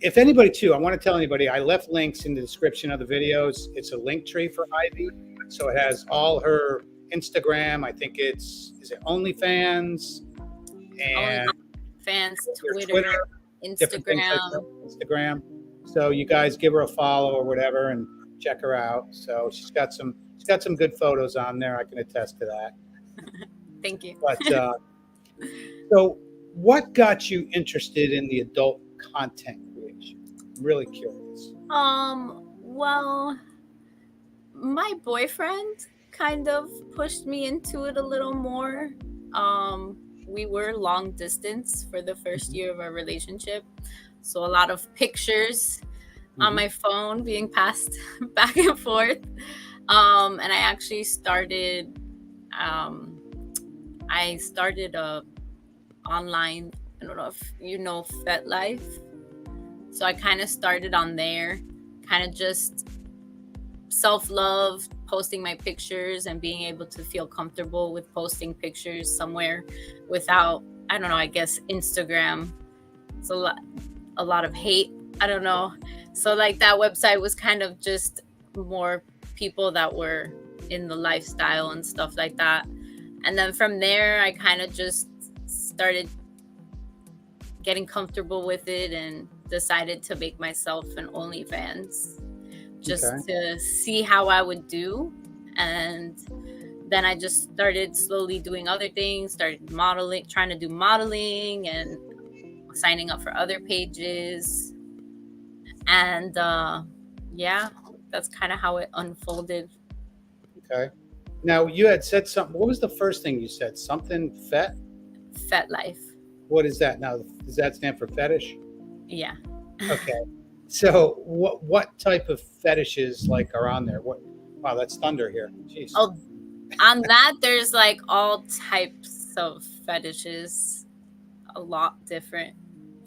if anybody too, I want to tell anybody, I left links in the description of the videos. It's a link tree for Ivy. So it has all her Instagram. I think is it OnlyFans and OnlyFans, her Twitter, different things like Instagram. that, Instagram. So you guys give her a follow or whatever and check her out. So she's got some good photos on there. I can attest to that. Thank you. But so what got you interested in the adult content creation? I'm really curious. Well, my boyfriend kind of pushed me into it a little more. We were long distance for the first year of our relationship. So a lot of pictures on my phone being passed back and forth. And I actually started a online, I don't know if you know FetLife. So I kind of started on there, kind of just self-love, posting my pictures and being able to feel comfortable with posting pictures somewhere without, I don't know, I guess Instagram. It's a lot of hate. I don't know. So like that website was kind of just more people that were in the lifestyle and stuff like that. And then from there, I kind of just started getting comfortable with it and decided to make myself an OnlyFans just to see how I would do. And then I just started slowly doing other things, started modeling, trying to do modeling and signing up for other pages. And yeah, that's kind of how it unfolded. Okay. Now you had said something. What was the first thing you said? Something FetLife. What is that? Now, does that stand for fetish? Yeah. Okay. So what type of fetishes like are on there? Wow, that's thunder here. Jeez. Oh, on that there's like all types of fetishes. A lot different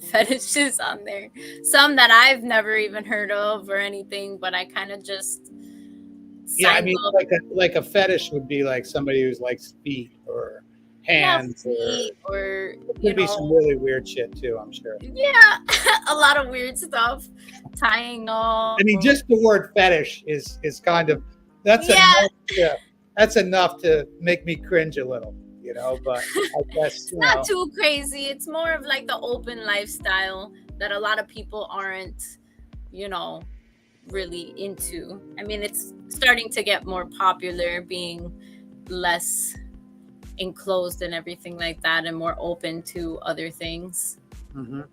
fetishes on there. Some that I've never even heard of or anything, but I kind of just I mean, like a fetish would be like somebody who's like feet or hands, or it could be some really weird shit too, I'm sure. Yeah, a lot of weird stuff. Tying off. I mean, just the word fetish is kind of that's enough to make me cringe a little, you know. But I guess it's not too crazy. It's more of like the open lifestyle that a lot of people aren't, you know, really into. I mean, it's starting to get more popular, being less enclosed and everything like that, and more open to other things. Can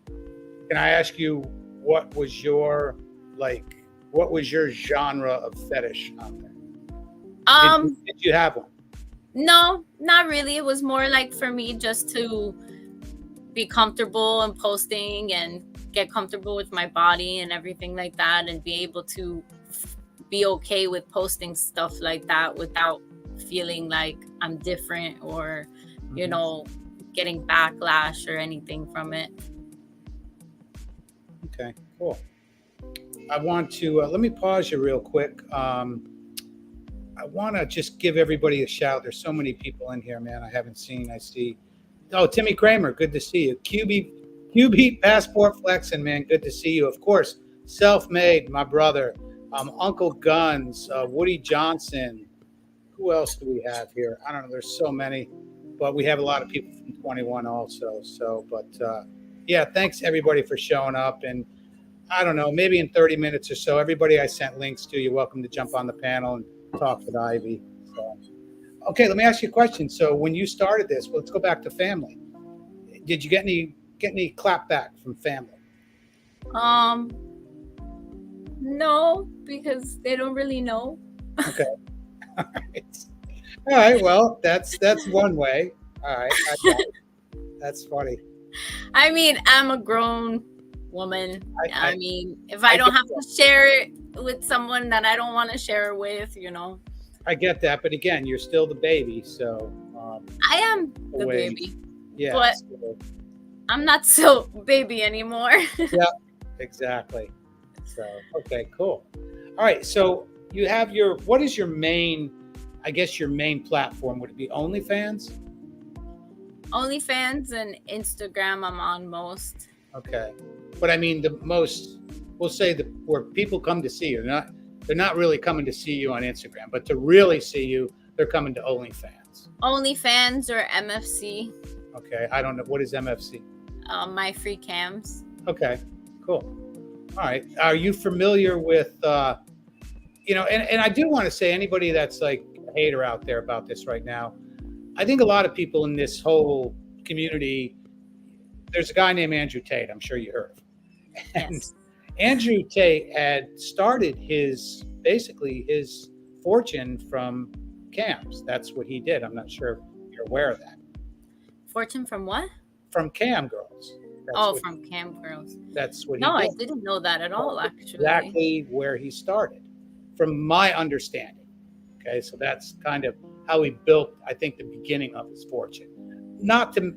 I ask you, what was your genre of fetish on there? Did you have one? No, not really. It was more like for me just to be comfortable and posting and get comfortable with my body and everything like that, and be able to be okay with posting stuff like that without feeling like I'm different or, you know, getting backlash or anything from it. Okay, cool. I want to let me pause you real quick. I want to just give everybody a shout. There's so many people in here, man. I see. Oh, Timmy Kramer, good to see you. QB Passport Flexing, man, good to see you. Of course, Self-Made, my brother. Uncle Guns, Woody Johnson. Who else do we have here? I don't know. There's so many, but we have a lot of people from 21 also. So, but yeah, thanks everybody for showing up. And I don't know, maybe in 30 minutes or so, everybody I sent links to, you're welcome to jump on the panel and talk with Ivy. So, okay, let me ask you a question. So when you started this, let's go back to family. Did you get any clap back from family? No, because they don't really know. Okay. All right. Well, that's one way. All right. I got it. That's funny. I mean, I'm a grown woman. I mean, if I don't have to share it with someone that I don't want to share it with, you know. I get that, but again, you're still the baby, so. I am the baby. Yeah. But I'm not so baby anymore. Yeah, exactly. So, okay, cool. All right, so you have what is your main platform? Would it be OnlyFans? OnlyFans and Instagram I'm on most. Okay. But I mean, we'll say that where people come to see you, they're not really coming to see you on Instagram, but to really see you, they're coming to OnlyFans. OnlyFans or MFC. Okay. I don't know. What is MFC? My free cams. Okay. Cool. All right. Are you familiar with, and I do want to say, anybody that's like a hater out there about this right now, I think a lot of people in this whole community, there's a guy named Andrew Tate. I'm sure you heard of him. And Yes. Andrew Tate had started basically his fortune from cams. That's what he did. I'm not sure if you're aware of that. Fortune from what? From cam girls. From cam girls. That's what No, he I did. didn't know that at all, actually. Exactly where he started, from my understanding. Okay, so that's kind of how he built, I think, the beginning of his fortune. Not to,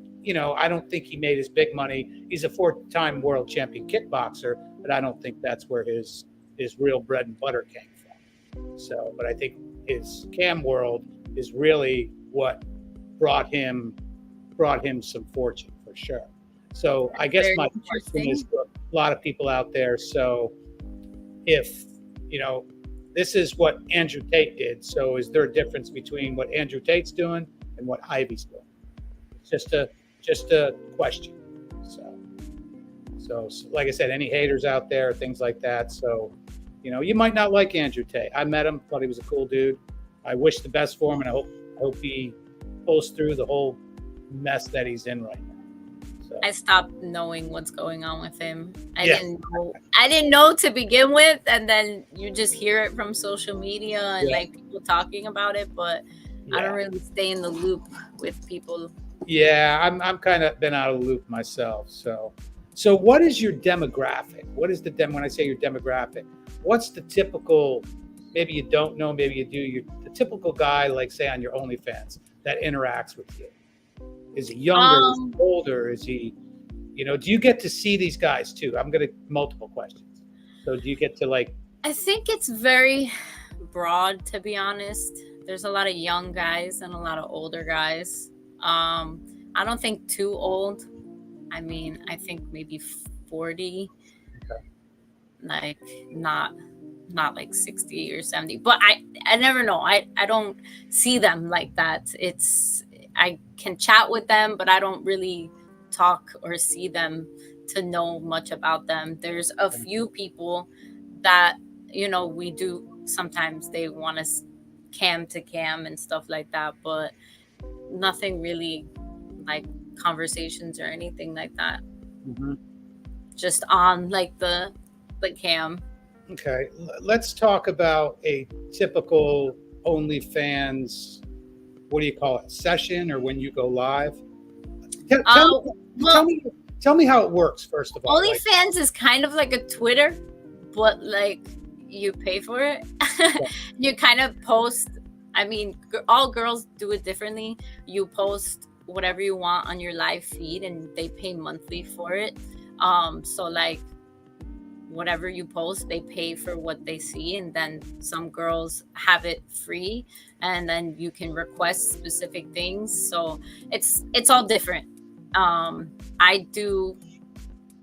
I don't think he made his big money. He's a 4-time world champion kickboxer, but I don't think that's where his real bread and butter came from. So, but I think his cam world is really what brought him some fortune for sure. So I guess Very my question is for a lot of people out there. So if, this is what Andrew Tate did. So is there a difference between what Andrew Tate's doing and what Ivy's doing? Just a question. So like I said, any haters out there, things like that. So, you might not like Andrew Tate. I met him, thought he was a cool dude. I wish the best for him, and I hope he pulls through the whole mess that he's in right now. So. I stopped knowing what's going on with him. I didn't know to begin with, and then you just hear it from social media and like people talking about it, but I don't really stay in the loop with people. Yeah, I'm kind of been out of the loop myself. So what is your demographic? What is when I say your demographic, what's the typical, maybe you don't know, maybe you do, the typical guy, like say on your OnlyFans that interacts with you? Is he younger? Is he older? Is he, do you get to see these guys too? I'm going to multiple questions. So do you get to I think it's very broad, to be honest. There's a lot of young guys and a lot of older guys. I don't think too old. I mean, I think maybe 40, like not like 60 or 70, but I never know. I don't see them like that. I can chat with them, but I don't really talk or see them to know much about them. There's a few people that, we do, sometimes they want us cam to cam and stuff like that, but nothing really like conversations or anything like that. Mm-hmm. Just on like the cam. Okay, let's talk about a typical OnlyFans, what do you call it, session, or when you go live? Tell me how it works, first of all. OnlyFans is kind of like a Twitter, but like you pay for it. You kind of post, I mean, all girls do it differently. You post whatever you want on your live feed and they pay monthly for it. So like whatever you post, they pay for what they see, and then some girls have it free, and then you can request specific things. So it's all different. I do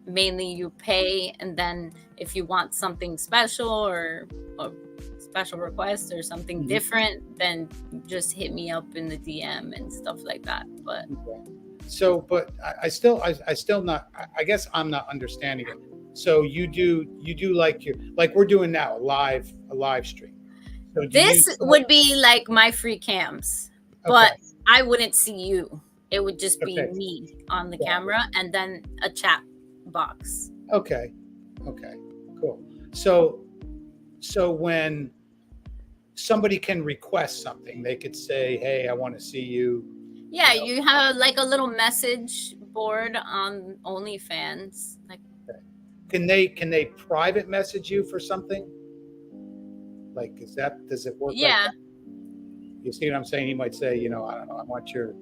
mainly you pay, and then if you want something special or a special request or something different, then just hit me up in the DM and stuff like that. But so, but I still not, I guess I'm not understanding it. So you do like we're doing now, a live stream. So this would be like my free cams, but I wouldn't see you. It would just be me on the camera and then a chat box. Okay, cool. So when somebody can request something, they could say, hey, I want to see you. Yeah, you have like a little message board on OnlyFans. Like, can they private message you for something? Like, does it work? Yeah. Like that? You see what I'm saying? He might say, I don't know, I want your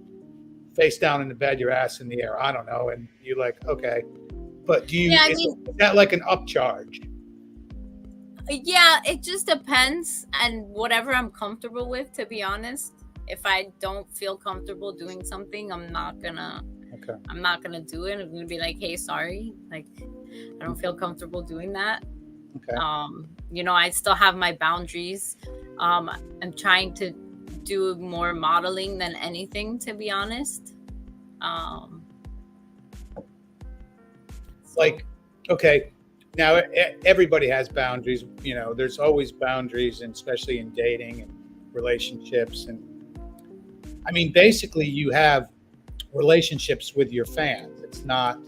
face down in the bed, your ass in the air. I don't know. And you're like, okay. But do you, is that like an upcharge? Yeah, it just depends, and whatever I'm comfortable with, to be honest. If I don't feel comfortable doing something, I'm not gonna Okay. I'm not gonna do it. I'm gonna be like, hey, sorry, like I don't feel comfortable doing that. Okay. You know, I still have my boundaries. I'm trying to do more modeling than anything, to be honest. Like, okay, now everybody has boundaries. You know, there's always boundaries, and especially in dating and relationships. And I mean, basically, you have relationships with your fans. It's not.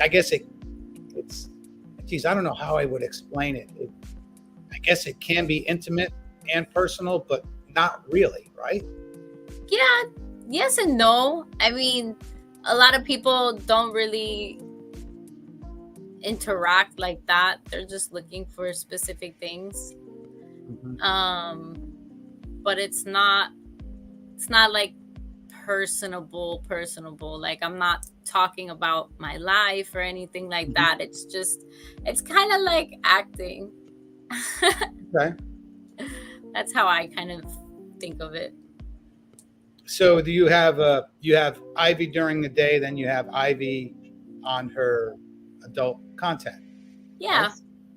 I guess it's. Geez, I don't know how I would explain it. I guess it can be intimate and personal, but not really, right? Yeah, yes and no. I mean, a lot of people don't really interact like that. They're just looking for specific things. But it's not like personable. Like, I'm not talking about my life or anything like that. It's kind of like acting. Okay. That's how I kind of think of it. So do you have Ivy during the day, then you have Ivy on her adult content? Yeah, right?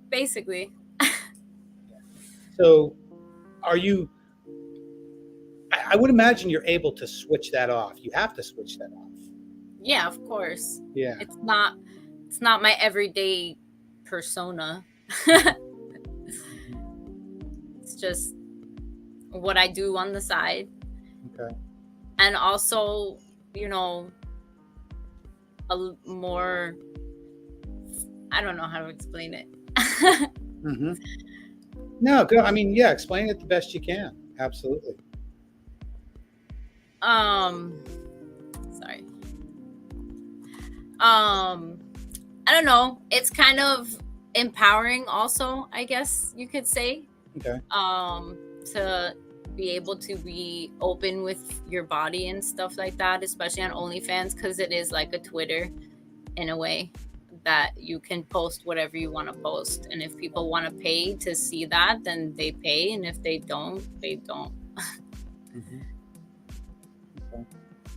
basically. So are you, I would imagine you're able to switch that off. You have to switch that off. Yeah, of course. Yeah. It's not my everyday persona. It's just what I do on the side. Okay. And also, you know, more, I don't know how to explain it. No, good. I mean, yeah, explain it the best you can. Absolutely. Sorry. I don't know. It's kind of empowering also, I guess you could say. Okay. To be able to be open with your body and stuff like that, especially on OnlyFans, because it is like a Twitter in a way that you can post whatever you want to post. And if people want to pay to see that, then they pay. And if they don't, they don't. Okay.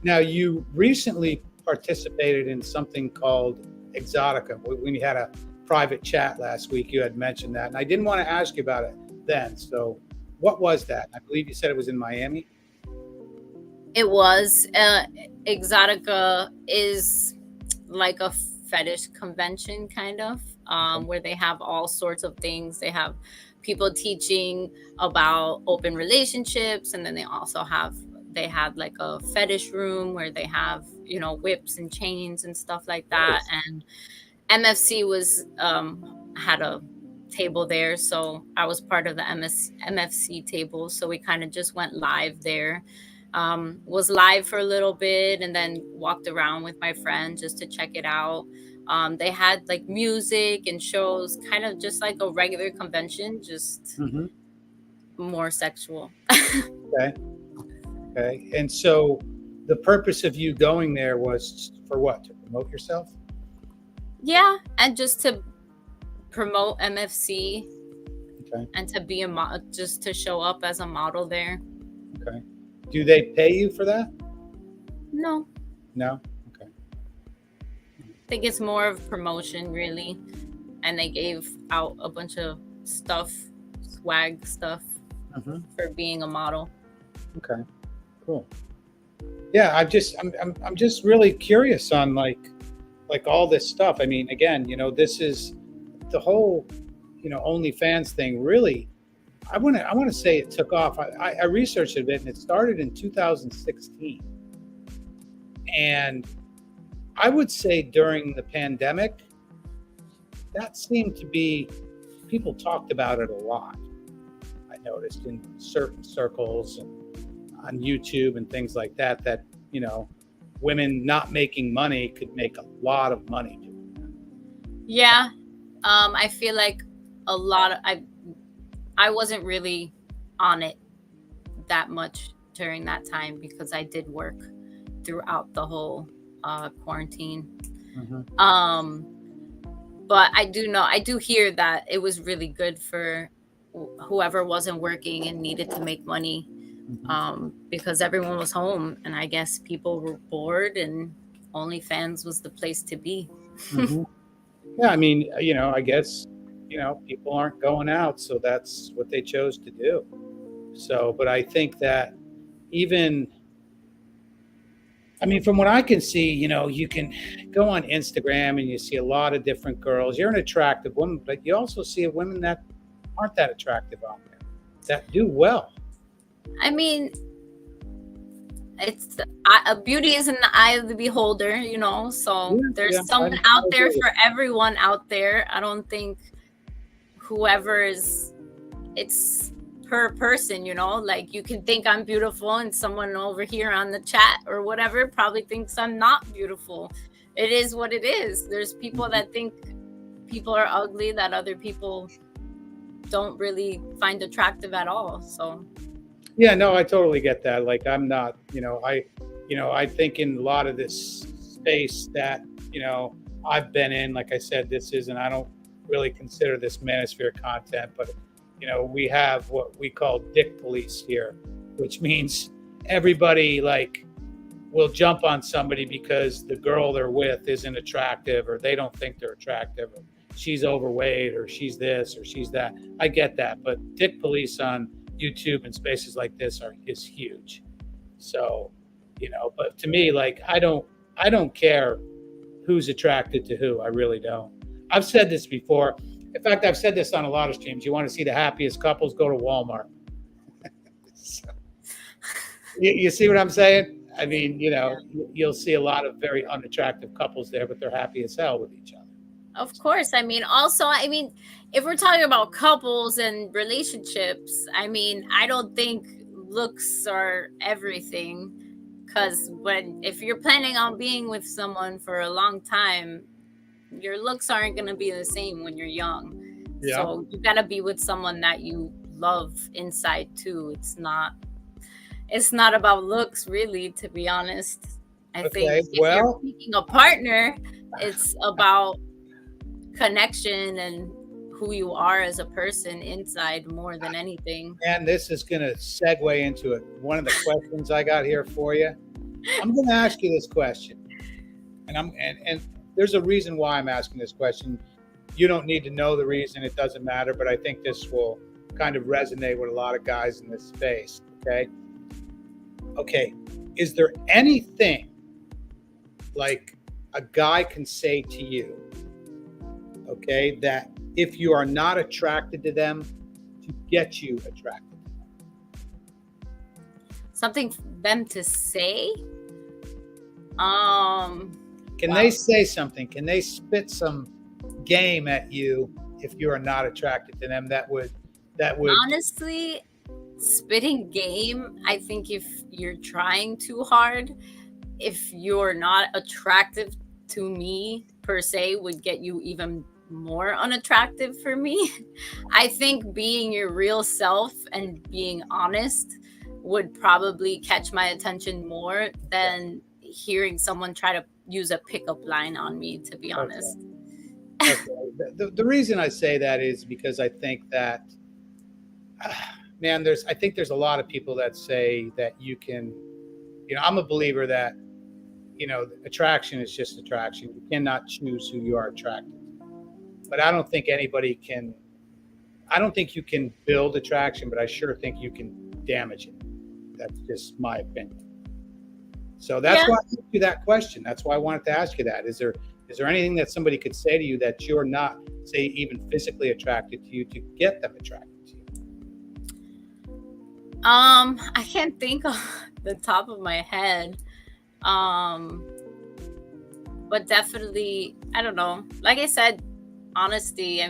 Now, you recently participated in something called Exotica. When you had a private chat last week, you had mentioned that. And I didn't want to ask you about it then. So what was that? I believe you said it was in Miami. It was. Exotica is like a fetish convention, kind of, where they have all sorts of things. They have people teaching about open relationships, and then they had like a fetish room where they have, you know, whips and chains and stuff like that. And MFC was had a table there, so I was part of the MFC table, so we kind of just went live there. Was live for a little bit and then walked around with my friend just to check it out. They had like music and shows, kind of just like a regular convention, just more sexual. Okay. And so the purpose of you going there was for what? To promote yourself? Yeah, and just to promote MFC. Okay. And to be just to show up as a model there. Okay. Do they pay you for that? No. No? Okay. I think it's more of promotion, really. And they gave out a bunch of stuff, swag stuff, for being a model. Okay. Cool. Yeah, I'm just really curious on like all this stuff. I mean, again, you know, this is the whole, you know, OnlyFans thing. Really, I want to say it took off. I researched a bit, and it started in 2016. And I would say during the pandemic, that seemed to be, people talked about it a lot. I noticed in certain circles and on YouTube and things like that, that, you know, women not making money could make a lot of money doing that. Yeah. I feel like a lot of, I wasn't really on it that much during that time because I did work throughout the whole quarantine. But I do hear that it was really good for whoever wasn't working and needed to make money, because everyone was home and I guess people were bored and OnlyFans was the place to be. Mhm. Yeah, I mean, I guess, people aren't going out, so that's what they chose to do. So, but I think that even, I mean, from what I can see, you can go on Instagram and you see a lot of different girls. You're an attractive woman, but you also see women that aren't that attractive out there that do well. I mean, it's beauty is in the eye of the beholder, so Yeah, there's yeah, someone I out there agree. for everyone out there. I don't think whoever is, it's per person, like you can think I'm beautiful and someone over here on the chat or whatever probably thinks I'm not beautiful. It is what it is. There's people that think people are ugly that other people don't really find attractive at all. So Yeah, no, I totally get that. Like, I'm not, I think in a lot of this space that, I've been in, like I said, I don't really consider this manosphere content, but, we have what we call dick police here, which means everybody like will jump on somebody because the girl they're with isn't attractive, or they don't think they're attractive, or she's overweight, or she's this or she's that. I get that, but dick police on YouTube and spaces like this is huge. So, but to me, like, I don't care who's attracted to who. I really don't. I've said this before. In fact, I've said this on a lot of streams. You want to see the happiest couples? Go to Walmart. So, you see what I'm saying? I mean, you'll see a lot of very unattractive couples there, but they're happy as hell with each other. of course, if we're talking about couples and relationships, I don't think looks are everything, because if you're planning on being with someone for a long time, your looks aren't going to be the same when you're young. Yeah. So you got to be with someone that you love inside too. It's not about looks, really, to be honest. I think if you're picking a partner, it's about connection and who you are as a person inside more than anything. And this is going to segue into it. One of the questions I got here for you. I'm going to ask you this question, and there's a reason why I'm asking this question. You don't need to know the reason; it doesn't matter. But I think this will kind of resonate with a lot of guys in this space. Okay. Is there anything like a guy can say to you, okay, that if you are not attracted to them, to get you attracted? Something for them to say? Can they say something? Can they spit some game at you if you are not attracted to them? That would honestly, spitting game, I think if you're trying too hard, if you're not attractive to me per se, would get you even more unattractive for me. I think being your real self and being honest would probably catch my attention more than hearing someone try to use a pickup line on me, to be honest. Okay. The reason I say that is because I think that, man, I think there's a lot of people that say that you can, I'm a believer that, attraction is just attraction. You cannot choose who you are attracted to. But I don't think you can build attraction, but I sure think you can damage it. That's just my opinion. So that's why I asked you that question. That's why I wanted to ask you that. Is there anything that somebody could say to you that you're not, say, even physically attracted to you, to get them attracted to you? I can't think off the top of my head. But definitely, I don't know. Like I said, honesty. I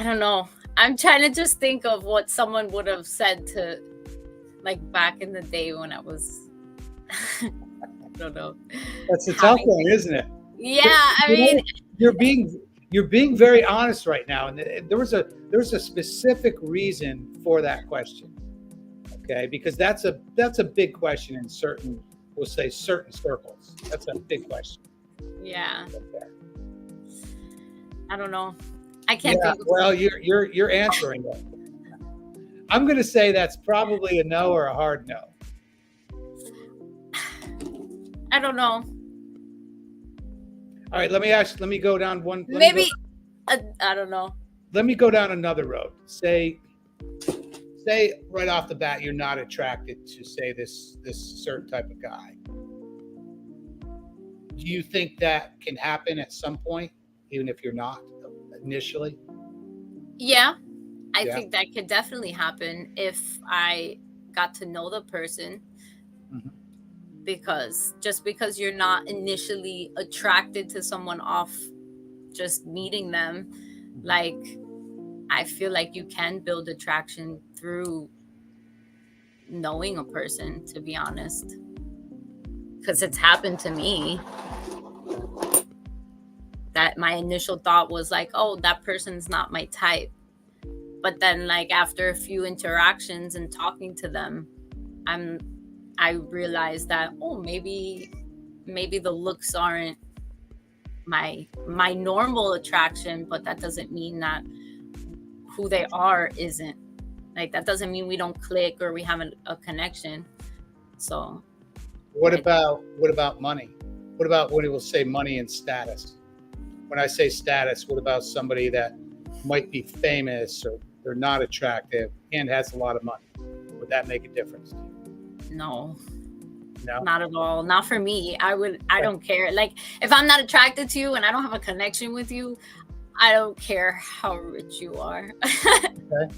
don't know. I'm trying to just think of what someone would have said to, like, back in the day when I was, I don't know. That's a tough one, isn't it? Yeah, you're being very honest right now, and there was a specific reason for that question. Okay, because that's a big question in certain circles. That's a big question. Yeah. Okay. I don't know. I can't think. Well, you're answering it. I'm going to say that's probably a no or a hard no. I don't know. All right, let me go down one. Maybe I don't know. Let me go down another road. Say right off the bat, you're not attracted to, say, this certain type of guy. Do you think that can happen at some point, even if you're not initially? Yeah, I think that could definitely happen if I got to know the person. Mhm. Because just because you're not initially attracted to someone off just meeting them, like, I feel like you can build attraction through knowing a person, to be honest, because it's happened to me that my initial thought was like, oh, that person's not my type, but then, like, after a few interactions and talking to them, I realized that, oh, maybe the looks aren't my normal attraction, but that doesn't mean that who they are isn't. Like, that doesn't mean we don't click or we have a connection. So what about money? What about when it will say money and status? When I say status, what about somebody that might be famous or they're not attractive and has a lot of money? Would that make a difference to you? No, No? not at all. Not for me. I don't care. Like, if I'm not attracted to you and I don't have a connection with you, I don't care how rich you are. Okay.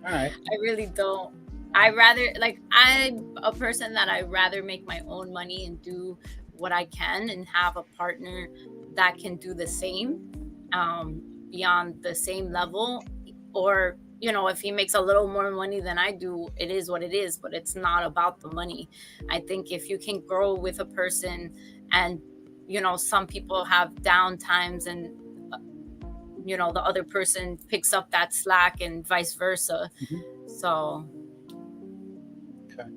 All right. I really don't. I rather, like, I'm a person that I rather make my own money and do what I can and have a partner that can do the same, beyond the same level. Or, if he makes a little more money than I do, it is what it is, but it's not about the money. I think if you can grow with a person, and, some people have down times, and, the other person picks up that slack and vice versa. Mm-hmm. So. Okay.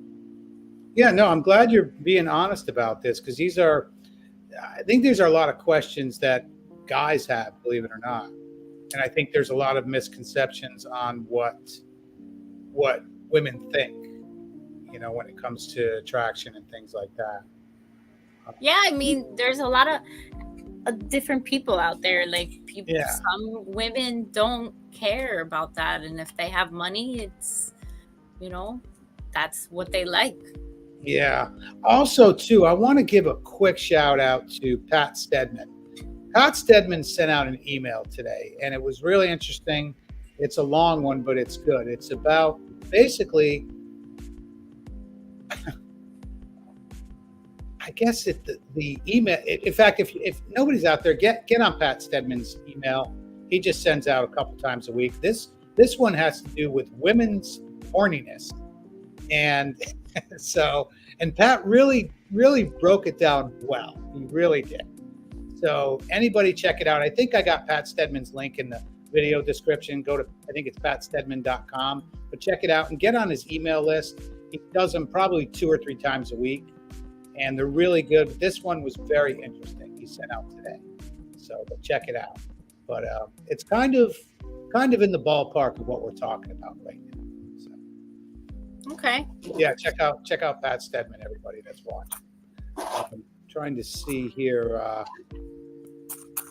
Yeah, no, I'm glad you're being honest about this, because I think these are a lot of questions that guys have, believe it or not. And I think there's a lot of misconceptions on what women think, when it comes to attraction and things like that. Yeah, I mean, there's a lot of different people out there. Like, people, Yeah. Some women don't care about that, and if they have money, it's, that's what they like. Yeah. Also, too, I want to give a quick shout out to Pat Stedman. Pat Stedman sent out an email today, and it was really interesting. It's a long one, but it's good. It's about basically, I guess the email. In fact, if nobody's out there, get on Pat Stedman's email. He just sends out a couple times a week. This one has to do with women's horniness, and and Pat really broke it down well. He really did. So anybody check it out. I think I got Pat Stedman's link in the video description. Go to, I think it's patstedman.com, but check it out and get on his email list. He does them probably 2 or 3 times a week, and they're really good. This one was very interesting. He sent out today, so but check it out. But it's kind of in the ballpark of what we're talking about right now. So, okay. Yeah, check out Pat Stedman, everybody that's watching. I'm trying to see here.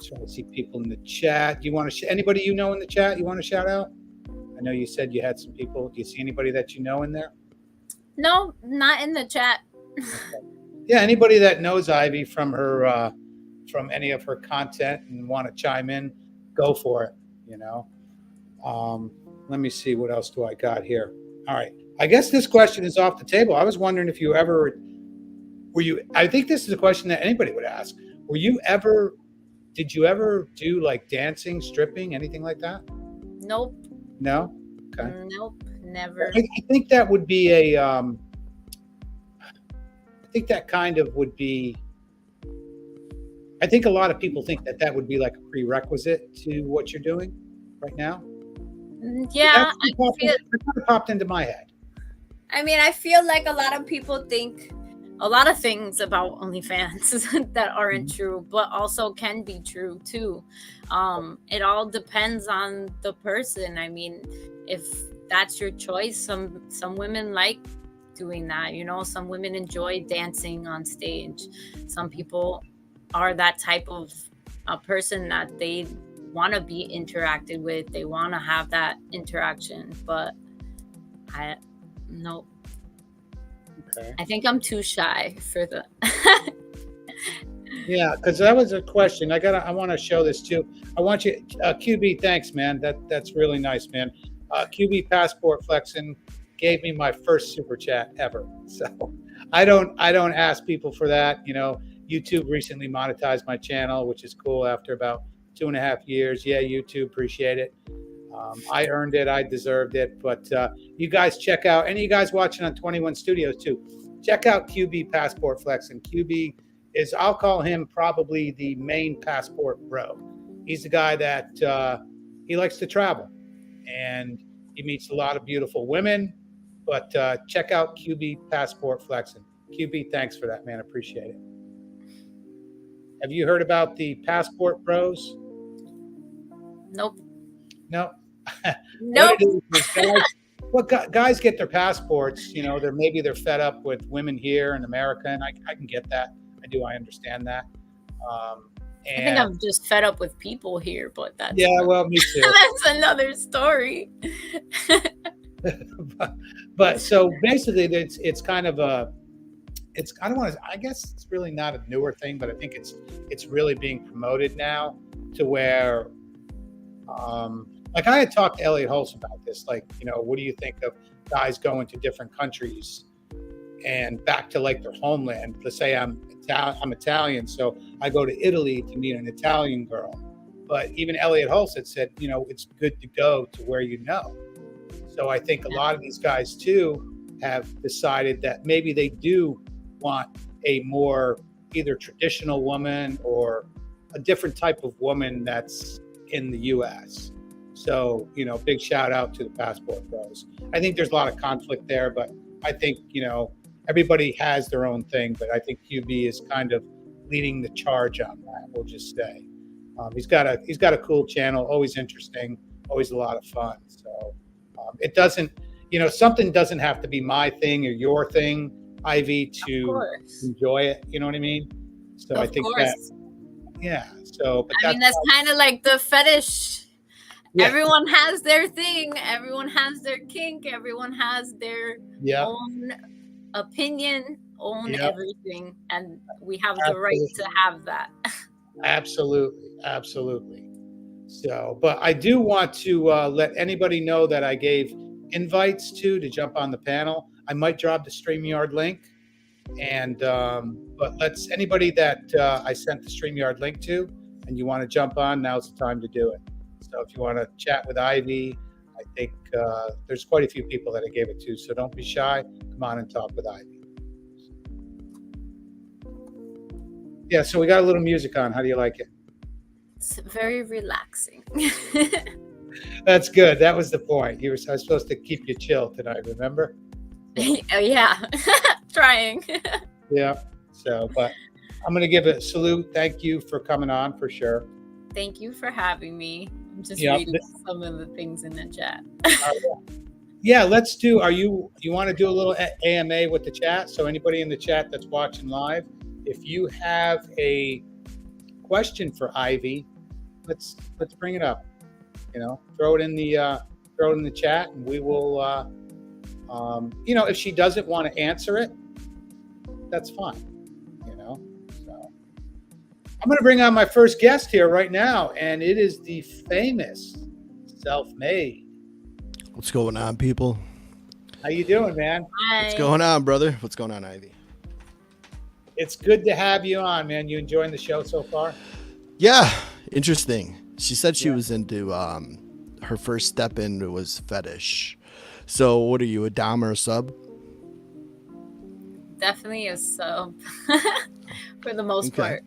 Trying to see people in the chat. You want to anybody in the chat you want to shout out? I know you said you had some people. Do you see anybody that you know in there? No, not in the chat. Okay. Yeah, anybody that knows Ivy from her from any of her content and want to chime in, go for it. Let me see, what else do I got here? All right, I guess this question is off the table. I was wondering if you ever I think this is a question that anybody would ask. Did you ever do like dancing, stripping, anything like that? Nope. No? Okay. Nope, never. I think that would be I think that kind of would be, I think a lot of people think that would be like a prerequisite to what you're doing right now. Yeah. It popped into my head. I mean, I feel like a lot of people think a lot of things about OnlyFans that aren't true, but also can be true too. It all depends on the person. I mean, if that's your choice, some women like doing that. You know, some women enjoy dancing on stage. Some people are that type of a person that they want to be interacted with. They want to have that interaction, but no. Okay. I think I'm too shy for the. Yeah, because that was a question. I want to show this too. I want you, QB. Thanks, man. That's really nice, man. QB Passport Flexing gave me my first super chat ever. So I don't ask people for that. You know, YouTube recently monetized my channel, which is cool after about 2.5 years. Yeah, YouTube, appreciate it. I earned it. I deserved it. But you guys check out, any of you guys watching on 21 Studios too, check out QB Passport Flexing. QB is, I'll call him probably the main passport bro. He's the guy that he likes to travel and he meets a lot of beautiful women. But check out QB Passport Flexing. QB, thanks for that, man. Appreciate it. Have you heard about the passport bros? Nope. No. Nope. Guys get their passports. You know, they're fed up with women here in America, and I can get that. I understand that. I think I'm just fed up with people here, but that's well, me too. That's another story. but so basically, it's kind of a. I guess it's really not a newer thing, but I think it's really being promoted now to where, like I had talked to Elliot Hulse about this, like, you know, what do you think of guys going to different countries and back to like their homeland? Let's say I'm Italian, so I go to Italy to meet an Italian girl. But even Elliot Hulse had said, you know, it's good to go to where you know. So I think a lot of these guys too have decided that maybe they do want a more either traditional woman or a different type of woman that's in the U.S. So, you know, big shout out to the passport bros. I think there's a lot of conflict there, but I think, you know, everybody has their own thing, but I think QB is kind of leading the charge on that. We'll just say he's got a cool channel, always interesting, always a lot of fun. So it doesn't, you know, something doesn't have to be my thing or your thing, Ivy, to enjoy it. You know what I mean? So I think that, yeah. So, but I mean, that's kind of like the fetish. Yeah. Everyone has their thing. Everyone has their kink. Everyone has their own opinion, own everything, and we have the right to have that. Absolutely. So, but I do want to let anybody know that I gave invites to jump on the panel. I might drop the StreamYard link, and but anybody that I sent the StreamYard link to, and you want to jump on, now's the time to do it. So if you want to chat with Ivy, I think there's quite a few people that I gave it to, so don't be shy. Come on and talk with Ivy. Yeah, so we got a little music on. How do you like it? It's very relaxing. That's good. That was the point. I was supposed to keep you chill tonight, remember? Oh, yeah. Trying. Yeah. So, but I'm going to give a salute. Thank you for coming on for sure. Thank you for having me. I'm just reading some of the things in the chat. Yeah, let's do. You want to do a little AMA with the chat? So anybody in the chat that's watching live, if you have a question for Ivy, let's bring it up. You know, throw it in the chat, and we will. You know, if she doesn't want to answer it, that's fine. You know, so I'm going to bring on my first guest here right now, and it is the famous Self-Made. What's going on, people? How you doing, man? Hi. What's going on, brother? What's going on, Ivy? It's good to have you on, man. You enjoying the show so far? Yeah, interesting. She said she was into her first step into was fetish. So what are you, a dom or a sub? Definitely a sub for the most part.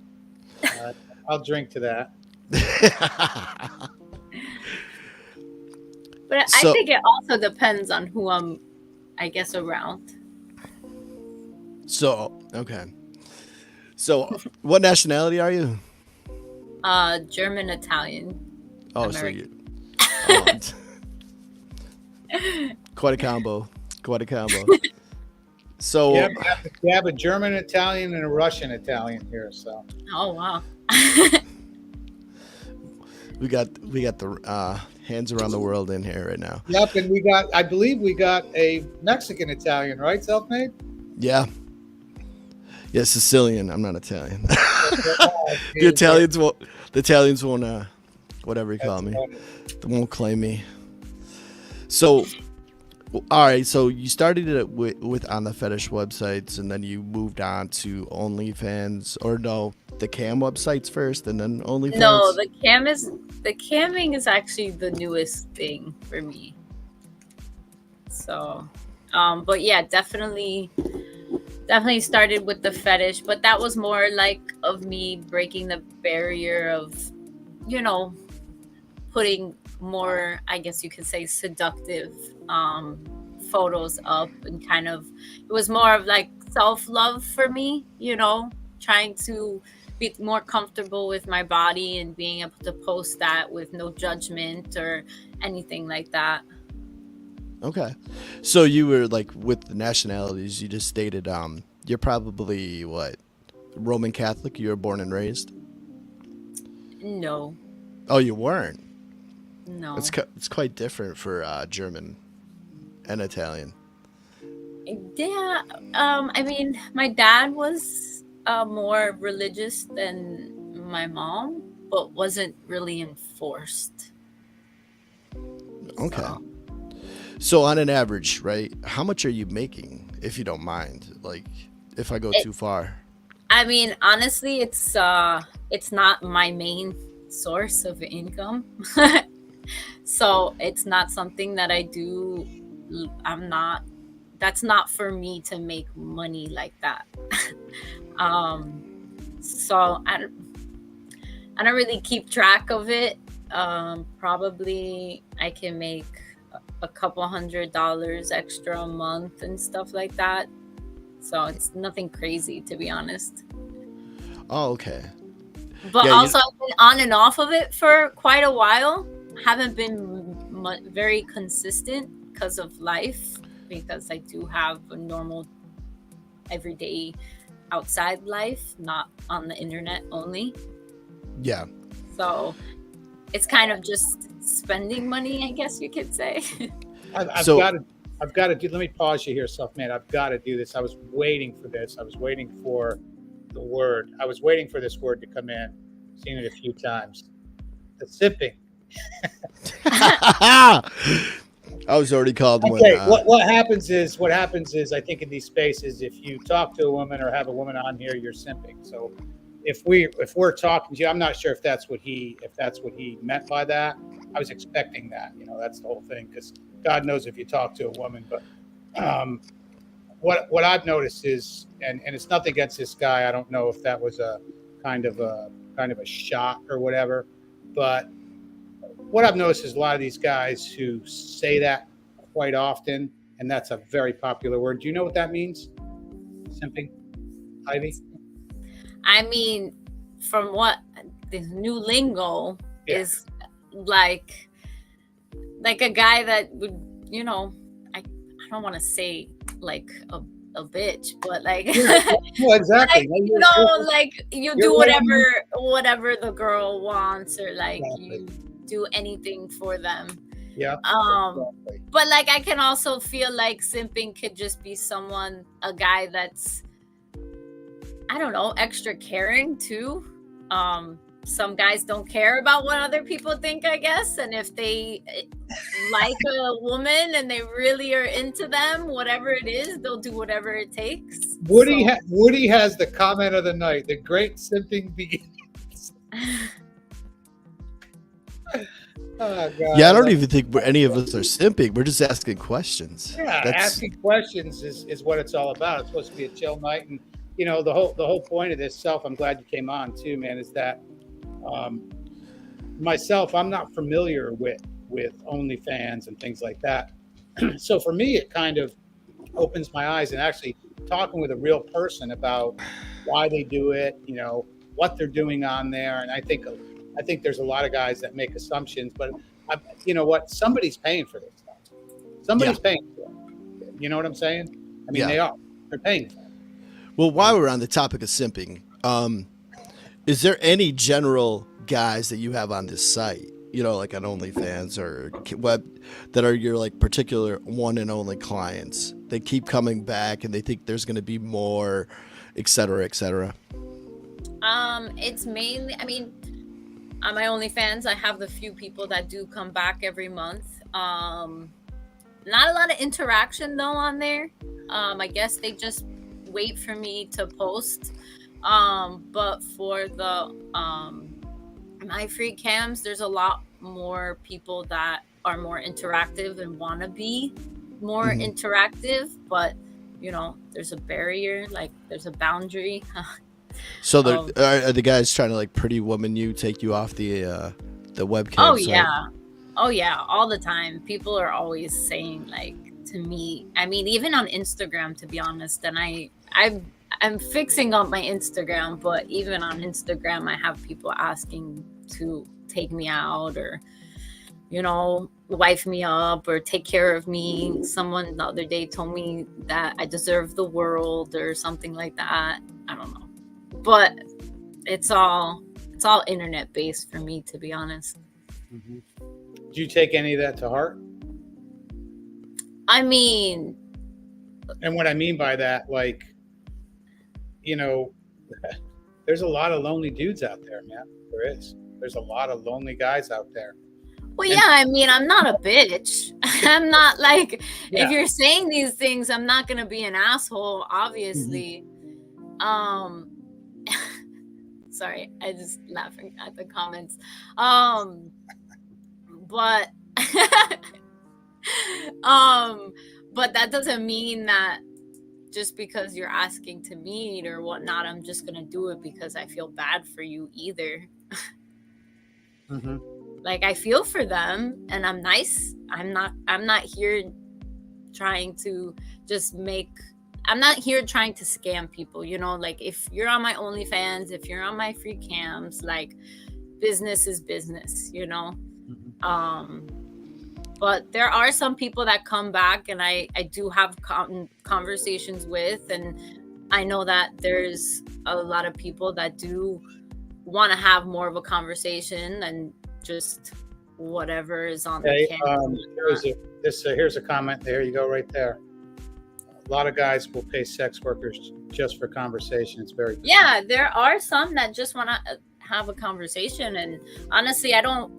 I'll drink to that. But I think it also depends on who I'm, I guess, around. So, okay. So, what nationality are you? German, Italian. Oh, American. So you. Quite a combo. So Yeah, we have a German Italian and a Russian Italian here. So. Oh wow. we got the hands around the world in here right now. Yep, and I believe we got a Mexican Italian, right? Self-made. Yeah. Yeah, Sicilian. I'm not Italian. The Italians won't. Whatever you call me, they won't claim me. So, all right. So you started it with on the fetish websites, and then you moved on to OnlyFans, or no, the cam websites first, and then OnlyFans. No, the camming is actually the newest thing for me. So, but yeah, definitely started with the fetish, but that was more like of me breaking the barrier of, putting more, I guess you could say, seductive photos up, and kind of, it was more of like self-love for me, trying to be more comfortable with my body and being able to post that with no judgment or anything like that. Okay. So you were like, with the nationalities, you just stated you're probably what, Roman Catholic? You were born and raised? No. Oh, you weren't? No. It's quite different for German and Italian. Yeah. I mean, my dad was more religious than my mom, but wasn't really enforced. Okay. So on an average, right, how much are you making, if you don't mind? Like, if I go too far. I mean, honestly, it's not my main source of income. So it's not something that I do. That's not for me to make money like that. So I don't really keep track of it. Probably I can make a couple $100 extra a month and stuff like that. So it's nothing crazy, to be honest. Oh, okay. But also, I've been on and off of it for quite a while. Haven't been very consistent because of life, because I do have a normal, everyday outside life, not on the internet only. Yeah. So it's kind of just spending money, I guess you could say. I've got to do. Let me pause you here, Self-Made. I've got to do this. I was waiting for this. I was waiting for the word. I was waiting for this word to come in. I've seen it a few times. The sipping. I was already called. Okay. What happens is I think in these spaces, if you talk to a woman or have a woman on here, you're simping. So if we're talking to you, I'm not sure if that's what he meant by that. I was expecting that. That's the whole thing, because God knows if you talk to a woman. But what I've noticed is, and it's nothing against this guy. I don't know if that was a kind of a shot or whatever. But what I've noticed is a lot of these guys who say that quite often, and that's a very popular word. Do you know what that means? Simping, Ivy? I mean, from what this new lingo is like a guy that would, I don't want to say like a bitch, but like, well, exactly. Like, you do whatever the girl wants, or like you do anything for them. Yeah. Exactly. But like, I can also feel like simping could just be a guy that's, I don't know, extra caring too. Some guys don't care about what other people think, I guess. And if they like a woman and they really are into them, whatever it is, they'll do whatever it takes. Woody has the comment of the night: the great simping begins. Oh, God. Yeah, I don't even think any of us are simping. We're just asking questions. Yeah, asking questions is what it's all about. It's supposed to be a chill night, and the whole point of this, I'm glad you came on too, man, is that myself, I'm not familiar with OnlyFans and things like that. So for me, it kind of opens my eyes, and actually talking with a real person about why they do it, what they're doing on there. And I think there's a lot of guys that make assumptions, but somebody's paying for this stuff. Somebody's paying for it. You know what I'm saying? I mean, they are. they're paying for. Well, while we're on the topic of simping, is there any general guys that you have on this site, you know, like on OnlyFans or web, that are your like particular one and only clients? They keep coming back and they think there's going to be more, et cetera, et cetera. It's mainly, I mean, on my OnlyFans, I have the few people that do come back every month. Not a lot of interaction though on there. I guess they just wait for me to post. But for the my free cams, there's a lot more people that are more interactive and want to be more interactive, but you know, there's a barrier, like there's a boundary. So are the guys trying to like pretty woman you, take you off the webcam? Oh yeah. Oh yeah, all the time. People are always saying like to me, I mean, even on Instagram, to be honest, and I'm fixing up my Instagram, but even on Instagram, I have people asking to take me out or, you know, wife me up or take care of me. Someone the other day told me that I deserve the world or something like that. I don't know, but it's all internet based for me, to be honest. Mm-hmm. Do you take any of that to heart? I mean, and what I mean by that, like, you know, there's a lot of lonely dudes out there, man. There is. There's a lot of lonely guys out there. Well, yeah, I mean, I'm not a bitch. I'm not like, if you're saying these things, I'm not going to be an asshole, obviously. Sorry, I just laughing at the comments. But but that doesn't mean that just because you're asking to meet or whatnot, I'm just gonna do it because I feel bad for you either. Like, I feel for them and I'm nice. I'm not here trying to just I'm not here trying to scam people, you know, like if you're on my OnlyFans, if you're on my free cams, like business is business, you know? But there are some people that come back and I do have conversations with, and I know that there's a lot of people that do want to have more of a conversation than just whatever is on the camera. Here's a comment. There you go, right there. A lot of guys will pay sex workers just for conversation. It's very good. Yeah, there are some that just want to have a conversation, and honestly, I don't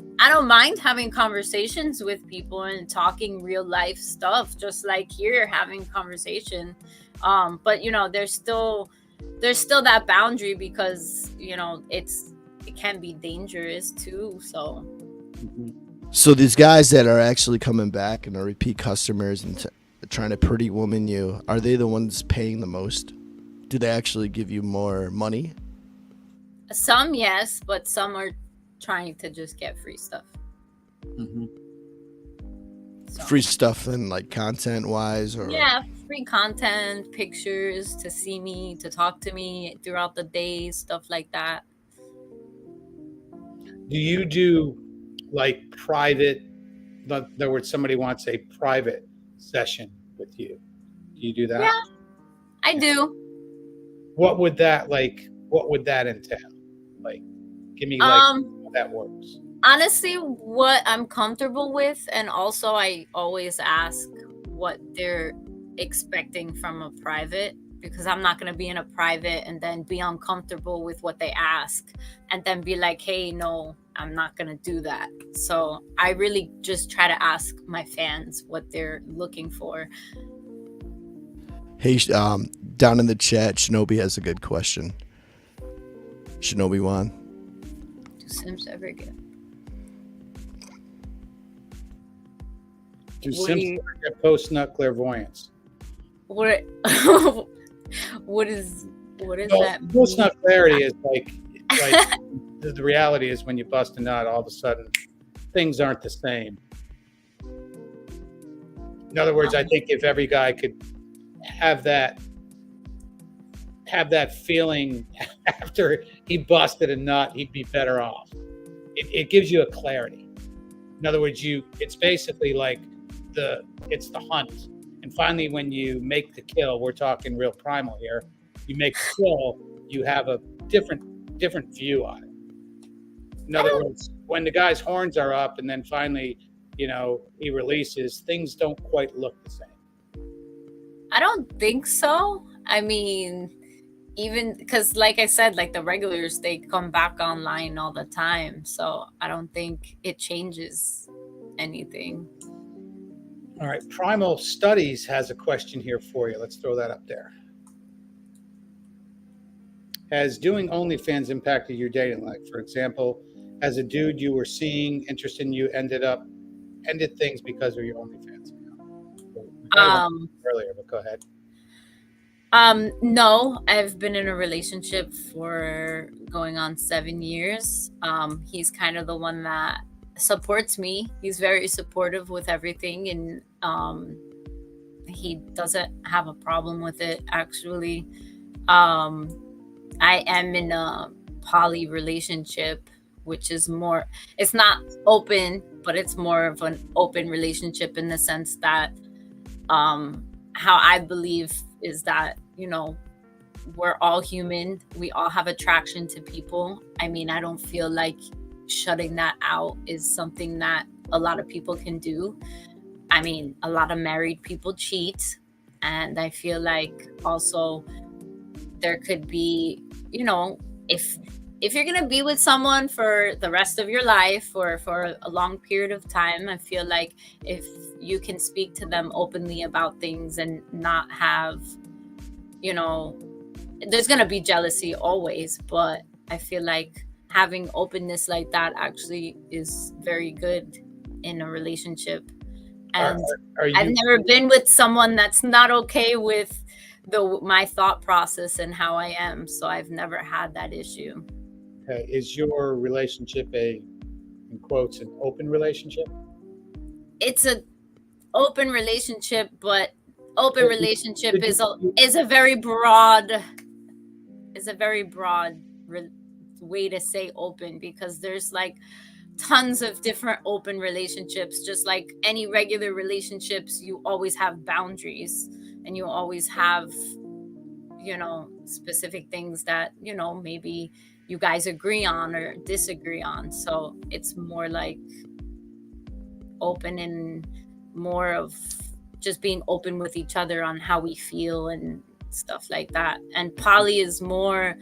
mind having conversations with people and talking real life stuff, just like here having conversation. But you know, there's still that boundary because, you know, it can be dangerous too. So these guys that are actually coming back and are repeat customers and trying to pretty woman you, are they the ones paying the most? Do they actually give you more money? Some, yes, but some are trying to just get free stuff. So. Free stuff and like content wise, or yeah, free content, pictures, to see me, to talk to me throughout the day, stuff like that. Do you do like private? In other words, somebody wants a private session with you. Do you do that? Yeah, I do. What would that entail? Like, give me like how that works. Honestly, what I'm comfortable with, and also I always ask what they're expecting from a private, because I'm not going to be in a private and then be uncomfortable with what they ask and then be like, hey, no, I'm not going to do that. So I really just try to ask my fans what they're looking for. Hey, down in the chat, Shinobi has a good question. Shinobi Wan. Do Sims ever get? Do Sims ever get post-nut clairvoyance? What is that? Post-nut clarity is like the reality is when you bust a nut, all of a sudden things aren't the same. In other words, I think if every guy could have that feeling after he busted a nut, he'd be better off. It gives you a clarity. In other words, it's basically like it's the hunt, And finally, when you make the kill, we're talking real primal here, you make the kill, you have a different view on it. In other words, when the guy's horns are up and then finally, you know, he releases, things don't quite look the same. I don't think so. I mean, even because, like I said, like the regulars, they come back online all the time. So I don't think it changes anything. All right. Primal Studies has a question here for you. Let's throw that up there. Has doing OnlyFans impacted your dating life? For example, as a dude you were seeing, interested in you, ended things because of your OnlyFans account? Earlier, but go ahead. No, I've been in a relationship for going on 7 years. He's kind of the one that supports me. He's very supportive with everything, and he doesn't have a problem with it, actually. I am in a poly relationship, which is more, it's not open, but it's more of an open relationship in the sense that how I believe is that, you know, we're all human. We all have attraction to people. I mean, I don't feel like shutting that out is something that a lot of people can do. I mean, a lot of married people cheat. And I feel like also there could be, you know, if you're going to be with someone for the rest of your life or for a long period of time, I feel like if you can speak to them openly about things and not have, you know, there's going to be jealousy always, but I feel like having openness like that actually is very good in a relationship. And I've never been with someone that's not okay with my thought process and how I am. So I've never had that issue. Okay. Is your relationship in quotes, an open relationship? It's an open relationship, but open relationship is a very broad way to say open, because there's like tons of different open relationships. Just like any regular relationships, you always have boundaries and you always have, you know, specific things that, you know, maybe you guys agree on or disagree on. So it's more like open and more of just being open with each other on how we feel and stuff like that. And poly is more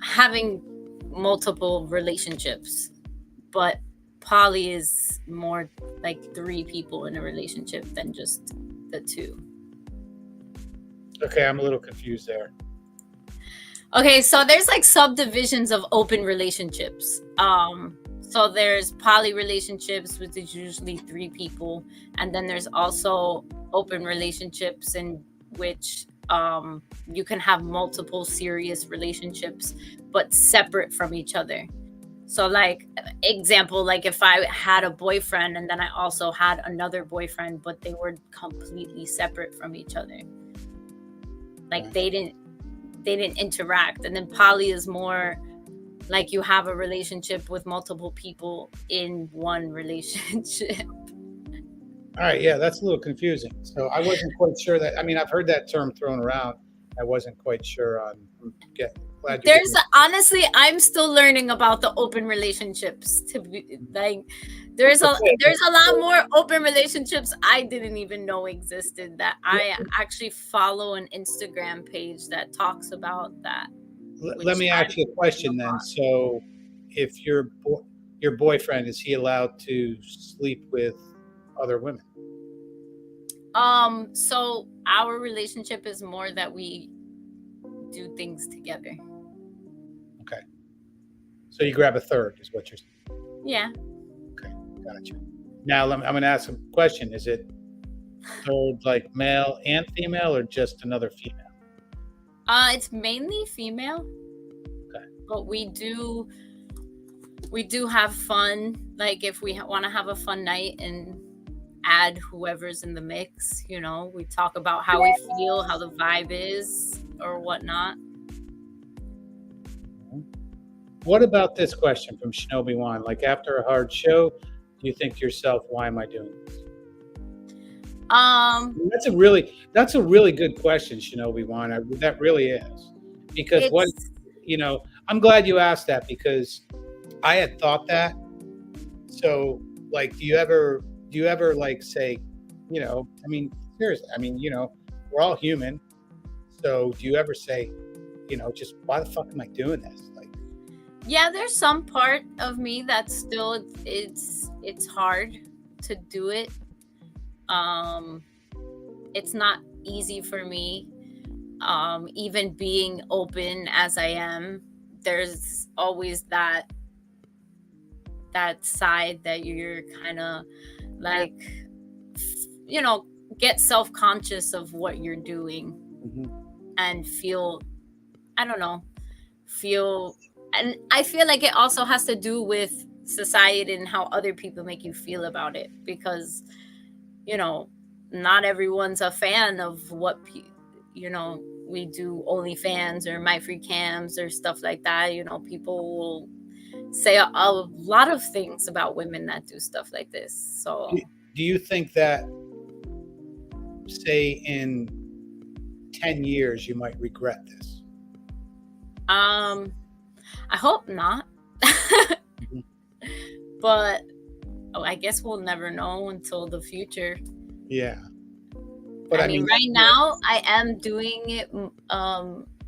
having multiple relationships, but poly is more like 3 people in a relationship than just the 2. Okay, I'm a little confused there. Okay, so there's like subdivisions of open relationships. So there's poly relationships, which is usually 3 people, and then there's also open relationships in which you can have multiple serious relationships but separate from each other. So like example, like if I had a boyfriend and then I also had another boyfriend, but they were completely separate from each other, like they didn't interact. And then poly is more like you have a relationship with multiple people in one relationship. All right, yeah, that's a little confusing. So I wasn't quite sure that. I mean, I've heard that term thrown around. I wasn't quite sure on. Honestly, I'm still learning about the open relationships. To be like, there's a lot more open relationships I didn't even know existed. That I actually follow an Instagram page that talks about that. Let me ask you a question then. So, if your boyfriend, is he allowed to sleep with other women? So our relationship is more that we do things together. Okay. So you grab a third, is what you're saying? Yeah. Okay, gotcha. Now I'm going to ask a question. Is it third like male and female, or just another female? It's mainly female. Okay. But we do have fun. Like if we want to have a fun night and add whoever's in the mix, you know, we talk about how we feel, how the vibe is, or whatnot. What about this question from Shinobi One? Like after a hard show, do you think to yourself, why am I doing this? That's a really good question, Shinobi One. That really is, because I'm glad you asked that, because I had thought that. So, like, do you ever like say, I mean, seriously, I mean, we're all human. So do you ever say, just why the fuck am I doing this? Like, yeah, there's some part of me that still it's hard to do it. It's not easy for me. Even being open as I am, there's always that side that you're kind of like, get self-conscious of what you're doing. mm-hmm. And and I feel like it also has to do with society and how other people make you feel about it, because not everyone's a fan of what we do OnlyFans or my free cams or stuff like that. People will say a lot of things about women that do stuff like this. So do you think that, say, in 10 years you might regret this? I hope not. Mm-hmm. But I guess we'll never know until the future. Yeah. But I mean, right now I am doing it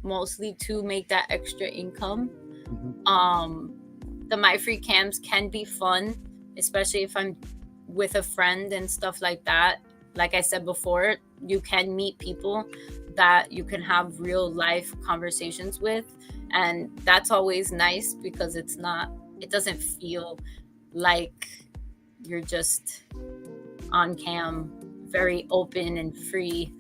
mostly to make that extra income. Mm-hmm. The my free cams can be fun, especially if I'm with a friend and stuff like that. Like I said before, you can meet people that you can have real life conversations with, and that's always nice, because it doesn't feel like you're just on cam, very open and free,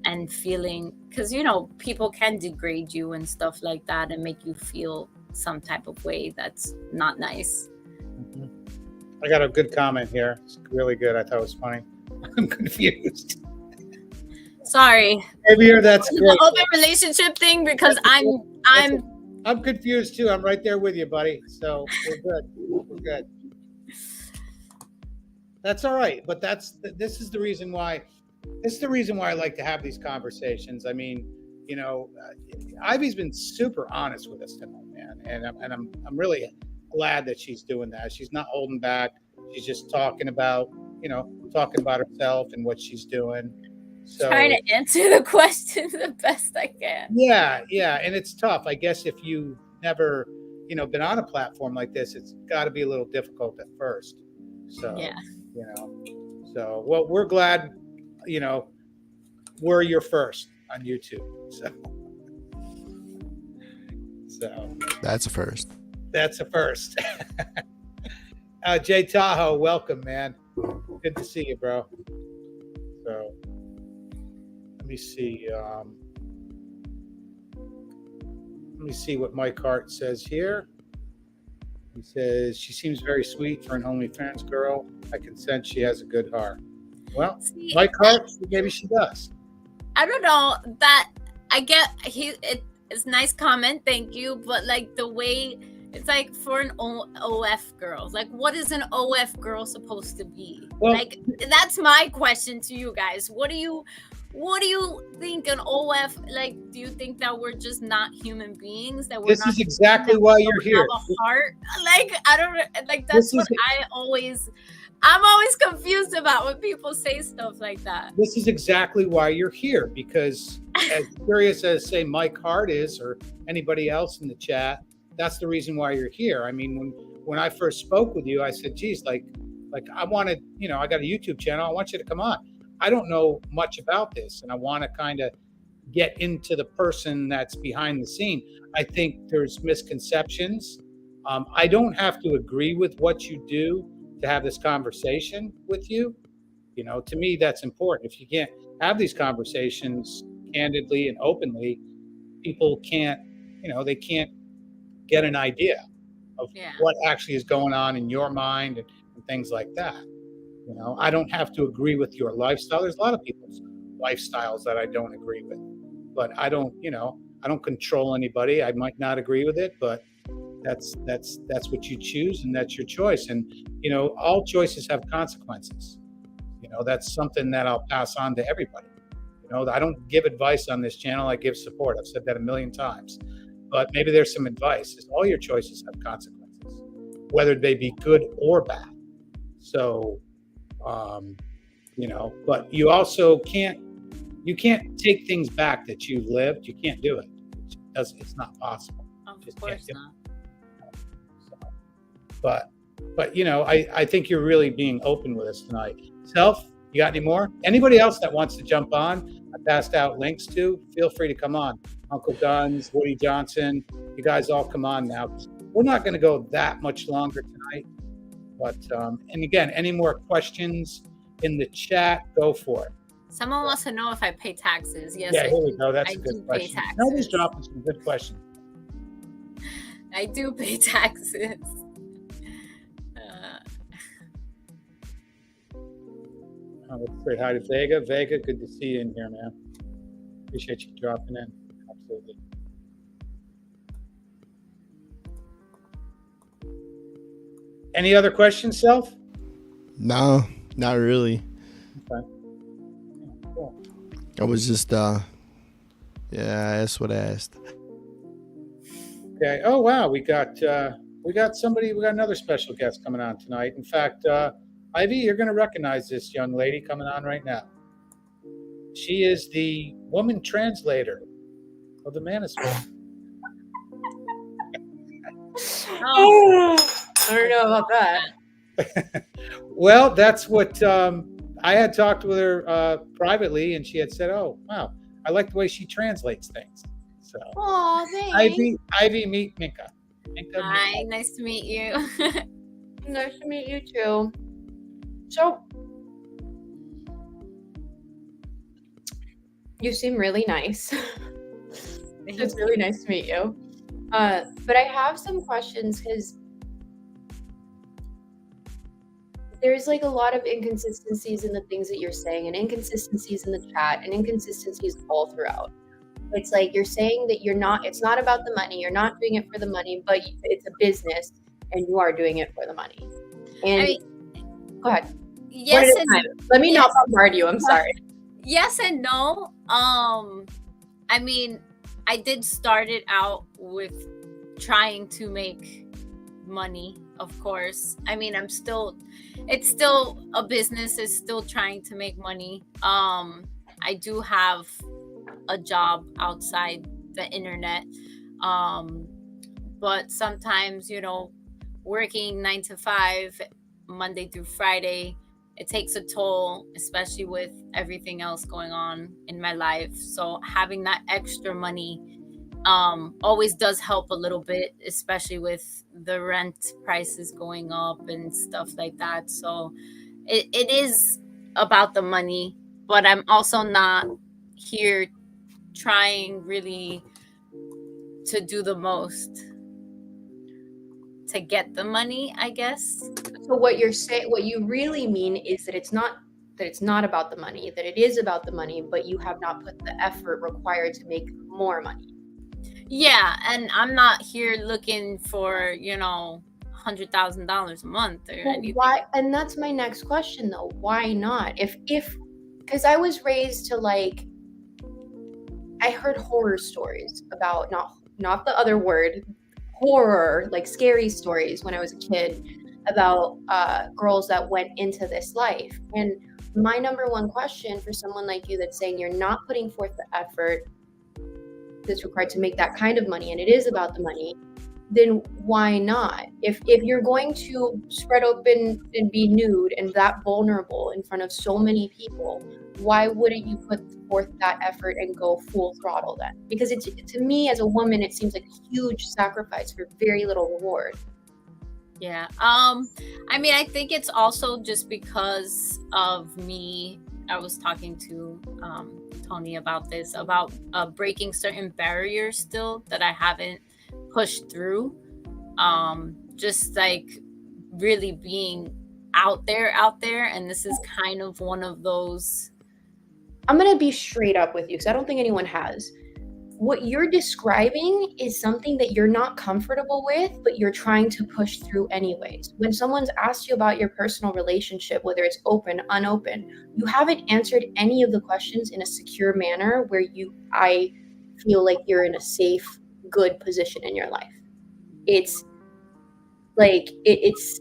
and feeling, because people can degrade you and stuff like that and make you feel some type of way that's not nice. Mm-hmm. I got a good comment here. It's really good. I thought it was funny. I'm confused. Sorry. Maybe that's great. The open relationship thing, because I'm confused too. I'm right there with you, buddy. So we're good. We're good. That's all right. But this is the reason why. This is the reason why I like to have these conversations. I mean, Ivy's been super honest with us tonight, man, and I'm really glad that she's doing that. She's not holding back. She's just talking about herself and what she's doing. So, trying to answer the question the best I can. Yeah, and it's tough. I guess if you've never, been on a platform like this, it's got to be a little difficult at first. So, yeah. So, well, we're glad, we're your first on YouTube. So that's a first. That's a first. Jay Tahoe, welcome, man. Good to see you, bro. So let me see. Let me see what Mike Hart says here. He says, she seems very sweet for an OnlyFans girl. I can sense she has a good heart. Well, see, Mike Hart, maybe she does. I don't know. That I get. It's a nice comment, thank you. But like the way it's like for an OF girl, like what is an OF girl supposed to be? Well, like that's my question to you guys. What do you think an OF, like, do you think that we're just not human beings? That we're this not is exactly why you're here. Have a heart? Like, I don't like that's what I'm always confused about when people say stuff like that. This is exactly why you're here, because as curious as say Mike Hart is or anybody else in the chat, that's the reason why you're here. I mean, when I first spoke with you, I said, geez, like I wanted, I got a YouTube channel. I want you to come on. I don't know much about this, and I want to kind of get into the person that's behind the scene. I think there's misconceptions. I don't have to agree with what you do to have this conversation with you. To me, that's important. If you can't have these conversations candidly and openly, people can't, they can't get an idea of what actually is going on in your mind and things like that. I don't have to agree with your lifestyle. There's a lot of people's lifestyles that I don't agree with, but I don't control anybody. I might not agree with it, but that's what you choose, and that's your choice. And all choices have consequences. That's something that I'll pass on to everybody. I don't give advice on this channel. I give support. I've said that a million times. But maybe there's some advice. All your choices have consequences, whether they be good or bad. So, but you also can't take things back that you've lived. You can't do it. It's not possible. Of course not. So, but I think you're really being open with us tonight. Self, you got any more? Anybody else that wants to jump on, I passed out links to. Feel free to come on. Uncle Guns, Woody Johnson, you guys all come on now. We're not going to go that much longer tonight. But, and again, any more questions in the chat, go for it. Someone wants to know if I pay taxes. Yes, yeah, here we go. That's a good question. Nobody's dropping some good questions. I do pay taxes. Let's say hi to Vega. Vega, good to see you in here, man. Appreciate you dropping in. Absolutely. Any other questions, Self? No, not really. Okay. Cool. I was just, I asked what I asked. Okay. Oh, wow. We got another special guest coming on tonight. In fact, Ivy, you're going to recognize this young lady coming on right now. She is the woman translator of the Manosphere. I don't know about that. Well, that's what I had talked with her privately, and she had said, "Oh, wow, I like the way she translates things." So, thanks. Ivy, meet Minka. Hi, nice to meet you. Nice to meet you too. So, you seem really nice. It's really nice to meet you. But I have some questions because there's like a lot of inconsistencies in the things that you're saying, and inconsistencies in the chat, and inconsistencies all throughout. It's like you're saying that it's not about the money. You're not doing it for the money, but it's a business and you are doing it for the money. And go ahead. Yes and let me not bombard you. I'm sorry. Yes and no. I mean, I did start it out with trying to make money, of course. I mean, it's still a business. It's still trying to make money. I do have a job outside the internet. But sometimes, working 9 to 5, Monday through Friday, it takes a toll, especially with everything else going on in my life. So having that extra money always does help a little bit, especially with the rent prices going up and stuff like that. So it is about the money, but I'm also not here trying really to do the most to get the money, I guess. So what you really mean is that it's not about the money, that it is about the money, but you have not put the effort required to make more money. Yeah, and I'm not here looking for, $100,000 a month or anything. Why? And that's my next question though. Why not? If because I was raised to I heard horror stories about not the other word, horror, like scary stories when I was a kid about girls that went into this life. And my number one question for someone like you that's saying you're not putting forth the effort that's required to make that kind of money, and it is about the money, then why not? If you're going to spread open and be nude and that vulnerable in front of so many people, why wouldn't you put forth that effort and go full throttle then? Because to me as a woman, it seems like a huge sacrifice for very little reward. Yeah. I mean, I think it's also just because of me. I was talking to Tony about this, about breaking certain barriers still that I haven't pushed through. Just like really being out there. And this is kind of one of those. I'm going to be straight up with you because I don't think anyone has. what you're describing is something that you're not comfortable with, but you're trying to push through anyways. When someone's asked you about your personal relationship, whether it's open, unopen, you haven't answered any of the questions in a secure manner where I feel like you're in a safe, good position in your life. It's like, it's,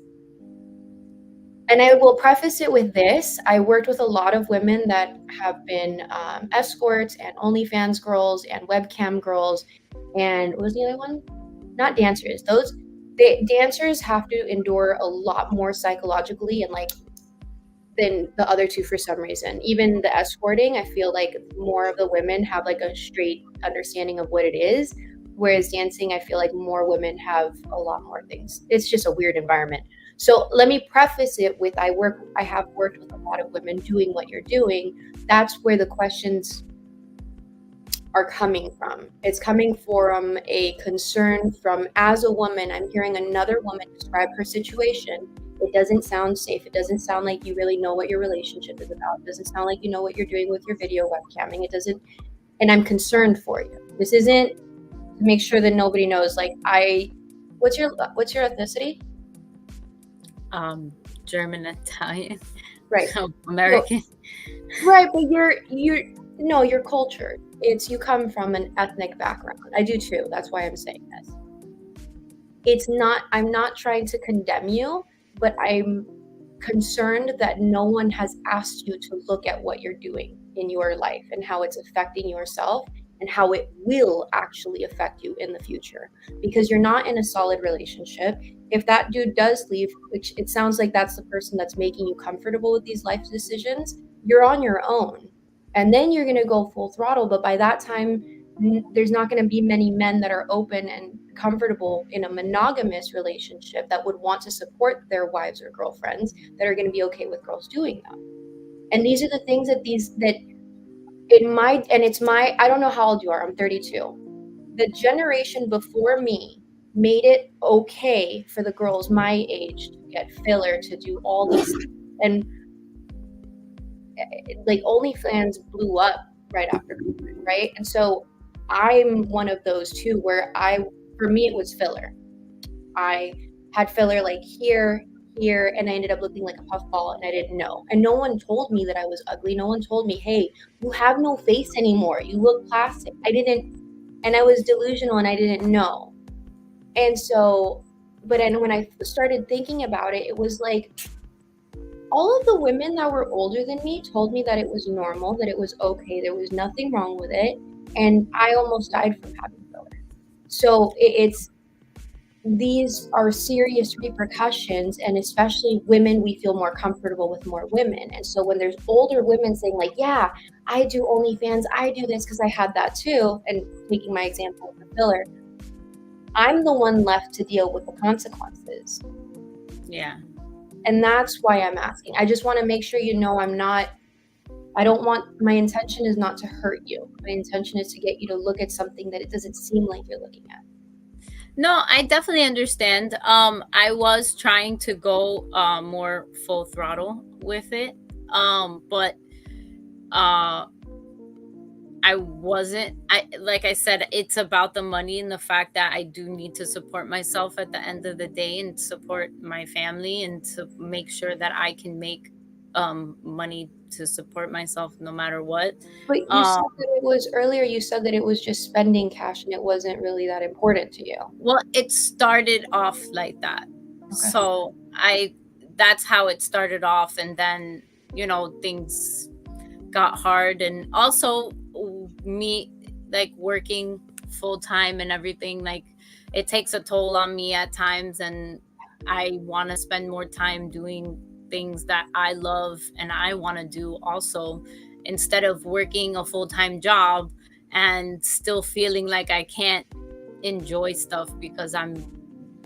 and I will preface it with this. I worked with a lot of women that have been escorts and OnlyFans girls and webcam girls. And what was the other one? Not dancers. Dancers have to endure a lot more psychologically and like than the other two for some reason. Even the escorting, I feel like more of the women have like a straight understanding of what it is. Whereas dancing, I feel like more women have a lot more things. It's just a weird environment. So let me preface it with I have worked with a lot of women doing what you're doing. That's where the questions are coming from. It's coming from a concern from, as a woman, I'm hearing another woman describe her situation. It doesn't sound safe. It doesn't sound like you really know what your relationship is about. It doesn't sound like you know what you're doing with your video webcamming. It doesn't, and I'm concerned for you. This isn't to make sure that nobody knows, like what's your ethnicity? German, Italian, right? American. Right, but you're cultured. It's, you come from an ethnic background. I do too. That's why I'm saying this. I'm not trying to condemn you, but I'm concerned that no one has asked you to look at what you're doing in your life and how it's affecting yourself and how it will actually affect you in the future, because you're not in a solid relationship. If that dude does leave, which it sounds like that's the person that's making you comfortable with these life decisions, you're on your own. And then you're going to go full throttle. But by that time, there's not going to be many men that are open and comfortable in a monogamous relationship that would want to support their wives or girlfriends, that are going to be okay with girls doing that. And these are the things that I don't know how old you are. I'm 32. The generation before me made it okay for the girls my age to get filler, to do all these, and like OnlyFans blew up right after COVID, right? And so I'm one of those too, where for me it was filler. I had filler like here, and I ended up looking like a puffball, and I didn't know. And no one told me that I was ugly. No one told me, hey, you have no face anymore. You look plastic. And I was delusional and I didn't know. And so, when I started thinking about it, it was like, all of the women that were older than me told me that it was normal, that it was okay, there was nothing wrong with it. And I almost died from having filler. So these are serious repercussions, and especially women, we feel more comfortable with more women. And so when there's older women saying like, yeah, I do OnlyFans, I do this because I had that too, and taking my example of the filler, I'm the one left to deal with the consequences. Yeah. And that's why I'm asking. I just want to make sure you know my intention is not to hurt you. My intention is to get you to look at something that it doesn't seem like you're looking at. No, I definitely understand. I was trying to go more full throttle with it. But I wasn't. Like I said, it's about the money and the fact that I do need to support myself at the end of the day and support my family, and to make sure that I can make money to support myself no matter what. But you said that it was earlier, you said that it was just spending cash and it wasn't really that important to you. Well, it started off like that. Okay. So that's how it started off. And then, things got hard. And also me like working full time and everything, like it takes a toll on me at times. And I want to spend more time doing things that I love and I want to do also, instead of working a full-time job and still feeling like I can't enjoy stuff because I'm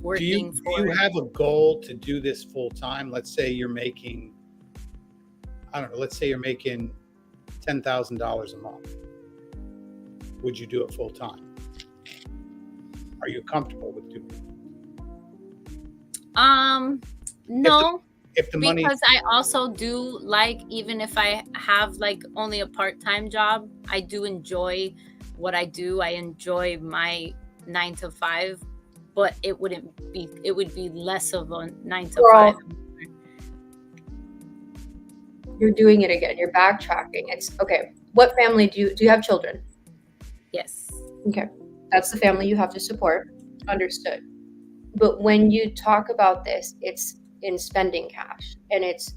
working. Do you have a goal to do this full-time? Let's say you're making, $10,000 a month. Would you do it full-time? Are you comfortable with doing it? No. If the money, because I also do, like, even if I have like only a part-time job, I do enjoy what I do. I enjoy my 9 to 5, but it would be less of a 9 to 5. You're doing it again. You're backtracking. It's okay. What family do you have children? Yes. Okay. That's the family you have to support. Understood. But when you talk about this, it's in spending cash, and it's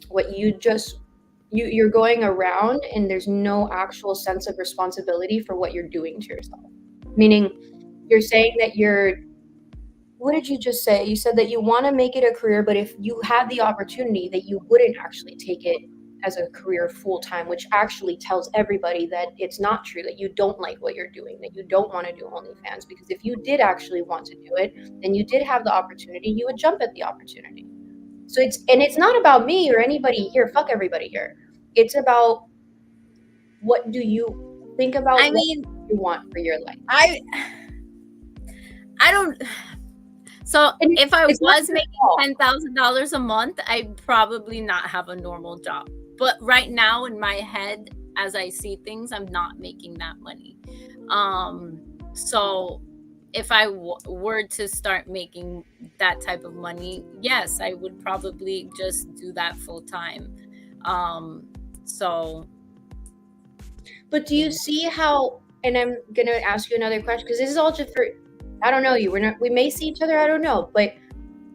what you're going around, and there's no actual sense of responsibility for what you're doing to yourself. Meaning, you're saying that what did you just say? You said that you want to make it a career, but if you had the opportunity, that you wouldn't actually take it as a career full time, which actually tells everybody that it's not true, that you don't like what you're doing, that you don't want to do OnlyFans. Because if you did actually want to do it, then you did have the opportunity, you would jump at the opportunity. So it's not about me or anybody here. Fuck everybody here. It's about what do you think about what you want for your life. I don't. So if I was making $10,000 a month, I'd probably not have a normal job. But right now in my head, as I see things, I'm not making that money. So if I were to start making that type of money, yes, I would probably just do that full time. But do you see how, and I'm going to ask you another question, because this is all just for, I don't know you. We may see each other, I don't know, but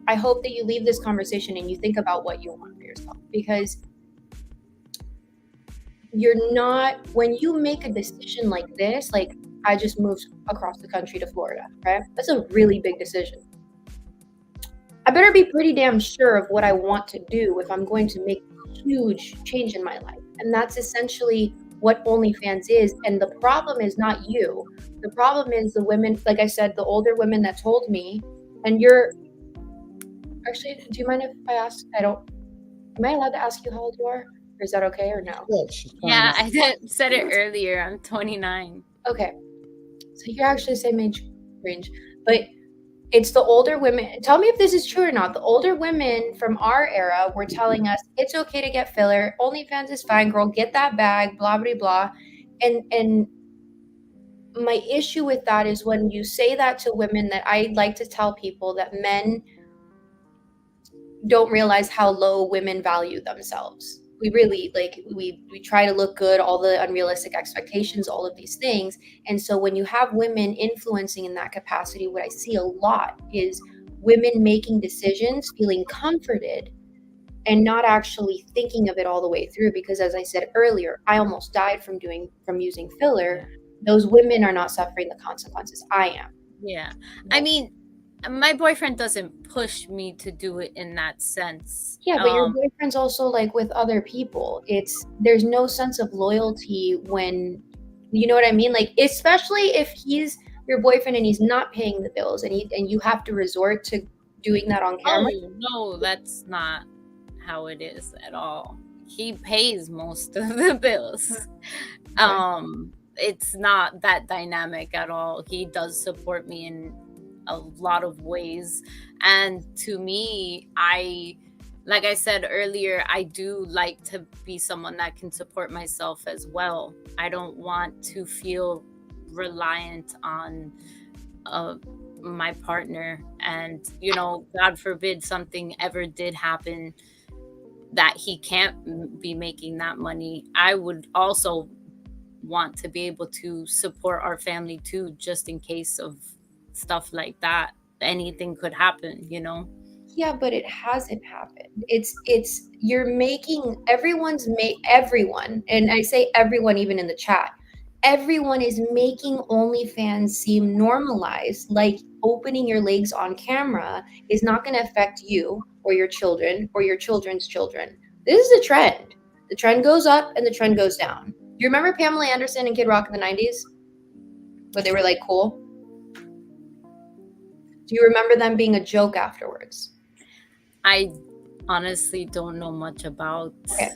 I hope that you leave this conversation and you think about what you want for yourself, because you're not, when you make a decision like this, like I just moved across the country to Florida, right? That's a really big decision. I better be pretty damn sure of what I want to do if I'm going to make a huge change in my life. And that's essentially what OnlyFans is. And the problem is not you. The problem is the women, like I said, the older women that told me, and actually, do you mind if I ask? Am I allowed to ask you how old you are? Or is that okay or no? Yeah, I said it earlier. I'm 29. Okay. So you're actually the same age range. But it's the older women. Tell me if this is true or not. The older women from our era were telling us it's okay to get filler. OnlyFans is fine, girl. Get that bag, blah, blah, blah. And my issue with that is when you say that to women, that I like to tell people that men don't realize how low women value themselves. We really, we try to look good, all the unrealistic expectations, all of these things. And so when you have women influencing in that capacity, what I see a lot is women making decisions, feeling comforted, and not actually thinking of it all the way through. Because as I said earlier, I almost died from using filler. Those women are not suffering the consequences. I am. Yeah. I mean, my boyfriend doesn't push me to do it in that sense. Yeah, but your boyfriend's also like with other people. There's no sense of loyalty when, you know what I mean? Like, especially if he's your boyfriend and he's not paying the bills, and you have to resort to doing that on camera. Oh, no, that's not how it is at all. He pays most of the bills. Okay. It's not that dynamic at all. He does support me in a lot of ways, and to me, like I said earlier, I do like to be someone that can support myself as well. I don't want to feel reliant on my partner, and God forbid something ever did happen that he can't be making that money. I would also want to be able to support our family too, just in case of stuff like that. Anything could happen. Yeah, but it hasn't happened. You're making everyone, and I say everyone even in the chat, everyone is making OnlyFans seem normalized, like opening your legs on camera is not going to affect you or your children or your children's children. This is a trend. The trend goes up and the trend goes down. You remember Pamela Anderson and Kid Rock in the 90s? Where they were like cool? Do you remember them being a joke afterwards? I honestly don't know much about. Okay.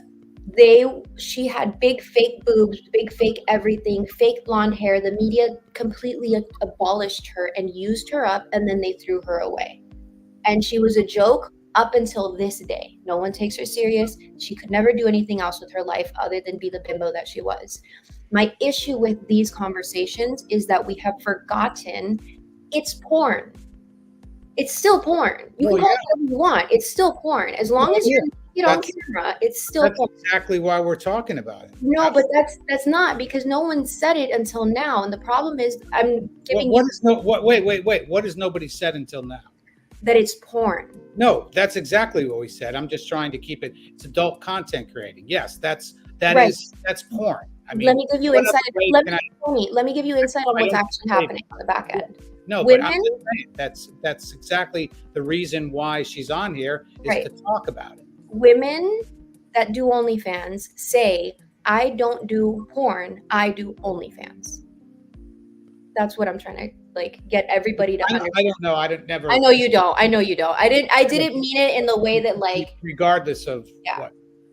She had big fake boobs, big fake everything, fake blonde hair. The media completely abolished her and used her up, and then they threw her away. And she was a joke up until this day. No one takes her serious. She could never do anything else with her life other than be the bimbo that she was. My issue with these conversations is that we have forgotten it's porn. It's still porn. You can call it whatever you want. It's still porn. As long as you're on camera, it's still porn. That's exactly why we're talking about it. No, but that's not, because no one said it until now. And the problem is I'm giving wait. What has nobody said until now? That it's porn. No, that's exactly what we said. I'm just trying to keep it. It's adult content creating. Yes, that's porn. I mean, let me give you insight. Let me give you insight on what's actually happening on the back end. No, but I'm just saying that's exactly the reason why she's on here is to talk about it. Women that do OnlyFans say, I don't do porn, I do OnlyFans. That's what I'm trying to get everybody to understand. I don't know. I didn't never. I know you don't. I didn't mean it in the way that regardless of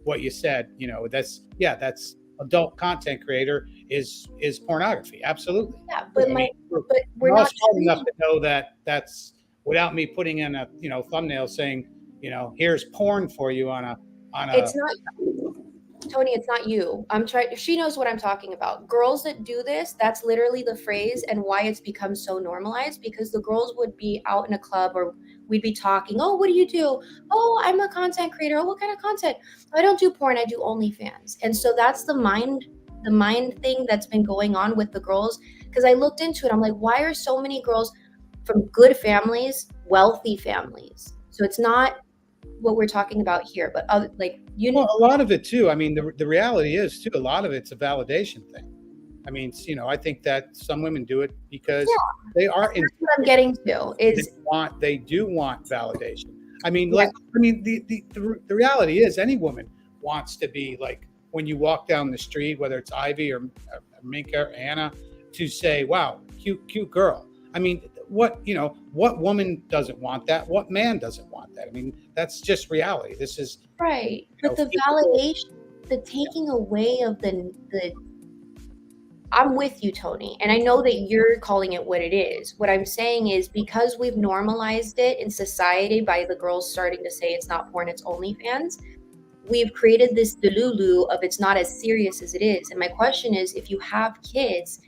what you said, that's adult content creator is pornography. Absolutely. Yeah, but we're not smart enough to know that that's without me putting in a thumbnail saying, here's porn for you on a. It's not, Tony. It's not you. She knows what I'm talking about. Girls that do this, that's literally the phrase, and why it's become so normalized. Because the girls would be out in a club, or we'd be talking. Oh, what do you do? Oh, I'm a content creator. Oh, what kind of content? I don't do porn. I do OnlyFans. And so that's the mind thing that's been going on with the girls. Because I looked into it. I'm like, why are so many girls from good families, wealthy families? So it's not what we're talking about here, but a lot of it too. I mean, the reality is too, a lot of it's a validation thing. I mean, I think that some women do it because they are. That's what I'm getting to is they do want validation. I mean, the reality is any woman wants to be like when you walk down the street, whether it's Ivy or Minka or Anna, to say, "Wow, cute girl." I mean, what woman doesn't want that? What man doesn't want that? I mean, that's just reality. This is right. But the validation, the taking away of the I'm with you, Tony. And I know that you're calling it what it is. What I'm saying is because we've normalized it in society by the girls starting to say it's not porn, it's OnlyFans, we've created this delulu of it's not as serious as it is. And my question is, if you have kids,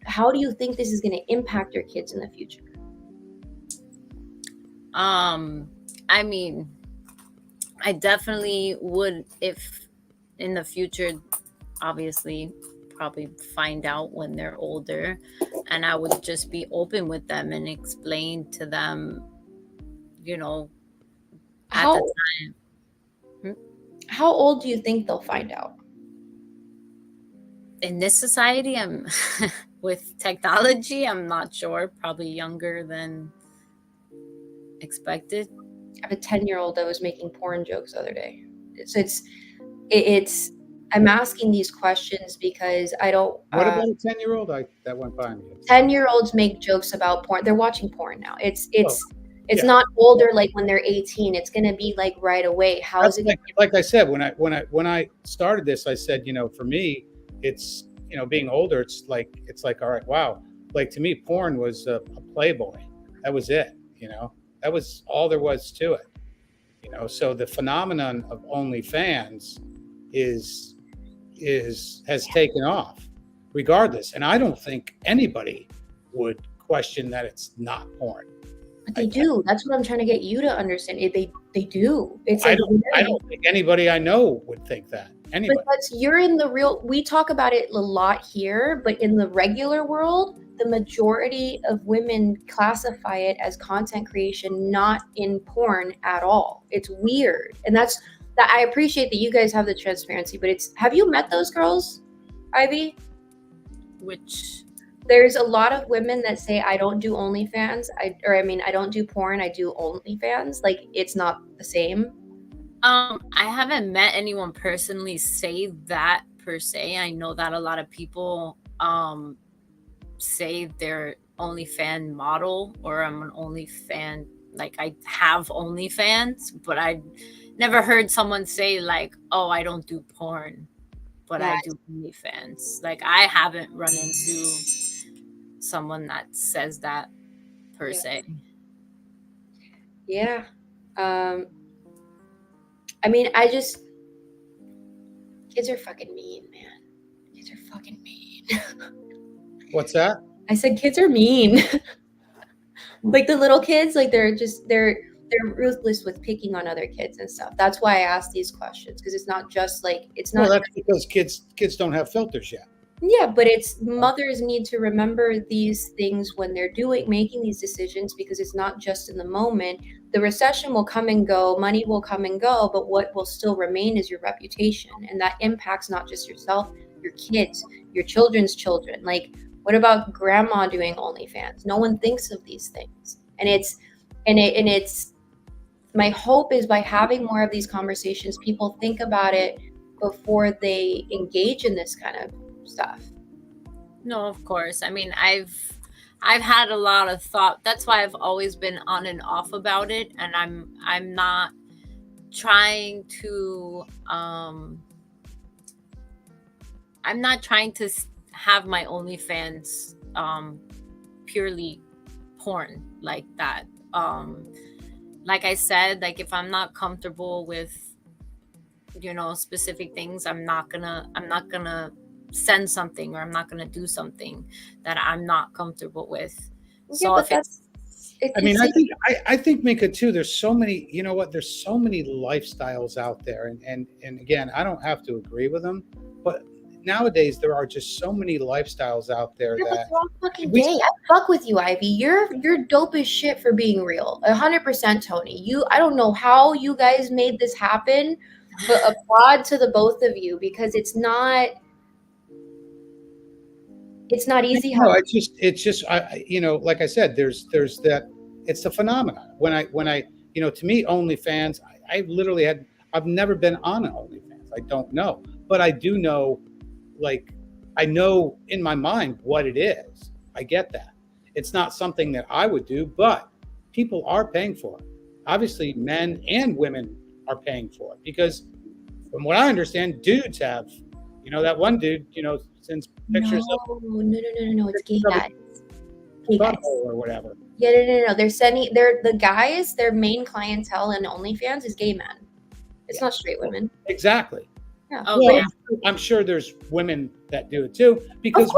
how do you think this is going to impact your kids in the future? I mean, I definitely would, if in the future, obviously, probably find out when they're older, and I would just be open with them and explain to them, at the time. How old do you think they'll find out? In this society, I'm with technology, I'm not sure. Probably younger than expected. I have a 10-year-old that was making porn jokes the other day. So it's I'm asking these questions because I don't. What about a 10-year-old? That went by me. 10-year-olds make jokes about porn. They're watching porn now. It's not older, like when they're 18. It's going to be like right away. How is it? Like I said, when I started this, I said, for me, it's being older. It's like all right, wow. Like to me, porn was a Playboy. That was it. That was all there was to it. So the phenomenon of OnlyFans has taken off, regardless. And I don't think anybody would question that it's not porn. But they do. That's what I'm trying to get you to understand. They do. It's I don't think anybody I know would think that. Anybody. Because you're in the real. We talk about it a lot here, but in the regular world, the majority of women classify it as content creation, not in porn at all. It's weird, and that I appreciate that you guys have the transparency. But have you met those girls, Ivy? There's a lot of women that say, I don't do OnlyFans. I don't do porn. I do OnlyFans. Like, it's not the same. I haven't met anyone personally say that per se. I know that a lot of people say they're OnlyFan model, or I'm an OnlyFan. Like, I have OnlyFans, but I never heard someone say like, oh, I don't do porn, but I do OnlyFans. Like, I haven't run into someone that says that per se. Yeah. I mean, kids are fucking mean, man. Kids are fucking mean. What's that? I said kids are mean. Like the little kids, like they're ruthless with picking on other kids and stuff. That's why I ask these questions, because it's not just like Well, that's because kids don't have filters yet. Yeah, but it's mothers need to remember these things when they're making these decisions, because it's not just in the moment. The recession will come and go, money will come and go, but what will still remain is your reputation, and that impacts not just yourself, your kids, your children's children. Like, what about grandma doing OnlyFans? No one thinks of these things, and it's my hope is by having more of these conversations, people think about it before they engage in this kind of stuff. No, of course. I mean, I've had a lot of thought. That's why I've always been on and off about it, and I'm not trying to have my OnlyFans purely porn like that. Like I said, like if I'm not comfortable with, you know, specific things, I'm not gonna send something, or I'm not gonna do something that I'm not comfortable with. So if I think Minka too, there's so many, you know what, there's so many lifestyles out there, and again, I don't have to agree with them, but nowadays there are just so many lifestyles out there that fucking day. I fuck with you, Ivy. You're dope as shit for being real. 100%, Tony. I don't know how you guys made this happen, but applaud to the both of you, because it's not easy. No, it's just you know, like I said, there's that, it's the phenomenon. When I you know, to me, OnlyFans, I've never been on an OnlyFans. I don't know, but I do know, like, I know in my mind what it is. I get that. It's not something that I would do, but people are paying for it. Obviously, men and women are paying for it, because from what I understand, dudes have, you know, that one dude, you know, sends pictures of No. It's gay guys. Gay guys. Or whatever. Yeah, no. The guys, their main clientele in OnlyFans is gay men. It's not straight women. Exactly. Yeah. Oh, well, yeah. I'm sure there's women that do it too, because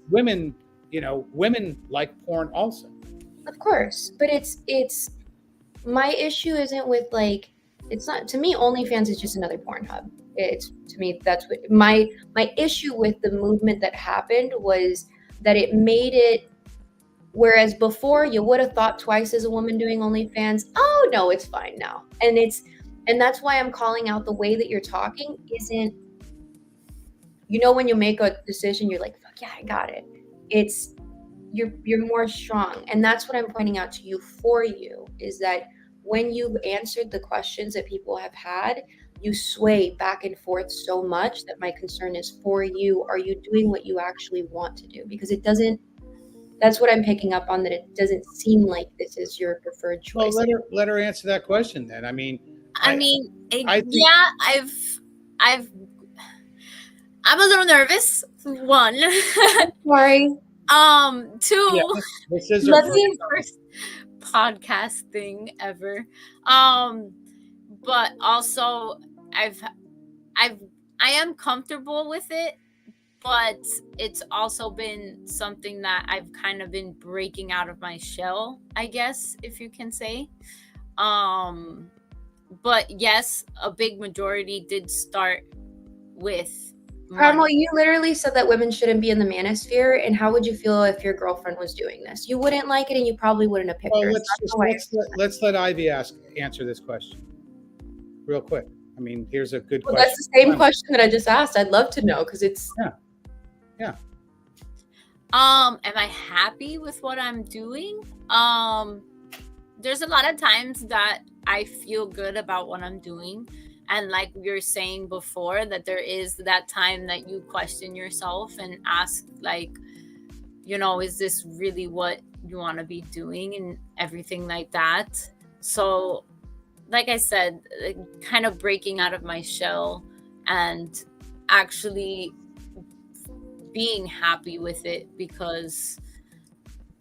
women, you know, women like porn also. Of course, but it's my issue isn't with, like, it's not, to me, OnlyFans is just another porn hub. It's, to me, that's what my issue with the movement that happened was that it made it, whereas before you would have thought twice as a woman doing OnlyFans. Oh no, it's fine now. And that's why I'm calling out the way that you're talking isn't, you know, when you make a decision, you're like, fuck yeah, I got it. It's, you're more strong. And that's what I'm pointing out to you for you, is that when you've answered the questions that people have had, you sway back and forth so much that my concern is for you. Are you doing what you actually want to do? Because it doesn't, that's what I'm picking up on, that it doesn't seem like this is your preferred choice. Well, let her answer that question then. I mean, I'm a little nervous. One. Sorry. Two. Yeah, this is our first podcast thing ever. But also I am comfortable with it, but it's also been something that I've kind of been breaking out of my shell, I guess, if you can say. But yes, a big majority did start with Carmel, you literally said that women shouldn't be in the manosphere, and how would you feel if your girlfriend was doing this? You wouldn't like it, and you probably wouldn't have picked her. Let's let Ivy answer this question real quick. I mean, here's a good question. That's the same question that I just asked. I'd love to know, because it's yeah. Am I happy with what I'm doing? There's a lot of times that I feel good about what I'm doing. And like we were saying before, that there is that time that you question yourself and ask, like, you know, is this really what you want to be doing and everything like that? So, like I said, kind of breaking out of my shell and actually being happy with it, because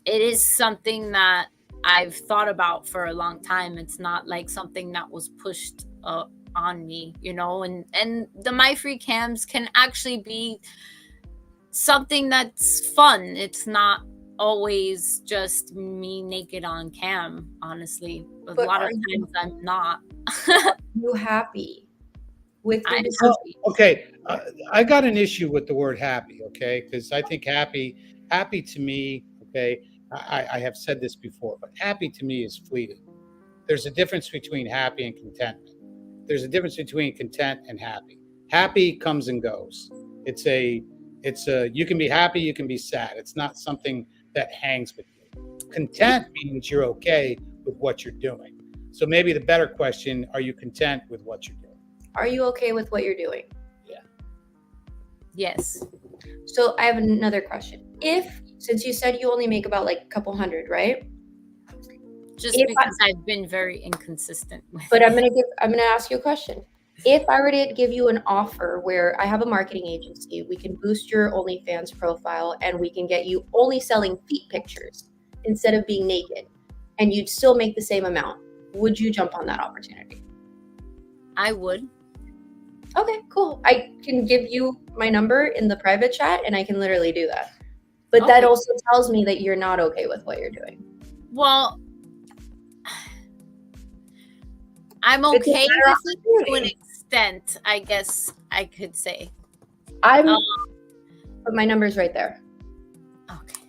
it is something that I've thought about for a long time. It's not like something that was pushed on me, you know. And the My Free Cams can actually be something that's fun. It's not always just me naked on cam, honestly. But a lot of times I'm not. You happy with I'm the happy. Okay, I got an issue with the word happy, okay? Because I think happy to me, okay, I have said this before, but happy to me is fleeting. There's a difference between happy and contentment. There's a difference between content and happy. Happy comes and goes. It's a, you can be happy, you can be sad. It's not something that hangs with you. Content means you're okay with what you're doing. So maybe the better question, are you content with what you're doing? Are you okay with what you're doing? Yeah. Yes. So I have another question. Since you said you only make about like a couple hundred, right? Just because I've been very inconsistent with But I'm gonna ask you a question. If I were to give you an offer where I have a marketing agency, we can boost your OnlyFans profile and we can get you only selling feet pictures instead of being naked, and you'd still make the same amount, would you jump on that opportunity? I would. Okay, cool. I can give you my number in the private chat and I can literally do that. But Okay. that also tells me that you're not okay with what you're doing. Well, I'm okay with it to an extent, I guess I could say. But my number's right there. Okay.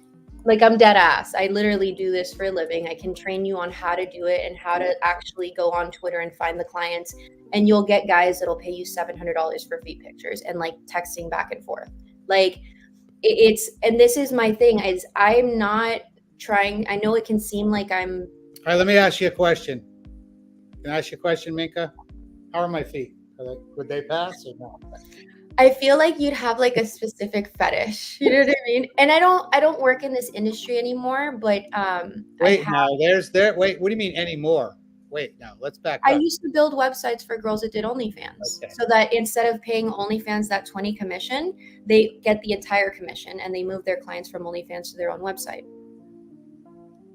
Like, I'm dead ass. I literally do this for a living. I can train you on how to do it and how to actually go on Twitter and find the clients. And you'll get guys that'll pay you $700 for feet pictures and like texting back and forth. Like and this is my thing, is I'm not trying. I know it can seem like I'm. All right, let me ask you a question. Can I ask you a question, Minka? How are my feet? Would they pass or no? I feel like you'd have like a specific fetish. You know what I mean? And I don't work in this industry anymore, but wait, wait, what do you mean anymore? Wait, now let's back up. I used to build websites for girls that did OnlyFans. Okay. So that instead of paying OnlyFans that 20 commission, they get the entire commission and they move their clients from OnlyFans to their own website.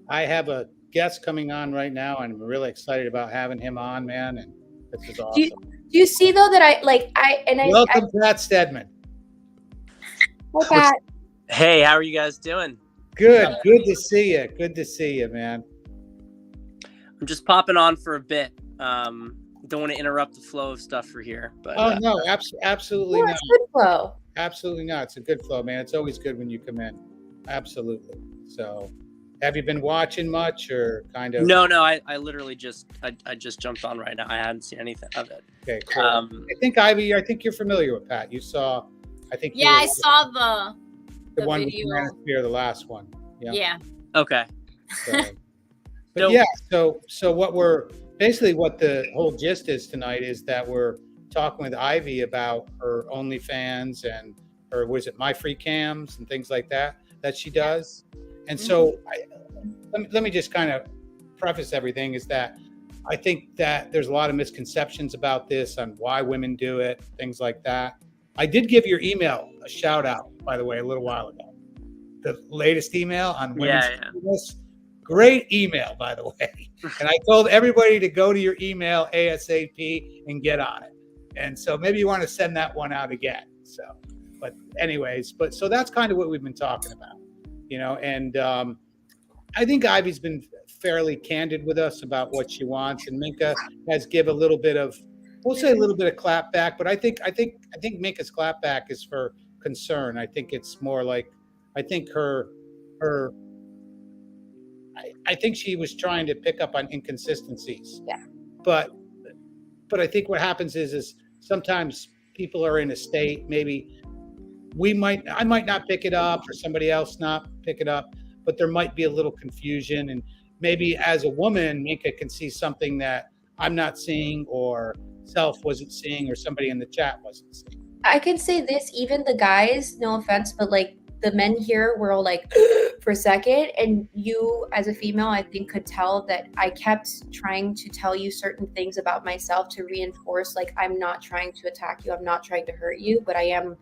I have a guest coming on right now and I'm really excited about having him on, man, and this is awesome. Do you see though that Welcome, Pat Stedman. Hi, Pat. Hey, how are you guys doing? Good to see you. Good to see you, man. I'm just popping on for a bit. Don't want to interrupt the flow of stuff for here, but no, absolutely No, not. it's good flow. Absolutely not. It's a good flow, man. It's always good when you come in. Absolutely. So, have you been watching much or kind of? No. I literally just jumped on right now. I hadn't seen anything of it. Okay, cool. I think Ivy. I think you're familiar with Pat. You saw. I think. Yeah, I saw the one video. with Manosphere, the last one. Yeah. Okay. So, so what the whole gist is tonight is that we're talking with Ivy about her OnlyFans and her, was it My Free Cams and things like that she does. And so let me just kind of preface everything is that I think that there's a lot of misconceptions about this on why women do it, things like that. I did give your email a shout out, by the way, a little while ago. The latest email on women's business. Great email, by the way. And I told everybody to go to your email ASAP and get on it. And so maybe you want to send that one out again. So, but anyways, so that's kind of what we've been talking about, you know, and I think Ivy's been fairly candid with us about what she wants, and Minka has give a little bit of, we'll say a little bit of clap back, but I think Minka's clap back is for concern. I think it's more like, I think I think she was trying to pick up on inconsistencies. Yeah. But I think what happens is sometimes people are in a state, maybe I might not pick it up or somebody else not pick it up, but there might be a little confusion. And maybe as a woman, Minka can see something that I'm not seeing or Self wasn't seeing or somebody in the chat wasn't seeing. I can say this, even the guys, no offense, but like the men here were all like for a second, and you as a female, I think could tell that I kept trying to tell you certain things about myself to reinforce, like, I'm not trying to attack you, I'm not trying to hurt you, but I am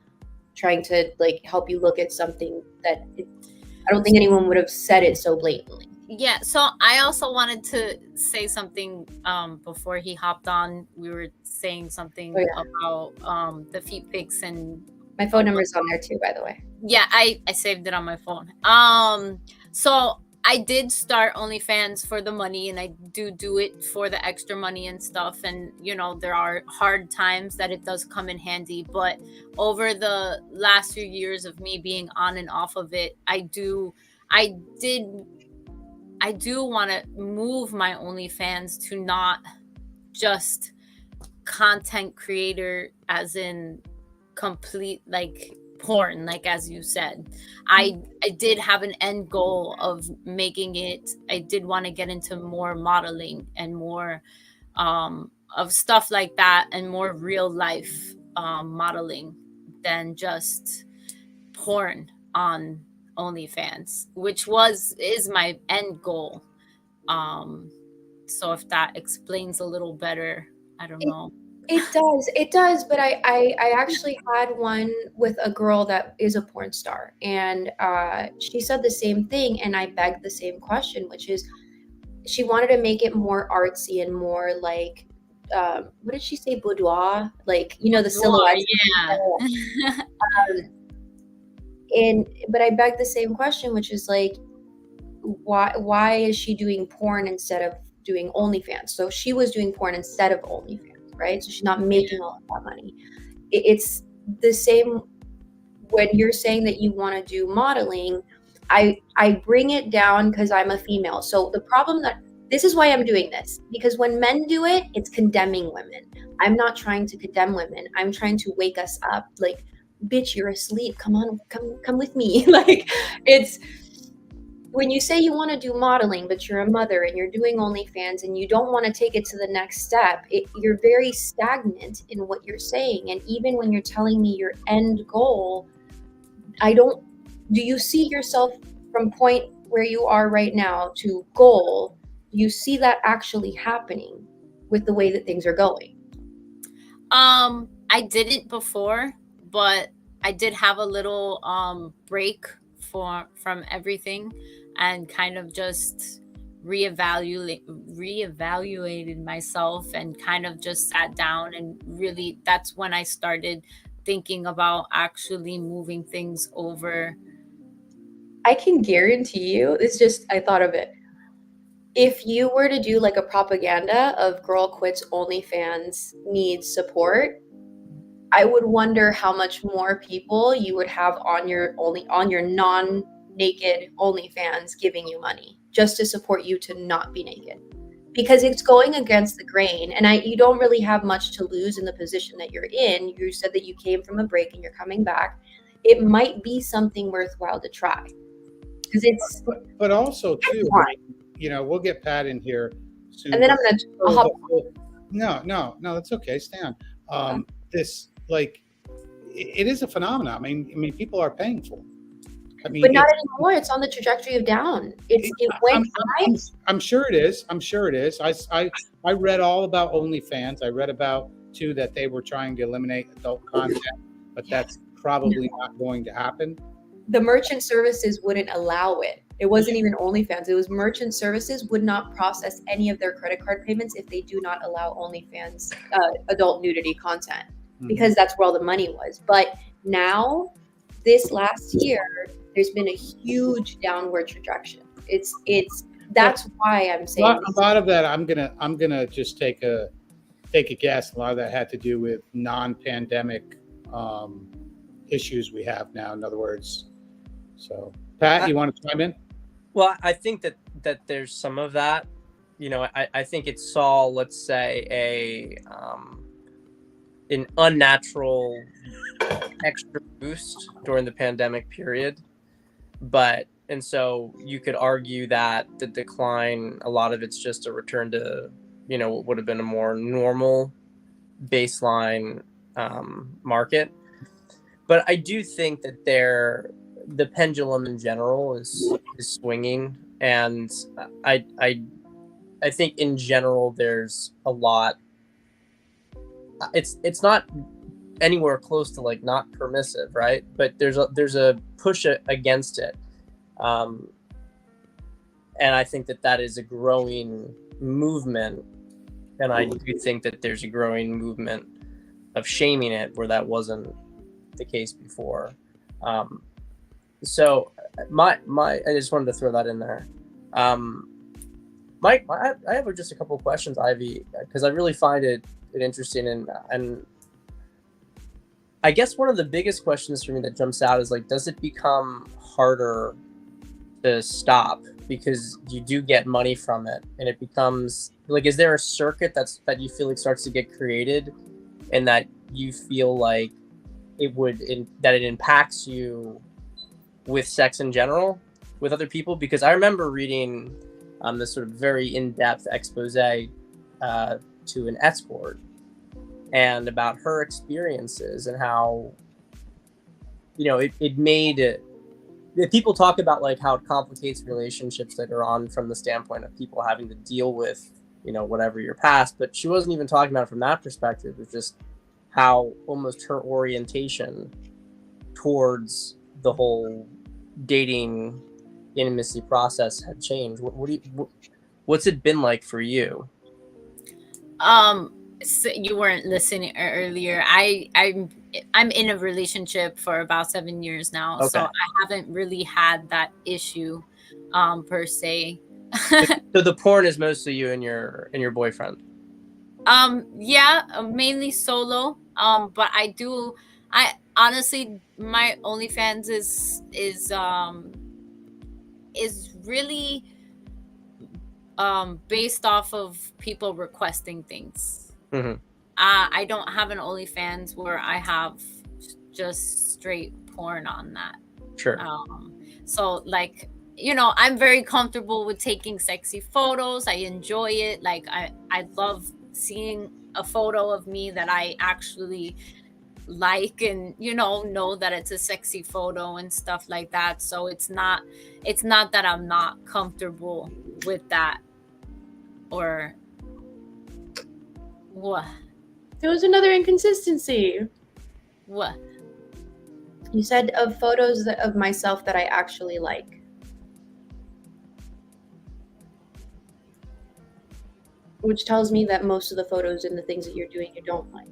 trying to like help you look at something that I don't think anyone would have said it so blatantly. Yeah, so I also wanted to say something before he hopped on. We were saying something about the feet pics, and my phone number's on there too, by the way. Yeah, I saved it on my phone. So I did start OnlyFans for the money, and I do it for the extra money and stuff. And you know, there are hard times that it does come in handy, but over the last few years of me being on and off of it, I do want to move my OnlyFans to not just content creator as in complete like porn, like as you said. I did have an end goal of making it. I did want to get into more modeling and more of stuff like that, and more real life modeling than just porn on OnlyFans, which is my end goal. So if that explains a little better, I don't know. It does, but I actually had one with a girl that is a porn star, and she said the same thing, and I begged the same question, which is she wanted to make it more artsy and more like what did she say, boudoir, like, you know, the silhouettes. But I begged the same question, which is like, why is she doing porn instead of doing OnlyFans? So she was doing porn instead of OnlyFans, right? So she's not making all of that money. It's the same when you're saying that you want to do modeling. I bring it down because I'm a female. So the problem this is why I'm doing this, because when men do it, it's condemning women. I'm not trying to condemn women. I'm trying to wake us up. Like, bitch, you're asleep. Come on, come with me. Like, it's when you say you want to do modeling, but you're a mother and you're doing OnlyFans and you don't want to take it to the next step, you're very stagnant in what you're saying. And even when you're telling me your end goal, do you see yourself from point where you are right now to goal? Do you see that actually happening with the way that things are going? I didn't before, but I did have a little break from everything, and kind of just reevaluated myself, and kind of just sat down, and really that's when I started thinking about actually moving things over. I can guarantee you, I thought of it. If you were to do like a propaganda of girl quits OnlyFans needs support, I would wonder how much more people you would have on your non-naked OnlyFans giving you money just to support you to not be naked, because it's going against the grain. And you don't really have much to lose in the position that you're in. You said that you came from a break and you're coming back. It might be something worthwhile to try, because it's. But also too, you know, we'll get Pat in here soon. And then I'll hop on. No, that's okay. Stay on. This, like, it is a phenomenon. I mean, people are paying for it. I mean, but not anymore. It's on the trajectory of down. I'm sure it is. I read all about OnlyFans. I read about too that they were trying to eliminate adult content, but that's probably not going to happen. The merchant services wouldn't allow it. It wasn't even OnlyFans. It was merchant services would not process any of their credit card payments if they do not allow OnlyFans adult nudity content, because that's where all the money was. But now, this last year, there's been a huge downward trajectory. That's why I'm saying a lot of that. I'm gonna just take a guess. A lot of that had to do with non-pandemic issues we have now. In other words, so Pat, you want to chime in? Well, I think that there's some of that. You know, I think it saw, let's say, an unnatural extra boost during the pandemic period. And so you could argue that the decline, a lot of it's just a return to, you know, what would have been a more normal baseline market. But I do think that the pendulum in general is swinging, and I think in general there's a lot. It's not anywhere close to like not permissive, right? But there's a push against it, And I think that that is a growing movement. And I do think that there's a growing movement of shaming it where that wasn't the case before. So I just wanted to throw that in there. Mike, I have just a couple of questions, Ivy, because I really find it interesting. And I guess one of the biggest questions for me that jumps out is like, does it become harder to stop because you do get money from it, and it becomes like, is there a circuit that you feel like starts to get created, and that you feel like that it impacts you with sex in general with other people? Because I remember reading this sort of very in-depth expose to an escort, and about her experiences and how, you know, it made people talk about like how it complicates relationships later on from the standpoint of people having to deal with, you know, whatever your past. But she wasn't even talking about it from that perspective. It's just how almost her orientation towards the whole dating intimacy process had changed. What's it been like for you? So you weren't listening earlier. I'm in a relationship for about 7 years now, Okay. so I haven't really had that issue per se. So the porn is mostly you and your boyfriend. Yeah, mainly solo. But I honestly, my OnlyFans is really based off of people requesting things. Mm-hmm. I don't have an OnlyFans where I have just straight porn on that. Sure. So like, you know, I'm very comfortable with taking sexy photos. I enjoy it. Like I love seeing a photo of me that I actually like, and you know that it's a sexy photo and stuff like that. So it's not that I'm not comfortable with that. Or what? There was another inconsistency. What? You said of photos of myself that I actually like. Which tells me that most of the photos and the things that you're doing you don't like.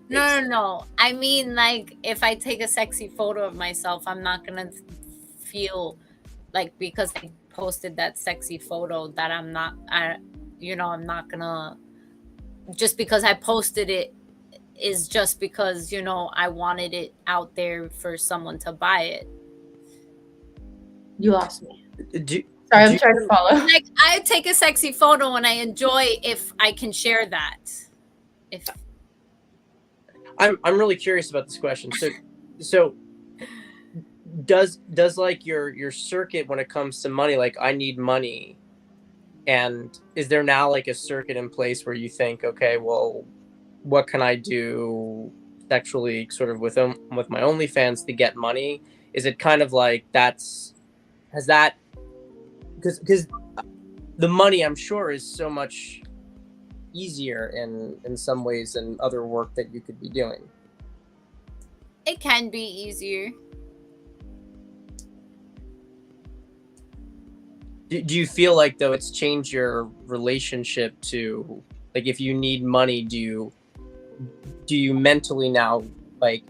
No. I mean, like, if I take a sexy photo of myself, I'm not gonna feel like because I posted that sexy photo that I'm not gonna, just because I posted it is just because, you know, I wanted it out there for someone to buy it. You lost me. Sorry, I'm trying to follow. Like, I take a sexy photo and I enjoy if I can share that. If I'm really curious about this question. So does like your circuit when it comes to money, like I need money, and is there now like a circuit in place where you think, okay, well, what can I do sexually sort of with my OnlyFans to get money? Is it kind of like because the money, I'm sure, is so much easier in some ways than other work that you could be doing? it can be easier. Do you feel like, though, it's changed your relationship to, like, if you need money, do you mentally now like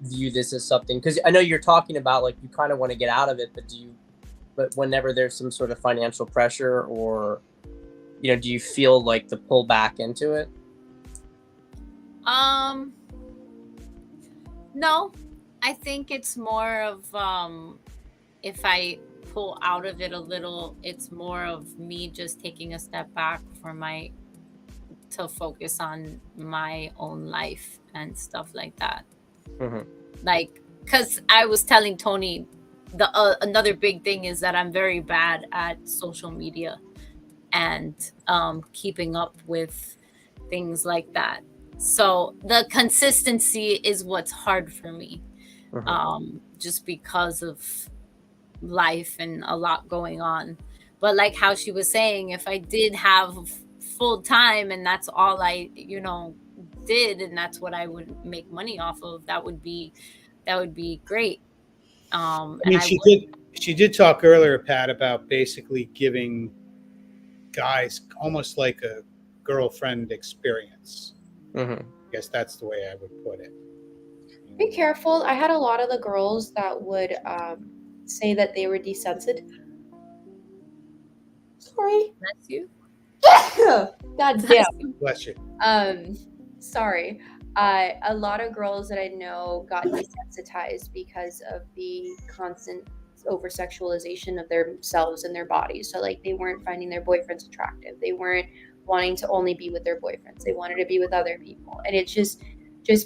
view this as something? Because I know you're talking about like you kind of want to get out of it, but whenever there's some sort of financial pressure, or you know, do you feel like the pull back into it? No, I think it's more of if I pull out of it a little, it's more of me just taking a step back to focus on my own life and stuff like that. Mm-hmm. Like, because I was telling Tony, another big thing is that I'm very bad at social media and keeping up with things like that. So the consistency is what's hard for me, just because of life and a lot going on. But like how she was saying, if I did have full time and that's all I, did, and that's what I would make money off of, that would be great. I mean, She did talk earlier, Pat, about basically giving guys almost like a girlfriend experience. Mm-hmm. I guess that's the way I would put it. Be careful. I had a lot of the girls that would say that they were desensitized. Sorry. That's you. God damn. Bless you. Sorry. A lot of girls that I know got desensitized because of the constant over sexualization of themselves and their bodies. So like they weren't finding their boyfriends attractive. They weren't wanting to only be with their boyfriends. They wanted to be with other people. And it's just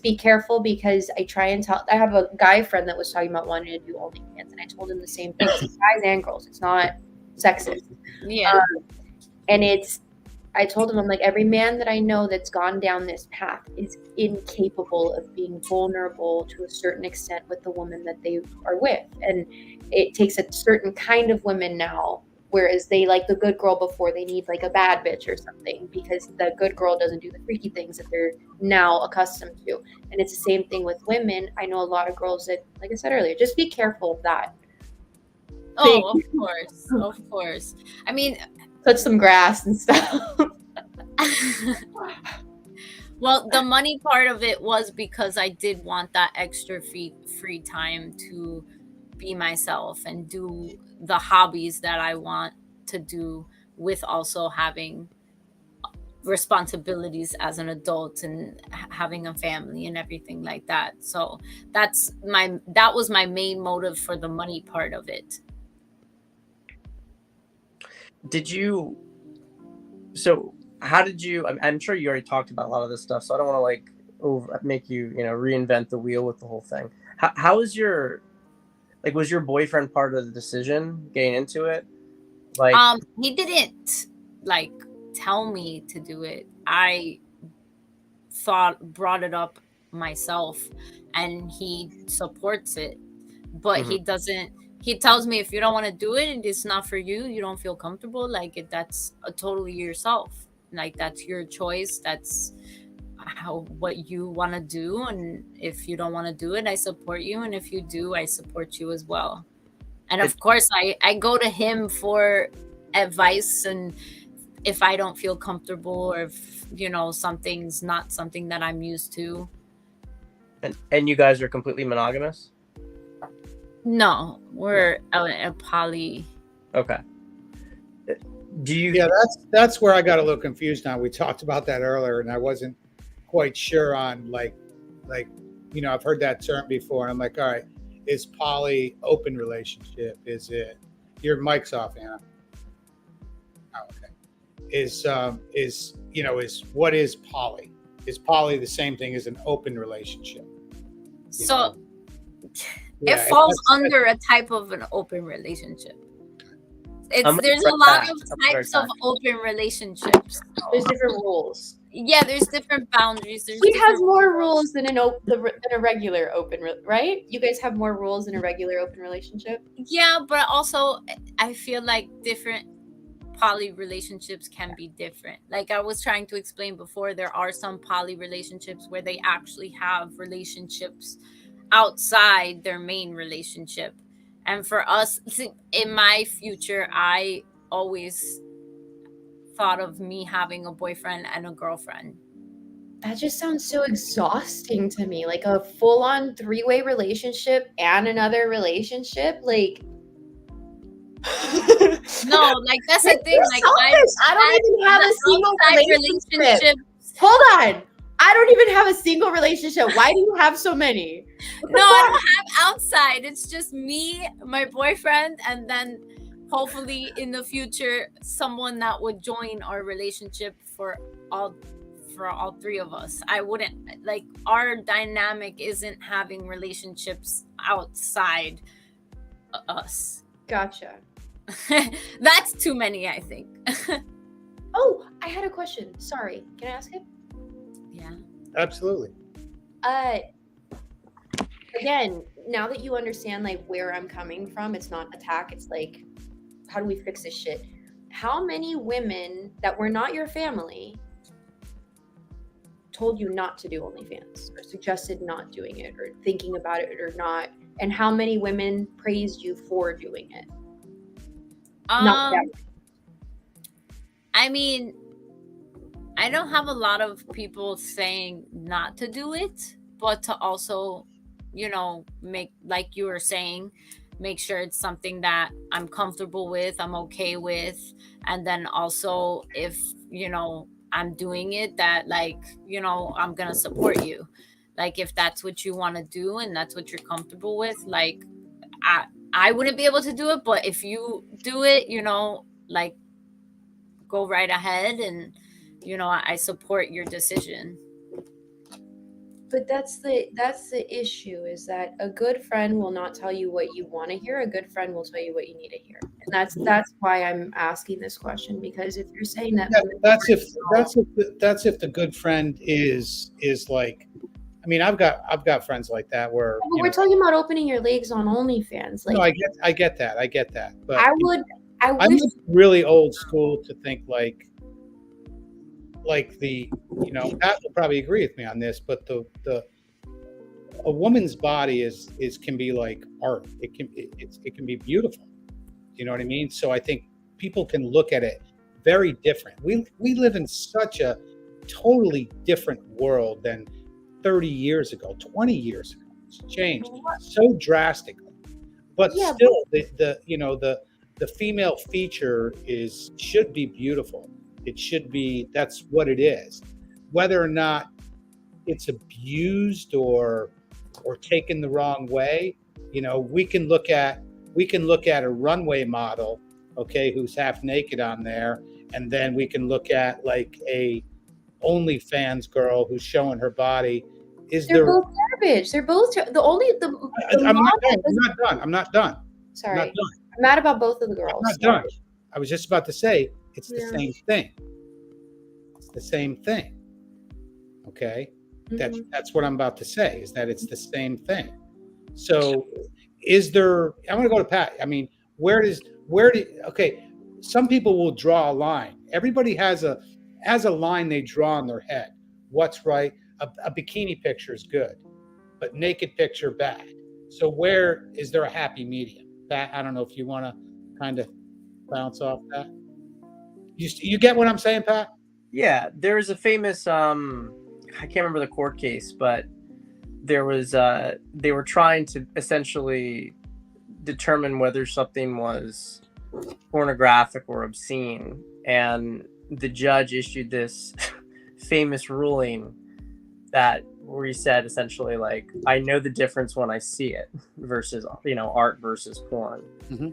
be careful, because I try and tell. I have a guy friend that was talking about wanting to do OnlyFans, and I told him the same thing. It's guys and girls. It's not sexist. Yeah. I told him, I'm like, every man that I know that's gone down this path is incapable of being vulnerable to a certain extent with the woman that they are with. And it takes a certain kind of women now, whereas they like the good girl before, they need like a bad bitch or something, because the good girl doesn't do the freaky things that they're now accustomed to. And it's the same thing with women. I know a lot of girls that, like I said earlier, just be careful of that. Oh, of course. Of course. I mean, touch some grass and stuff. Well, the money part of it was because I did want that extra free time to be myself and do the hobbies that I want to do, with also having responsibilities as an adult and having a family and everything like that. So that was my main motive for the money part of it. How did you, I'm sure you already talked about a lot of this stuff, so I don't want to like make you, reinvent the wheel with the whole thing. How was was your boyfriend part of the decision getting into it? Like, he didn't like tell me to do it. I brought it up myself, and he supports it, but Mm-hmm. he doesn't. He tells me, if you don't want to do it, it's not for you. You don't feel comfortable. Like that's totally yourself. Like that's your choice. That's what you want to do. And if you don't want to do it, I support you. And if you do, I support you as well. And of course, I go to him for advice. And if I don't feel comfortable, or if, something's not something that I'm used to. And you guys are completely monogamous? No, we're a poly. Okay. Yeah, that's where I got a little confused now. We talked about that earlier, and I wasn't quite sure on like I've heard that term before, and I'm like, all right, is poly open relationship? Is it, your mic's off, Anna? Oh, okay. Is what is poly? Is poly the same thing as an open relationship? So Yeah, it falls under a type of an open relationship. There's a lot of types of open relationships. There's different rules. Yeah, there's different boundaries. We have more rules than a regular open, right? You guys have more rules than a regular open relationship? Yeah, but also I feel like different poly relationships can be different. Like I was trying to explain before, there are some poly relationships where they actually have relationships outside their main relationship. And for us, in my future, I always thought of me having a boyfriend and a girlfriend. That just sounds so exhausting to me. Like a full-on 3-way relationship and another relationship. Like, no, like that's the thing. Like I don't even have a single relationship. Hold on. I don't even have a single relationship. Why do you have so many? No, I don't have outside. It's just me, my boyfriend, and then hopefully in the future, someone that would join our relationship for all three of us. I wouldn't, like, our dynamic isn't having relationships outside us. Gotcha. That's too many, I think. Oh, I had a question. Sorry. Can I ask it? Yeah. Absolutely. Again, now that you understand like where I'm coming from, it's not attack, it's like, how do we fix this shit? How many women that were not your family told you not to do OnlyFans, or suggested not doing it, or thinking about it, or not and how many women praised you for doing it? Not that. I mean, I don't have a lot of people saying not to do it, but to also, you know, make, like you were saying, make sure it's something that I'm comfortable with, I'm okay with. And then also, if, you know, I'm doing it, that, like, you know, I'm going to support you. Like, if that's what you want to do and that's what you're comfortable with, like, I wouldn't be able to do it. But if you do it, you know, like, go right ahead, and, you know, I support your decision. But that's the issue, is that a good friend will not tell you what you want to hear. A good friend will tell you what you need to hear. And that's why I'm asking this question, because if you're saying that, that's if the good friend is like, I mean, I've got friends like that where, but we're talking about opening your legs on OnlyFans. Like, no, I get that. But I'm wish really old school to think like the, you know, Pat will probably agree with me on this, but a woman's body is can be like art. It can be beautiful. You know what I mean? So I think people can look at it very different. We live in such a totally different world than 30 years ago, 20 years ago. It's changed so drastically. But still, the female feature should be beautiful. It should be, that's what it is. Whether or not it's abused or taken the wrong way, you know, we can look at a runway model, okay, who's half naked on there, and then we can look at like a OnlyFans girl who's showing her body. They're both garbage. They're both I'm not done. Sorry. I'm mad about both of the girls. I'm not done. I was just about to say it's the same thing. It's the same thing. Okay? Mm-hmm. That's what I'm about to say, is that it's the same thing. So I'm gonna go to Pat. I mean, okay, some people will draw a line. Everybody has a line they draw in their head. What's right? A bikini picture is good, but naked picture bad. So where is there a happy medium? Pat, I don't know if you want to kind of bounce off that. You get what I'm saying, Pat? Yeah, there was a famous I can't remember the court case, but there was they were trying to essentially determine whether something was pornographic or obscene, and the judge issued this famous ruling where he said essentially, like, I know the difference when I see it versus, you know, art versus porn. Mm-hmm.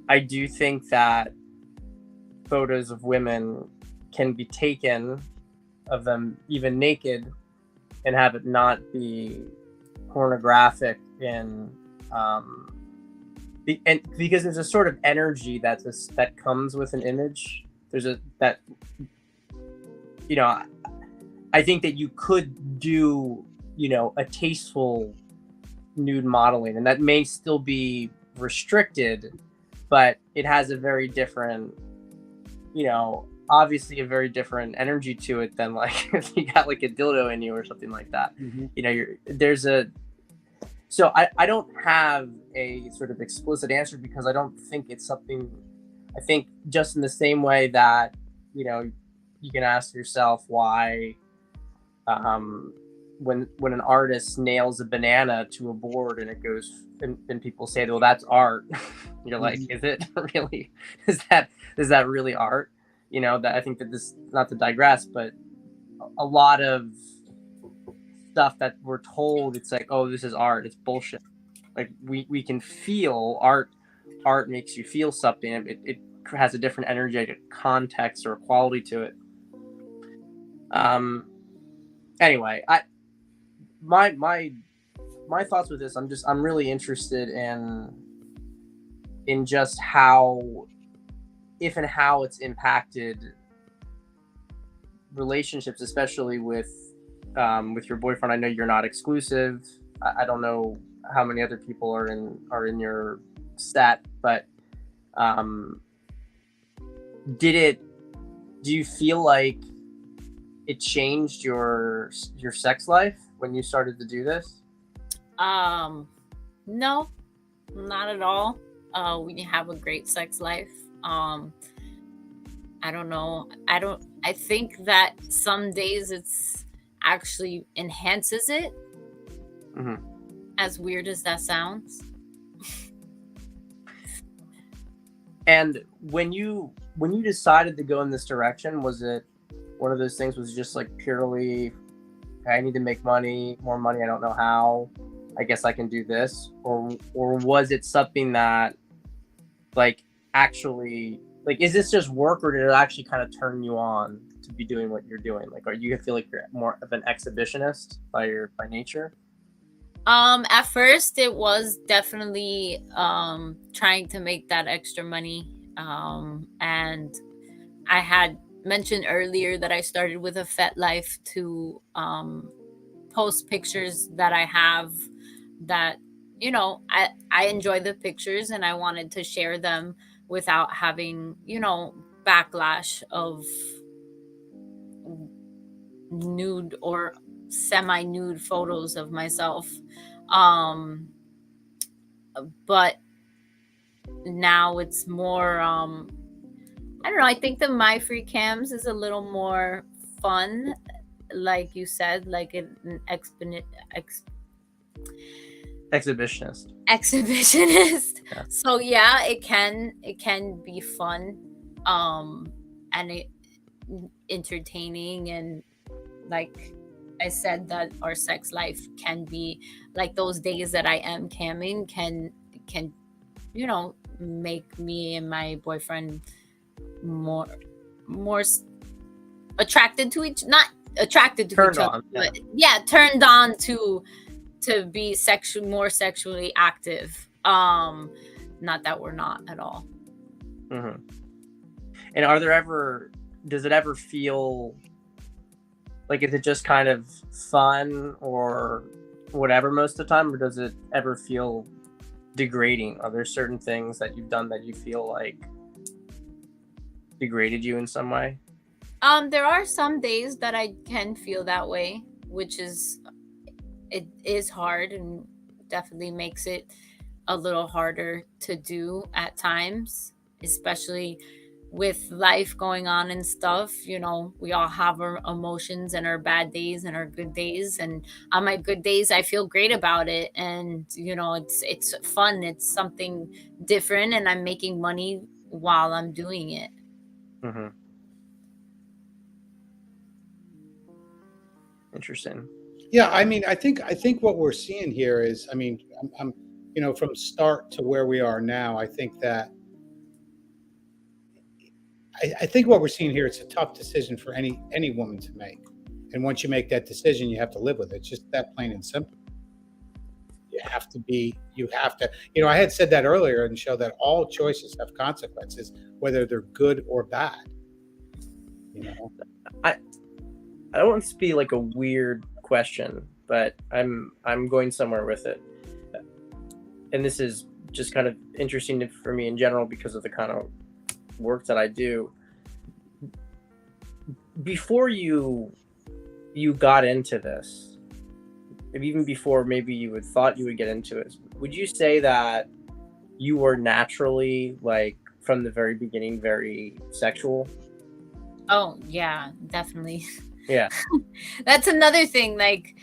I do think that photos of women can be taken of them even naked and have it not be pornographic and because there's a sort of energy that comes with an image. I think that you could do, you know, a tasteful nude modeling, and that may still be restricted, but it has a very different, you know, obviously a very different energy to it than like if you got like a dildo in you or something like that. Mm-hmm. You know, so I don't have a sort of explicit answer, because I don't think it's something. I think just in the same way that, you know, you can ask yourself why when an artist nails a banana to a board and it goes and people say, well, that's art. You're like, is it really? Is that really art? You know, that I think that this, not to digress, but a lot of stuff that we're told, it's like, oh, this is art. It's bullshit. Like we can feel art. Art makes you feel something. It has a different energetic context or quality to it. Anyway, my thoughts with this, I'm really interested in just how it's impacted relationships, especially with your boyfriend. I know you're not exclusive. I don't know how many other people are in your set, but do you feel like it changed your sex life when you started to do this? No, not at all. We have a great sex life. I don't know. I think that some days it's actually enhances it. Mm-hmm. As weird as that sounds. And when you decided to go in this direction, was it one of those things? Was it just like purely, I need to make money, more money, I don't know how, I guess I can do this, or was it something that, like, actually, like, is this just work, or did it actually kind of turn you on to be doing what you're doing? Like, or you feel like you're more of an exhibitionist by nature? At first it was definitely trying to make that extra money. And I had mentioned earlier that I started with a fet life to post pictures that I have that, you know, I enjoy the pictures and I wanted to share them without having, you know, backlash of nude or semi-nude photos of myself. But now it's more I don't know, I think the My Free Cams is a little more fun, like you said, like an Exhibitionist. Exhibitionist. Yeah. So yeah, it can be fun, and it entertaining, and like I said, that our sex life can be like those days that I am camming can you know, make me and my boyfriend more attracted to not attracted to Turned each other, on, yeah. but yeah, turned on to be more sexually active. Not that we're not at all. Mm-hmm. And does it ever feel like, is it just kind of fun or whatever most of the time, or does it ever feel degrading? Are there certain things that you've done that you feel like degraded you in some way? There are some days that I can feel that way, which is, it is hard and definitely makes it a little harder to do at times, especially with life going on and stuff. You know, we all have our emotions and our bad days and our good days, and on my good days I feel great about it, and you know, it's fun, it's something different, and I'm making money while I'm doing it. Mm-hmm. Interesting. Yeah, I mean, I think what we're seeing here is, I mean, I'm you know, from start to where we are now, I think that I think what we're seeing here, it's a tough decision for any woman to make, and once you make that decision, you have to live with it. It's just that plain and simple. You have to, you know, I had said that earlier in the show, that all choices have consequences, whether they're good or bad. You know, I don't want this to be like a weird question, but I'm going somewhere with it, and this is just kind of interesting for me in general because of the kind of work that I do. Before you got into this, even before maybe you had thought you would get into it, would you say that you were naturally, like, from the very beginning, very sexual? Oh yeah, definitely. Yeah. That's another thing, like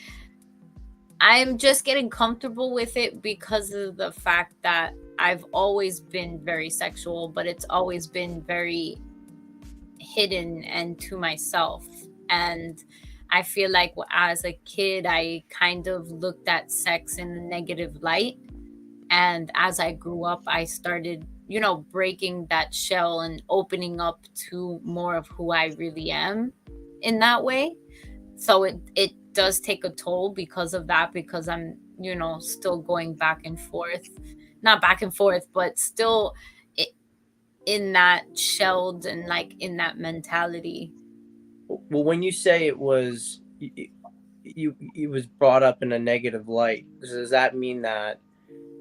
I'm just getting comfortable with it because of the fact that I've always been very sexual, but it's always been very hidden and to myself. And I feel like as a kid, I kind of looked at sex in a negative light. And as I grew up, I started, you know, breaking that shell and opening up to more of who I really am in that way. So it does take a toll because of that, because I'm, you know, still going back and forth, not back and forth, but still in that shelled and like in that mentality. Well, when you say it was it was brought up in a negative light, does that mean that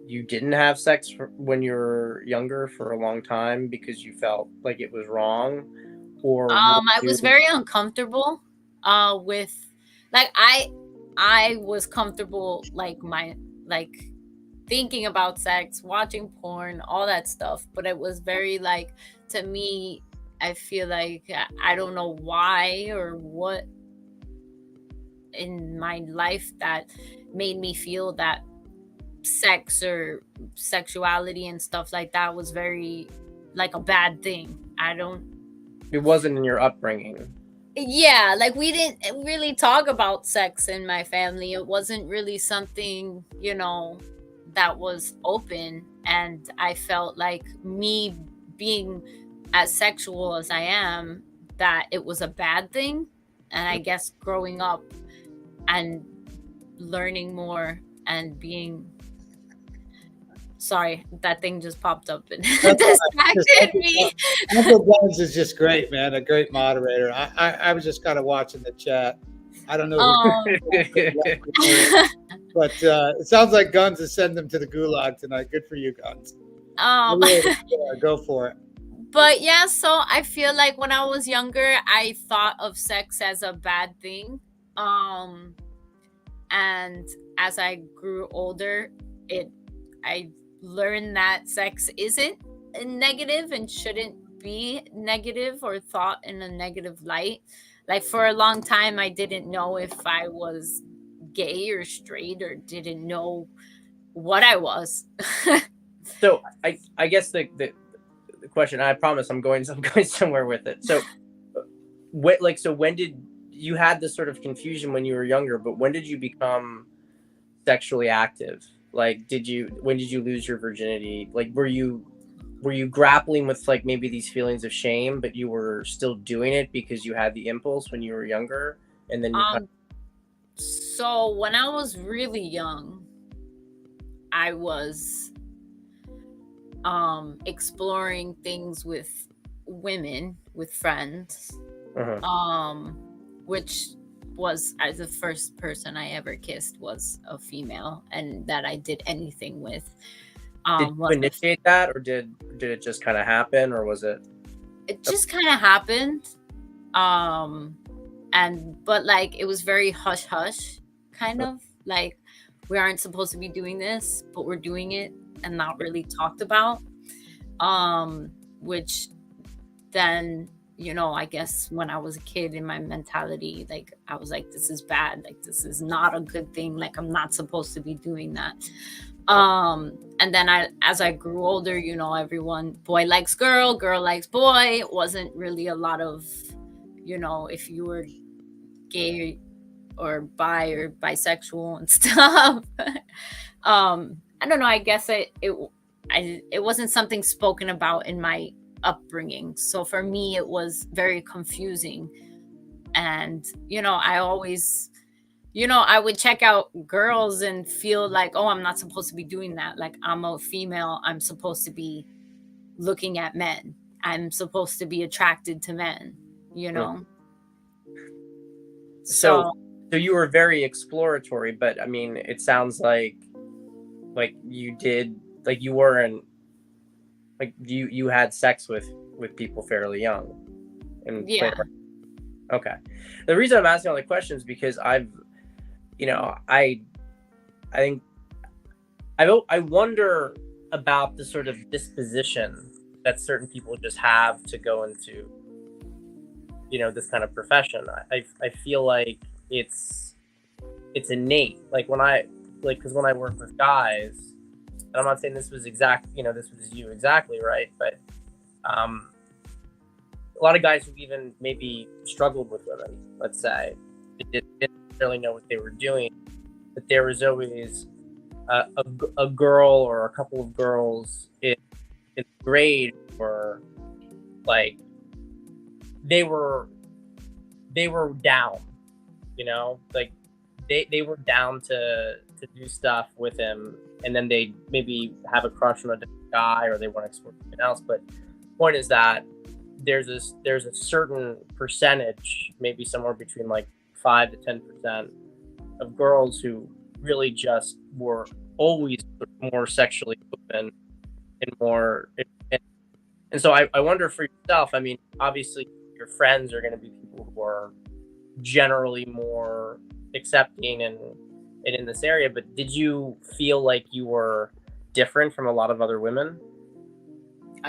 you didn't have sex when you were younger for a long time because you felt like it was wrong, or I was very uncomfortable with, like, I was comfortable, like thinking about sex, watching porn, all that stuff. But it was very like, to me, I feel like I don't know why or what in my life that made me feel that sex or sexuality and stuff like that was very like a bad thing. It wasn't in your upbringing. Yeah, like we didn't really talk about sex in my family. It wasn't really something, you know, that was open. And I felt like me being as sexual as I am, that it was a bad thing. And I guess growing up and learning more and being, sorry, that thing just popped up and distracted me. Uncle Guns is just great, man. A great moderator. I was just kind of watching the chat. I don't know. But it sounds like Guns is sending them to the gulag tonight. Good for you, Guns. Go for it. But yeah, so I feel like when I was younger, I thought of sex as a bad thing. And as I grew older, I learned that sex isn't negative and shouldn't be negative or thought in a negative light. Like for a long time, I didn't know if I was gay or straight, or didn't know what I was. So I guess the question, I promise I'm going somewhere with it. So when did you had this sort of confusion when you were younger, but when did you become sexually active? Like, when did you lose your virginity? Like, were you grappling with like maybe these feelings of shame, but you were still doing it because you had the impulse when you were younger? And then so when I was really young, I was exploring things with women, with friends, which was, as the first person I ever kissed was a female, and that I did anything with. Did you initiate that, or did it just kind of happen, or was it? It just kind of happened, but like it was very hush hush, kind of like we aren't supposed to be doing this, but we're doing it, and not really talked about. Which then, you know, I guess when I was a kid, in my mentality, like I was like, this is bad, like this is not a good thing, like I'm not supposed to be doing that. And then as I grew older, you know, everyone, boy likes girl, girl likes boy. It wasn't really a lot of, you know, if you were gay or bi or bisexual and stuff. I don't know, I guess it wasn't something spoken about in my upbringing. So for me, it was very confusing. And, you know, I always, you know, I would check out girls and feel like, oh, I'm not supposed to be doing that. Like, I'm a female. I'm supposed to be looking at men. I'm supposed to be attracted to men, you know? So you were very exploratory, but I mean, it sounds like you did, like you weren't, like you had sex with people fairly young. And yeah. Okay. The reason I'm asking all the questions is because I think I wonder about the sort of disposition that certain people just have to go into, you know, this kind of profession. I feel like it's innate. Like because when I work with guys, and I'm not saying this was you exactly, right? But a lot of guys who even maybe struggled with women, let's say, they didn't really know what they were doing, but there was always a girl or a couple of girls in grade were like they were down, you know, like they were down to do stuff with him, and then they maybe have a crush on a different guy, or they want to explore something else. But the point is that there's a certain percentage, maybe somewhere between like 5 to 10% of girls who really just were always more sexually open and more. And so I wonder for yourself, I mean, obviously your friends are going to be people who are generally more accepting and in this area, but did you feel like you were different from a lot of other women?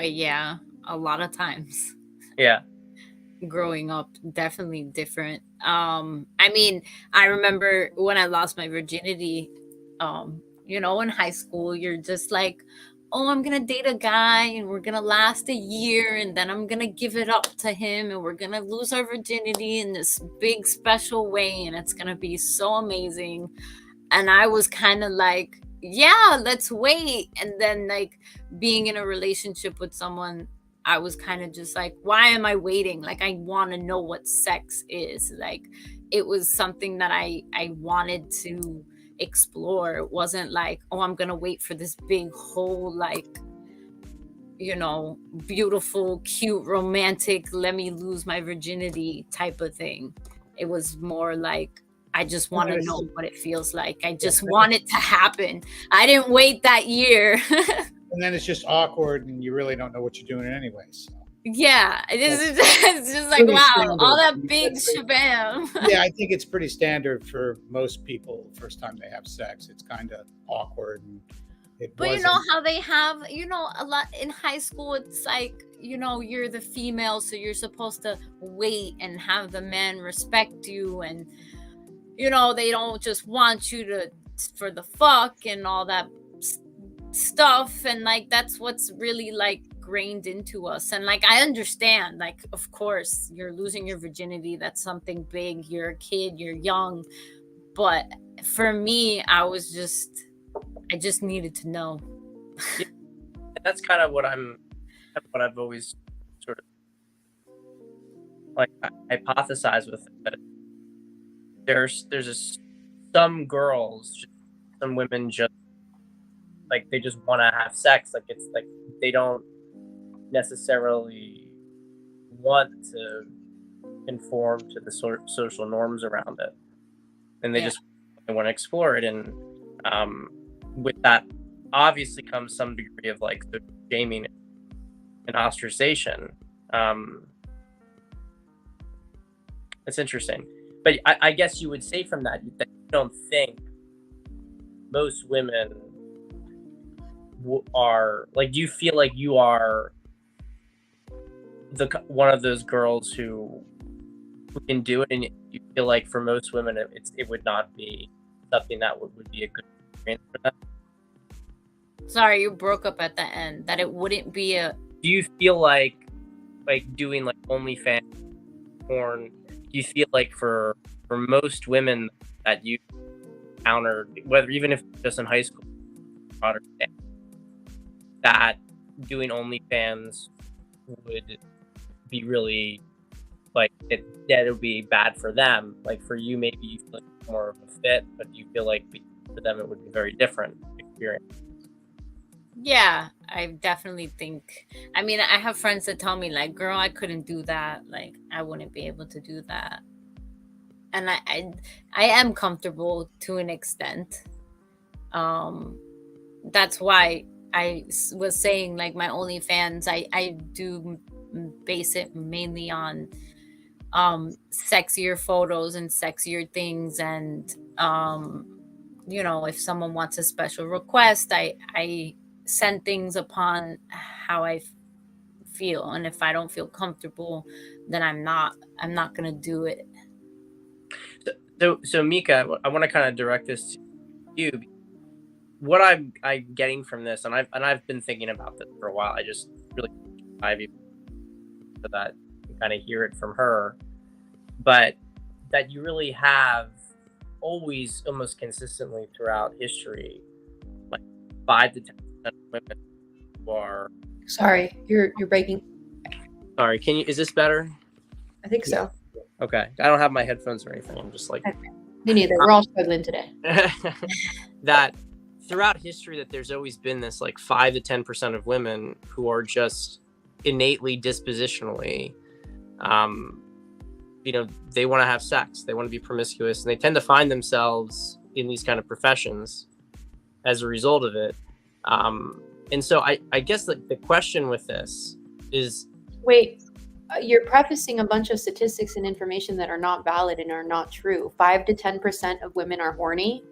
Yeah, a lot of times. Yeah. Growing up, definitely different. I mean, I remember when I lost my virginity, in high school, you're just like, oh, I'm gonna date a guy and we're gonna last a year and then I'm gonna give it up to him and we're gonna lose our virginity in this big special way and it's gonna be so amazing. And I was kind of like, yeah, let's wait. And then like being in a relationship with someone, I was kind of just like, why am I waiting? Like, I want to know what sex is. Like, it was something that I wanted to explore. It wasn't like, oh, I'm going to wait for this big whole, like, beautiful, cute, romantic, let me lose my virginity type of thing. It was more like, I just want to know what it feels like. I just want it to happen. I didn't wait that year. And then it's just awkward and you really don't know what you're doing anyways. Yeah, it's just like, wow, standard. All that big shabam. Yeah, I think it's pretty standard for most people. First time they have sex, it's kind of awkward. And but you know how they have, a lot in high school, it's like, you're the female, so you're supposed to wait and have the man respect you. And, they don't just want you for the fuck and all that stuff. And like, that's what's really like grained into us. And like, I understand, like, of course you're losing your virginity, that's something big, you're a kid, you're young. But for me, I just needed to know. Yeah. That's kind of what I've always sort of like hypothesized with it. But there's some girls, some women just like, they just want to have sex. Like, it's like they don't necessarily want to conform to the social norms around it, and they just want to explore it. And with that obviously comes some degree of like the shaming and ostracization. It's interesting, but I guess you would say from that you don't think most women are like, do you feel like you are one of those girls who can do it, and you feel like for most women it would not be something that would be a good experience for them? Sorry, you broke up at the end. That it wouldn't be a... Do you feel like doing like OnlyFans porn, do you feel like for most women that you encountered, whether even if just in high school, that doing OnlyFans would be really like that it would be bad for them? Like for you, maybe you feel like more of a fit, but you feel like for them it would be very different experience? Yeah, I definitely think. I mean, I have friends that tell me like, "Girl, I couldn't do that. Like, I wouldn't be able to do that." And I am comfortable to an extent. That's why I was saying like my OnlyFans, I do base it mainly on sexier photos and sexier things, and if someone wants a special request, I send things upon how I feel, and if I don't feel comfortable, then I'm not gonna do it. So Mika, I want to kind of direct this to you. What I'm getting from this, and I've been thinking about this for a while. I just really so that you kind of hear it from her, but that you really have always, almost consistently throughout history, like 5 to 10% of women who are. Sorry, you're breaking. Sorry, is this better? I think so. Okay, I don't have my headphones or anything. I'm just like. Okay. Me neither. We're all struggling today. That throughout history, that there's always been this like 5 to 10% of women who are just innately, dispositionally, they want to have sex, they want to be promiscuous, and they tend to find themselves in these kind of professions as a result of it. And so I guess the question with this is, wait, you're prefacing a bunch of statistics and information that are not valid and are not true. 5 to 10% of women are horny.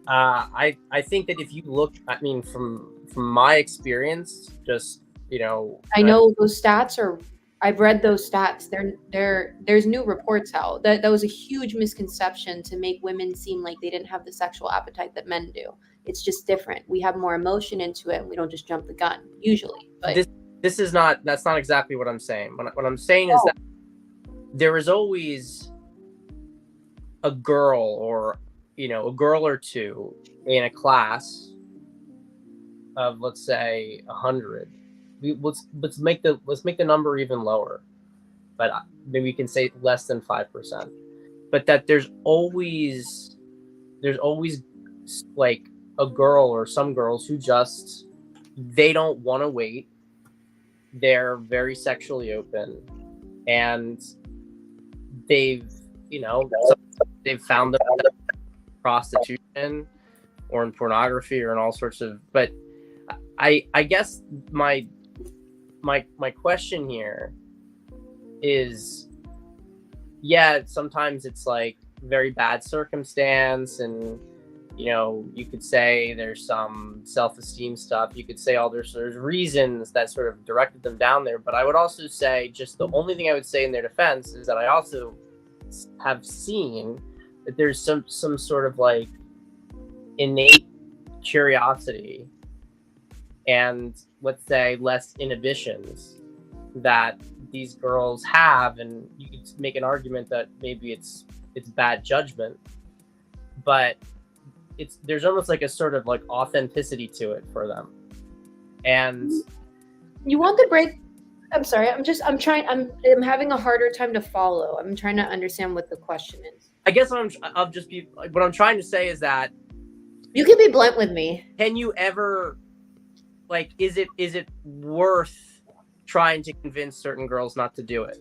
I think that if you look, I mean, from my experience, just I know those stats are. I've read those stats. There's new reports out. That was a huge misconception to make women seem like they didn't have the sexual appetite that men do. It's just different. We have more emotion into it, and we don't just jump the gun usually. But this is not. That's not exactly what I'm saying. What I'm saying is that there is always a girl or a girl or two in a class of, let's say, 100. Let's make the number even lower, but maybe we can say less than 5%. But that there's always like a girl or some girls who just they don't want to wait. They're very sexually open, and they've found themselves in prostitution or in pornography or in all sorts of. But I guess my question here is, sometimes it's like very bad circumstance, and you could say there's some self-esteem stuff. You could say there's reasons that sort of directed them down there. But I would also say, just the only thing I would say in their defense is that I also have seen that there's some sort of like innate curiosity and, let's say, less inhibitions that these girls have, and you could make an argument that maybe it's bad judgment, but there's almost like a sort of like authenticity to it for them. And you want the break? I'm sorry. I'm having a harder time to follow. I'm trying to understand what the question is. I guess what I'm trying to say is that you can be blunt with me. Can you ever, like, is it worth trying to convince certain girls not to do it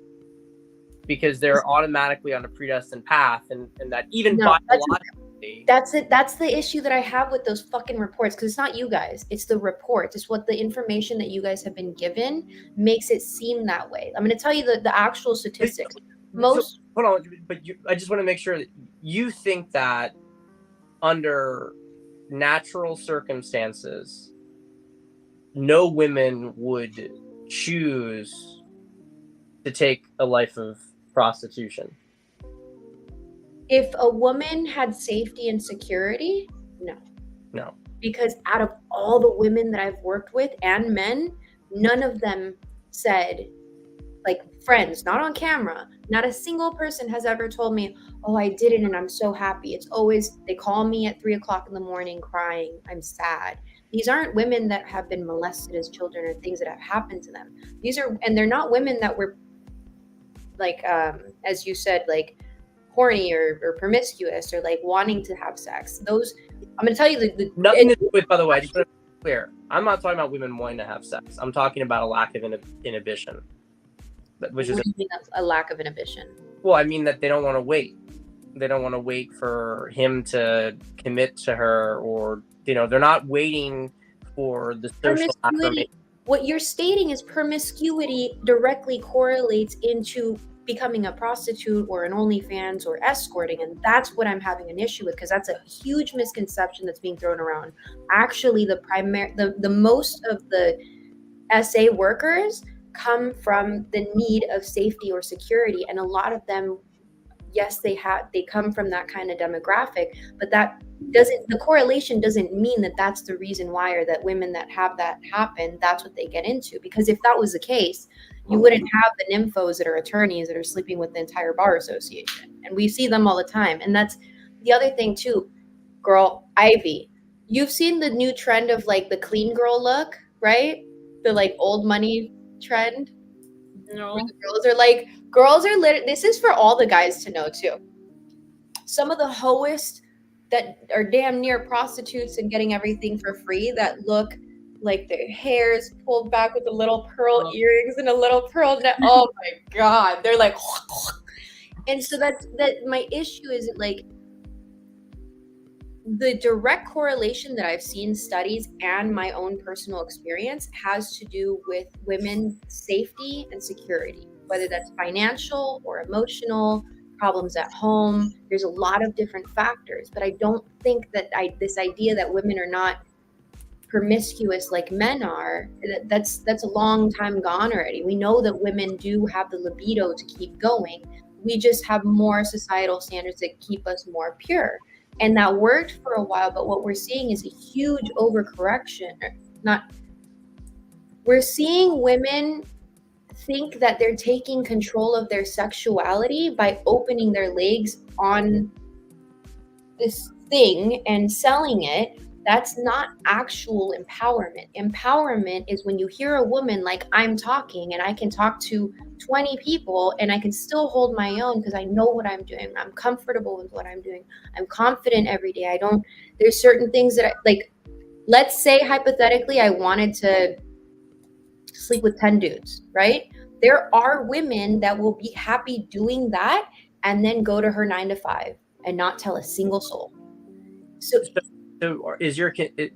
because they're automatically on a predestined path, and that even biologically, that's it. That's the issue that I have with those fucking reports, because it's not you guys, it's the reports. It's what the information that you guys have been given makes it seem that way. I'm going to tell you the actual statistics. Hold on, but I just want to make sure that you think that under natural circumstances, no women would choose to take a life of prostitution. If a woman had safety and security, no. Because out of all the women that I've worked with and men, none of them said, like friends, not on camera, not a single person has ever told me, oh, I did it and I'm so happy. It's always, they call me at 3:00 in the morning crying, I'm sad. These aren't women that have been molested as children or things that have happened to them. And they're not women that were like, as you said, like horny or promiscuous or like wanting to have sex. Those, I'm going to tell you nothing to do with, by the way, just to be clear, I'm not talking about women wanting to have sex. I'm talking about a lack of inhibition. Which is a lack of inhibition. Well, I mean that they don't want to wait. They don't want to wait for him to commit to her, or they're not waiting for the social affirmation. What you're stating is promiscuity directly correlates into becoming a prostitute or an OnlyFans or escorting, and that's what I'm having an issue with, because that's a huge misconception that's being thrown around. Actually, the most of the SA workers come from the need of safety or security, and a lot of them, yes, they come from that kind of demographic, but the correlation doesn't mean that that's the reason why, or that women that have that happen, that's what they get into. Because if that was the case, you wouldn't have the nymphos that are attorneys that are sleeping with the entire bar association, and we see them all the time. And that's the other thing too, girl. Ivy, you've seen the new trend of like the clean girl look, right? The like old money trend. No, girls are this is for all the guys to know too. Some of the hoest that are damn near prostitutes and getting everything for free, that look like their hair's pulled back with a little pearl earrings and a little pearl net. Oh my god, they're like and so that my issue is like the direct correlation that I've seen studies and my own personal experience has to do with women's safety and security, whether that's financial or emotional, problems at home. There's a lot of different factors, but I don't think that this idea that women are not promiscuous like men are, that's a long time gone already. We know that women do have the libido to keep going. We just have more societal standards that keep us more pure. And that worked for a while, but what we're seeing is a huge overcorrection. We're seeing women think that they're taking control of their sexuality by opening their legs on this thing and selling it. That's not actual empowerment. Empowerment is when you hear a woman like I'm talking, and I can talk to 20 people and I can still hold my own because I know what I'm doing. I'm comfortable with what I'm doing. I'm confident every day. There's certain things that let's say hypothetically I wanted to sleep with 10 dudes, right? There are women that will be happy doing that and then go to her 9 to 5 and not tell a single soul. So is your,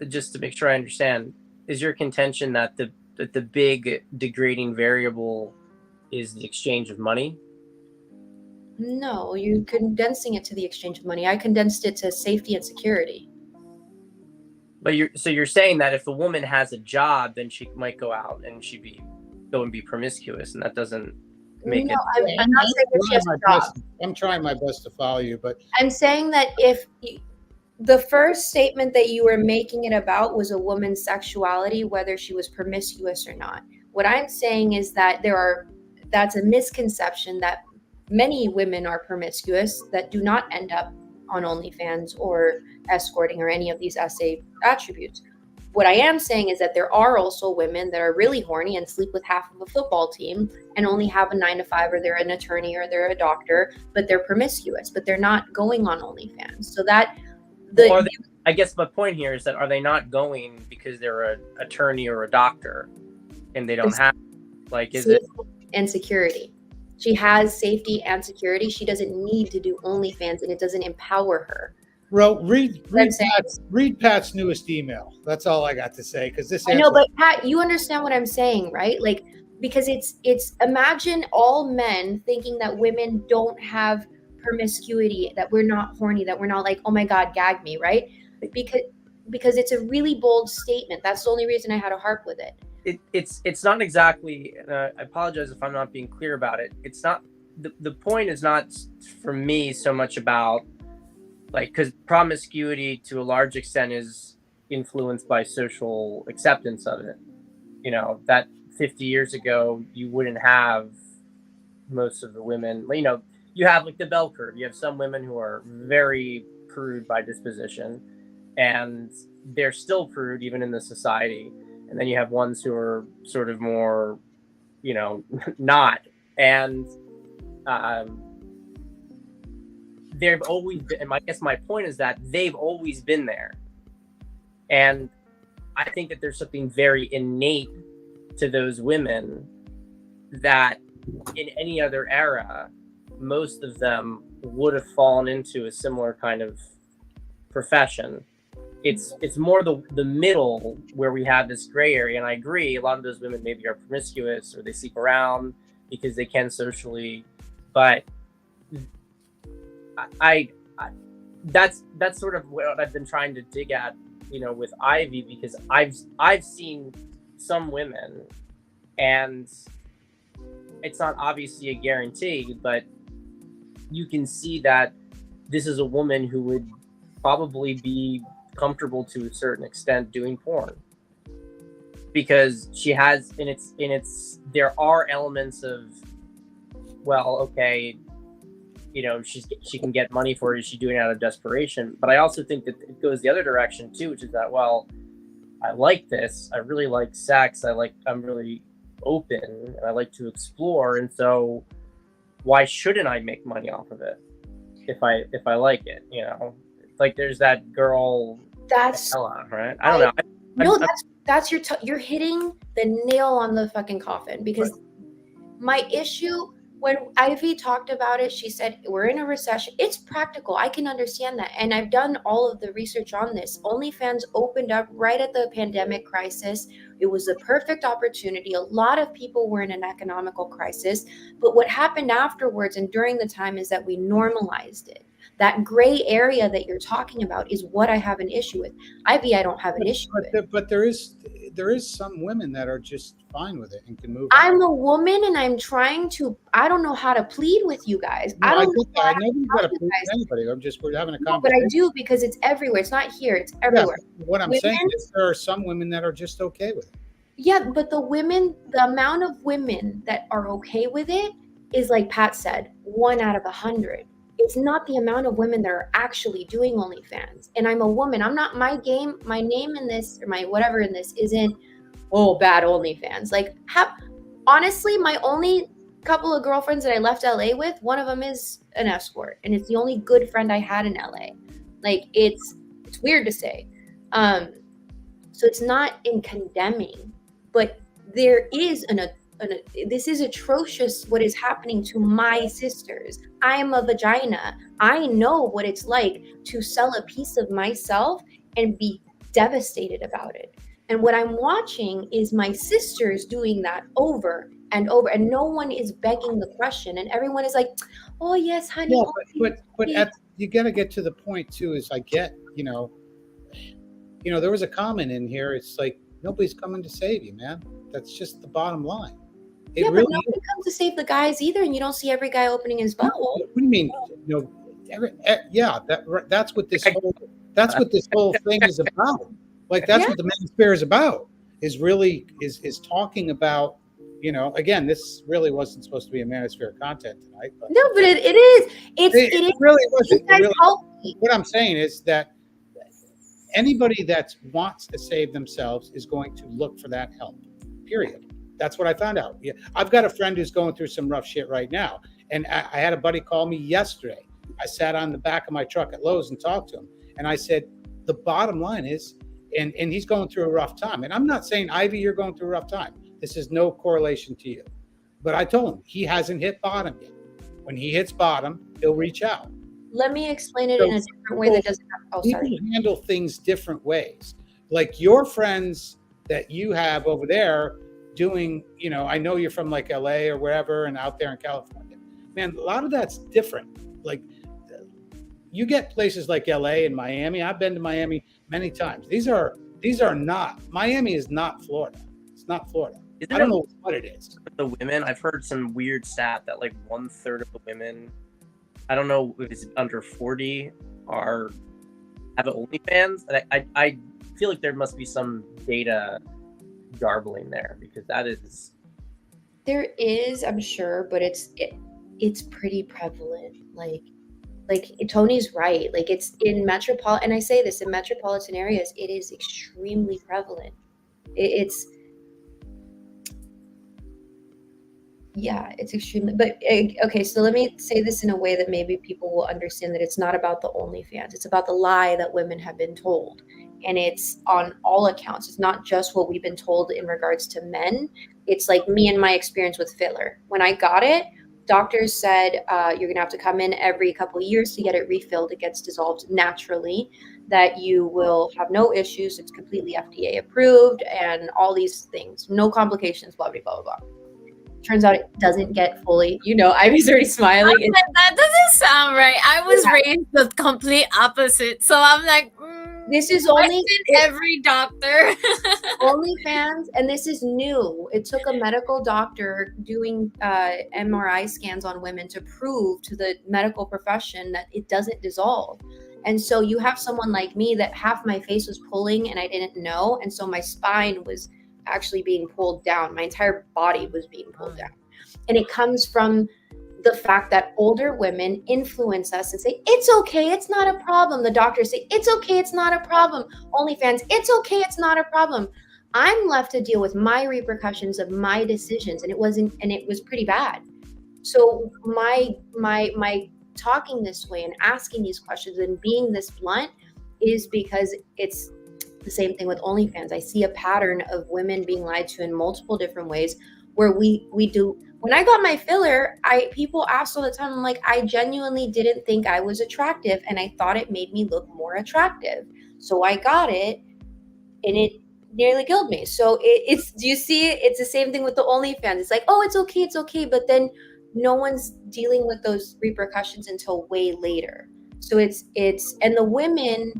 just to make sure I understand, is your contention that the big degrading variable is the exchange of money? No, you're condensing it to the exchange of money. I condensed it to safety and security. But you're saying that if a woman has a job, then she might go out and go and be promiscuous, and that doesn't make it. I'm not saying that she has a job. I'm trying my best to follow you, but I'm saying that if the first statement that you were making it about was a woman's sexuality, whether she was promiscuous or not. What I'm saying is that that's a misconception that many women are promiscuous that do not end up on OnlyFans or escorting or any of these SA attributes. What I am saying is that there are also women that are really horny and sleep with half of a football team and only have a 9 to 5, or they're an attorney or they're a doctor, but they're promiscuous, but they're not going on OnlyFans. So I guess my point here is that, are they not going because they're an attorney or a doctor and they don't have, is it? And security. She has safety and security. She doesn't need to do OnlyFans, and it doesn't empower her. Well, read Pat's newest email. That's all I got to say, because this. I know, but Pat, you understand what I'm saying, right? Because it's imagine all men thinking that women don't have promiscuity, that we're not horny, that we're not like, oh my God, gag me, right? Because it's a really bold statement. That's the only reason I had a harp with it. It's not exactly, I apologize if I'm not being clear about it. It's not, the point is not for me so much about because promiscuity to a large extent is influenced by social acceptance of it. That 50 years ago, you wouldn't have most of the women, you have the bell curve. You have some women who are very prude by disposition, and they're still prude even in the society. And then you have ones who are sort of more, not. And they've always been, and I guess my point is that they've always been there. And I think that there's something very innate to those women that in any other era, most of them would have fallen into a similar kind of profession. It's more the middle where we have this gray area. And I agree, a lot of those women maybe are promiscuous or they sleep around because they can socially, but I that's sort of what I've been trying to dig at, with Ivy, because I've seen some women, and it's not obviously a guarantee, but you can see that this is a woman who would probably be comfortable to a certain extent doing porn, because she has there are elements of, well, okay, she can get money for it. She's doing it out of desperation. But I also think that it goes the other direction too, which is that, well, I like this. I really like sex. I'm really open and I like to explore. And so why shouldn't I make money off of it if I like it? There's that girl. That's Ella, right? I don't know. You're hitting the nail on the fucking coffin, because my issue when Ivy talked about it, she said, we're in a recession. It's practical. I can understand that. And I've done all of the research on this. OnlyFans opened up right at the pandemic crisis. It was a perfect opportunity. A lot of people were in an economical crisis. But what happened afterwards and during the time is that we normalized it. That gray area that you're talking about is what I have an issue with. Ivy, I don't have an issue with. But there is some women that are just fine with it and can move. I'm a woman and I'm trying to, I don't know how to plead with you guys. No, I don't know. I nobody's got to plead with anybody. We're having a conversation. But I do, because it's everywhere. It's not here. It's everywhere. Yeah, what I'm saying is there are some women that are just okay with it. Yeah, but the amount of women that are okay with it is, like Pat said, 1 out of 100. It's not the amount of women that are actually doing OnlyFans. And I'm a woman. I'm not, my name in this, or my whatever in this isn't, oh, bad OnlyFans. Like, honestly, my only couple of girlfriends that I left LA with, one of them is an escort. And it's the only good friend I had in LA. Like, it's weird to say. So it's not in condemning, but there is this is atrocious what is happening to my sisters. I am a vagina. I know what it's like to sell a piece of myself and be devastated about it. And what I'm watching is my sisters doing that over and over, and no one is begging the question. And everyone is like, oh yes, honey. Yeah, but you got to get to the point too, is I get, there was a comment in here. It's like, nobody's coming to save you, man. That's just the bottom line. But nobody comes to save the guys either, and you don't see every guy opening his butthole. What do you mean? That's what this whole thing is about. Like, that's what the manosphere is about. Is talking about. Again, this really wasn't supposed to be a manosphere content tonight. But no, but it is. It really wasn't. What I'm saying is that anybody that wants to save themselves is going to look for that help. Period. That's what I found out. Yeah, I've got a friend who's going through some rough shit right now. And I had a buddy call me yesterday. I sat on the back of my truck at Lowe's and talked to him. And I said, the bottom line is, and he's going through a rough time. And I'm not saying, Ivy, you're going through a rough time. This is no correlation to you. But I told him he hasn't hit bottom yet. When he hits bottom, he'll reach out. Let me explain it in a different way that doesn't have, people handle things different ways. Like your friends that you have over there doing, I know you're from like LA or wherever and out there in California. Man, a lot of that's different. Like you get places like LA and Miami. I've been to Miami many times. These are not, Miami is not Florida. It's not Florida. I don't know what it is. The women, I've heard some weird stat that like 1/3 of the women, I don't know if it's under 40, have an OnlyFans. And I feel like there must be some data garbling there, because there is, I'm sure, but it's pretty prevalent. Like Tony's right. Like it's in metropolitan, and I say this, in metropolitan areas, it is extremely prevalent. It's extremely, but okay, so let me say this in a way that maybe people will understand that it's not about the OnlyFans. It's about the lie that women have been told. And it's on all accounts. It's not just what we've been told in regards to men. It's like me and my experience with filler. When I got it, doctors said you're going to have to come in every couple of years to get it refilled. It gets dissolved naturally, that you will have no issues. It's completely FDA approved and all these things. No complications, blah, blah, blah, blah. Turns out it doesn't get fully, Ivy's already smiling. That doesn't sound right. I was raised the complete opposite. So I'm like, this is only every doctor. OnlyFans, and this is new. It took a medical doctor doing MRI scans on women to prove to the medical profession that it doesn't dissolve. And so you have someone like me that half my face was pulling and I didn't know. And so my spine was actually being pulled down. My entire body was being pulled down. And it comes from the fact that older women influence us and say, it's okay, it's not a problem. The doctors say, it's okay, it's not a problem. OnlyFans, it's okay, it's not a problem. I'm left to deal with my repercussions of my decisions, and it was pretty bad. So my talking this way and asking these questions and being this blunt is because it's the same thing with OnlyFans. I see a pattern of women being lied to in multiple different ways, where we do. When I got my filler, people asked all the time, I'm like, I genuinely didn't think I was attractive, and I thought it made me look more attractive. So I got it, and it nearly killed me. So it's, do you see it? It's the same thing with the OnlyFans. It's like, oh, it's okay. But then no one's dealing with those repercussions until way later. So it's, and the women,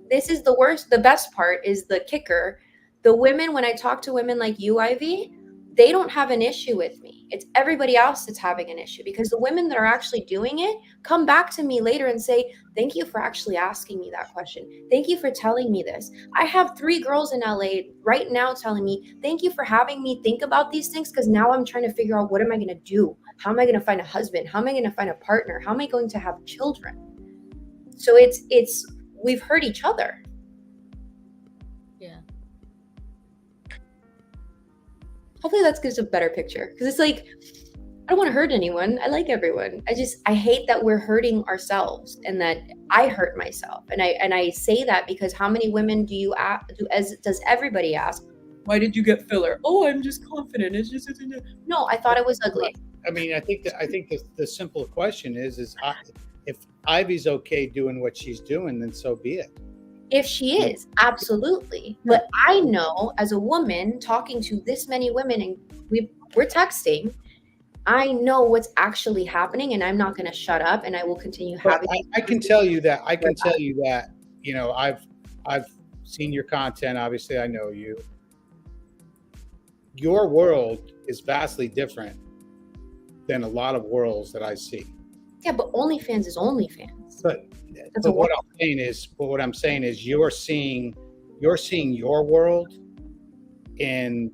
this is the worst. The best part is the kicker. The women, when I talk to women like you, Ivy, they don't have an issue with me. It's everybody else that's having an issue, because the women that are actually doing it come back to me later and say, thank you for actually asking me that question. Thank you for telling me this. I have 3 girls in LA right now telling me, thank you for having me think about these things, because now I'm trying to figure out, what am I going to do? How am I going to find a husband? How am I going to find a partner? How am I going to have children? So it's we've hurt each other. Yeah. Hopefully that gives a better picture, because it's like, I don't want to hurt anyone. I like everyone. I hate that we're hurting ourselves, and that I hurt myself. And I say that because how many women does everybody ask, why did you get filler? Oh, I'm just confident. It's just, no, I thought it was ugly. I mean, I think the simple question is if Ivy's okay doing what she's doing, then so be it. If she is, absolutely. But I know, as a woman talking to this many women, and we're texting, I know what's actually happening, and I'm not going to shut up, and I will continue having. I can tell you that. You know, I've seen your content. Obviously, I know you. Your world is vastly different than a lot of worlds that I see. Yeah, but OnlyFans is OnlyFans. But what I'm saying is you're seeing your world in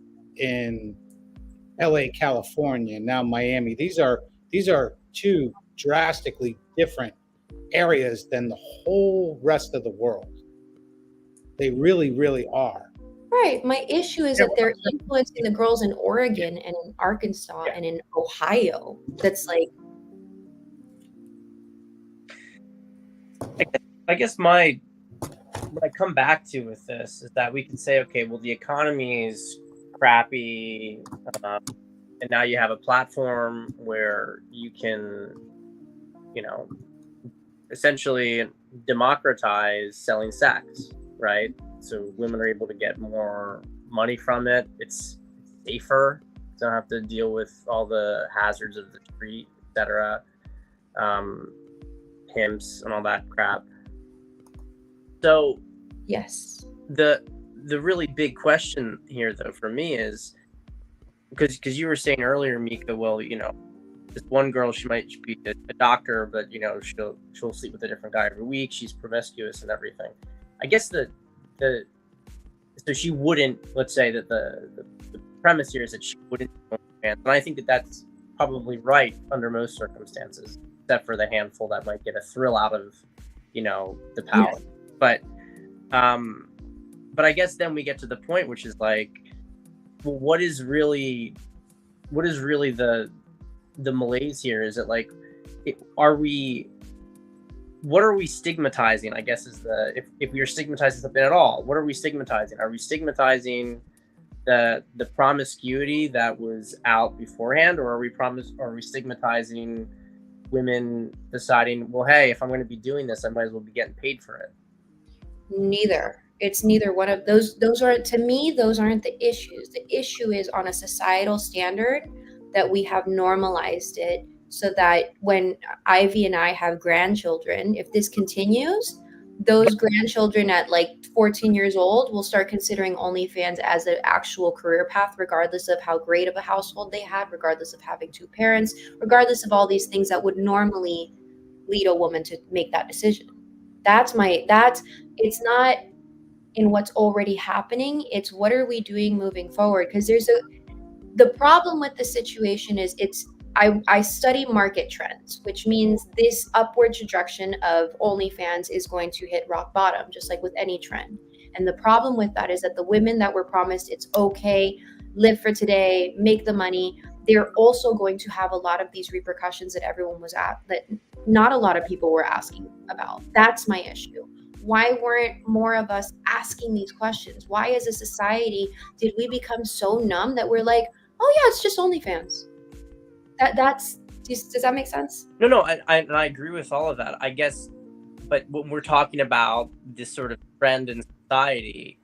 LA, California, now Miami. These are 2 drastically different areas than the whole rest of the world. They really, really are. Right. My issue is that they're influencing the girls in Oregon and in Arkansas and in Ohio. That's like, I guess what I come back to with this is that we can say, okay, well, the economy is crappy, and now you have a platform where you can, you know, essentially democratize selling sex, right? So women are able to get more money from it. It's safer. Don't have to deal with all the hazards of the street, etc. Pimps and all that crap. So yes. The really big question here, though, for me is because you were saying earlier, Mika, well, you know, this one girl, she might be a doctor, but you know, she'll sleep with a different guy every week. She's promiscuous and everything. I guess so she wouldn't. Let's say that the premise here is that she wouldn't. And I think that that's probably right under most circumstances, except for the handful that might get a thrill out of, you know, the power. Yes. But I guess then we get to the point, which is like, well, what is really the malaise here? Is it like, what are we stigmatizing? I guess is if we are stigmatizing something at all, what are we stigmatizing? Are we stigmatizing the promiscuity that was out beforehand, or are we stigmatizing women deciding, well, hey, if I'm going to be doing this, I might as well be getting paid for it? Neither. It's neither one of those. Those aren't, to me, those aren't the issues. The issue is on a societal standard that we have normalized it, so that when Ivy and I have grandchildren, if this continues, those grandchildren at like 14 years old will start considering OnlyFans as an actual career path, regardless of how great of a household they had, regardless of having 2 parents, regardless of all these things that would normally lead a woman to make that decision. It's not in what's already happening. It's what are we doing moving forward? Because the problem with the situation is I study market trends, which means this upward trajectory of OnlyFans is going to hit rock bottom, just like with any trend. And the problem with that is that the women that were promised it's okay, live for today, make the money, they're also going to have a lot of these repercussions that that not a lot of people were asking about. That's my issue. Why weren't more of us asking these questions? Why as a society did we become so numb that we're like, oh yeah, it's just OnlyFans. Does that make sense? No, I agree with all of that, I guess. But when we're talking about this sort of trend in society,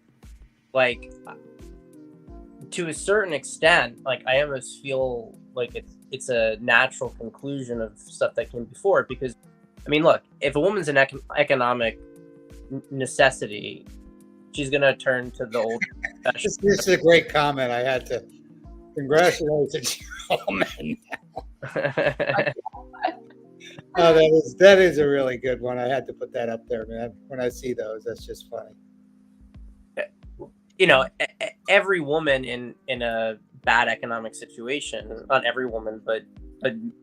like, to a certain extent, like, I almost feel like it's a natural conclusion of stuff that came before. Because, I mean, look, if a woman's an economic necessity, she's gonna turn to the old. This is a great comment. I had to congratulate all men. Oh, that is a really good one. I had to put that up there, man. When I see those, that's just funny. You know, every woman in a bad economic situation, not every woman, but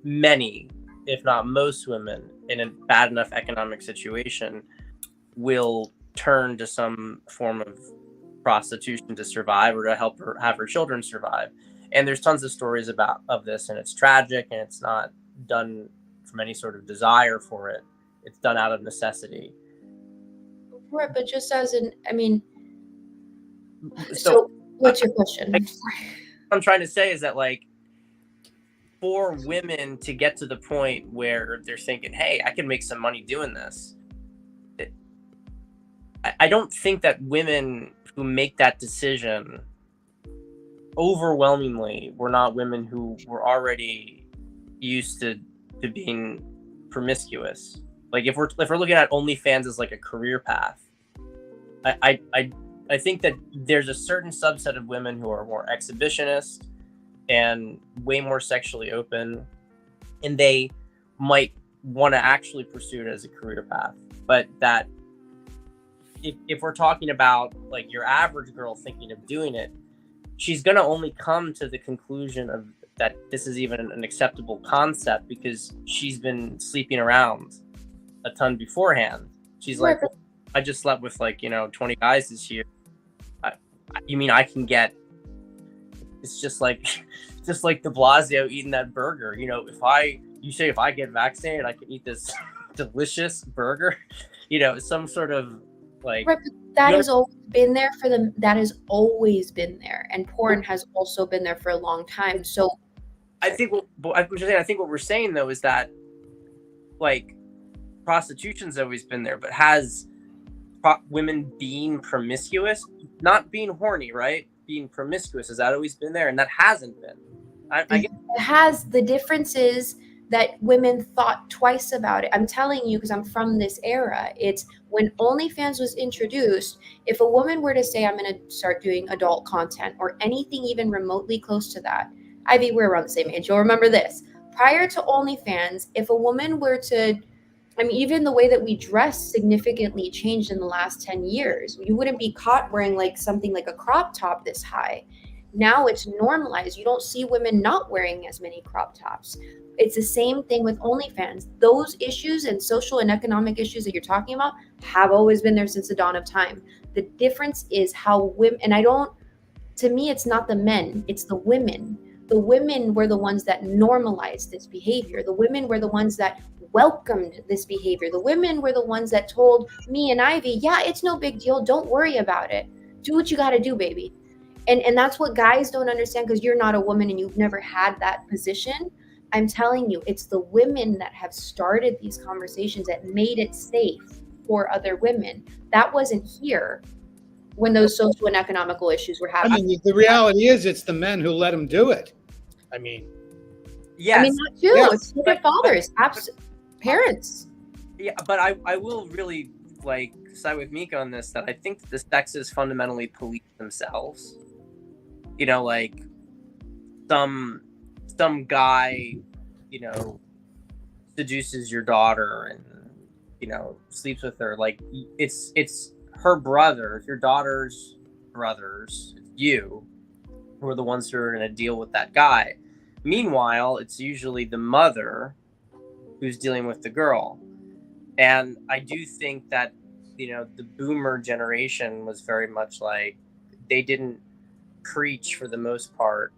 many, if not most women in a bad enough economic situation will turn to some form of prostitution to survive, or to help her have her children survive. And there's tons of stories of this, and it's tragic, and it's not done from any sort of desire for it. It's done out of necessity. Right, but just as an, I mean, so what's your question? What I'm trying to say is that, like, for women to get to the point where they're thinking, hey, I can make some money doing this, I don't think that women who make that decision overwhelmingly were not women who were already used to being promiscuous. Like, if we're looking at OnlyFans as like a career path, I think that there's a certain subset of women who are more exhibitionist and way more sexually open, and they might want to actually pursue it as a career path. But that if we're talking about like your average girl thinking of doing it, she's going to only come to the conclusion of that this is even an acceptable concept because she's been sleeping around a ton beforehand. She's like, well, I just slept with 20 guys this year. You mean I can get? It's just like de Blasio eating that burger. If I get vaccinated, I can eat this delicious burger. Some sort of like. Right, but that has always been there for them. That has always been there, and porn has also been there for a long time. So, I think what we're saying though is that, like, prostitution's always been there, but has women being promiscuous, not being horny, right? Being promiscuous, has that always been there? And that hasn't been. I guess it has. The difference is that women thought twice about it. I'm telling you, because I'm from this era. It's when OnlyFans was introduced, if a woman were to say, I'm going to start doing adult content or anything even remotely close to that, Ivy, we're around the same age. You'll remember this. Prior to OnlyFans, if a woman were to, even the way that we dress significantly changed in the last 10 years. You wouldn't be caught wearing like something like a crop top this high. Now it's normalized. You don't see women not wearing as many crop tops. It's the same thing with OnlyFans. Those issues and social and economic issues that you're talking about have always been there since the dawn of time. The difference is how women, to me, it's not the men, it's the women. The women were the ones that normalized this behavior. The women were the ones that welcomed this behavior. The women were the ones that told me and Ivy, yeah, it's no big deal. Don't worry about it. Do what you got to do, baby. And that's what guys don't understand, because you're not a woman and you've never had that position. I'm telling you, it's the women that have started these conversations that made it safe for other women. That wasn't here when those social and economical issues were happening. The reality is it's the men who let them do it. Yes. Not you. Yes. It's their fathers, parents. Yeah, but I will really side with Mika on this, that I think that the sexes fundamentally police themselves. Some guy, seduces your daughter and, sleeps with her. Like, it's her brother, your daughter's brothers, it's you, who are the ones who are going to deal with that guy. Meanwhile, it's usually the mother who's dealing with the girl. And I do think that, the boomer generation was very much like, they didn't preach for the most part.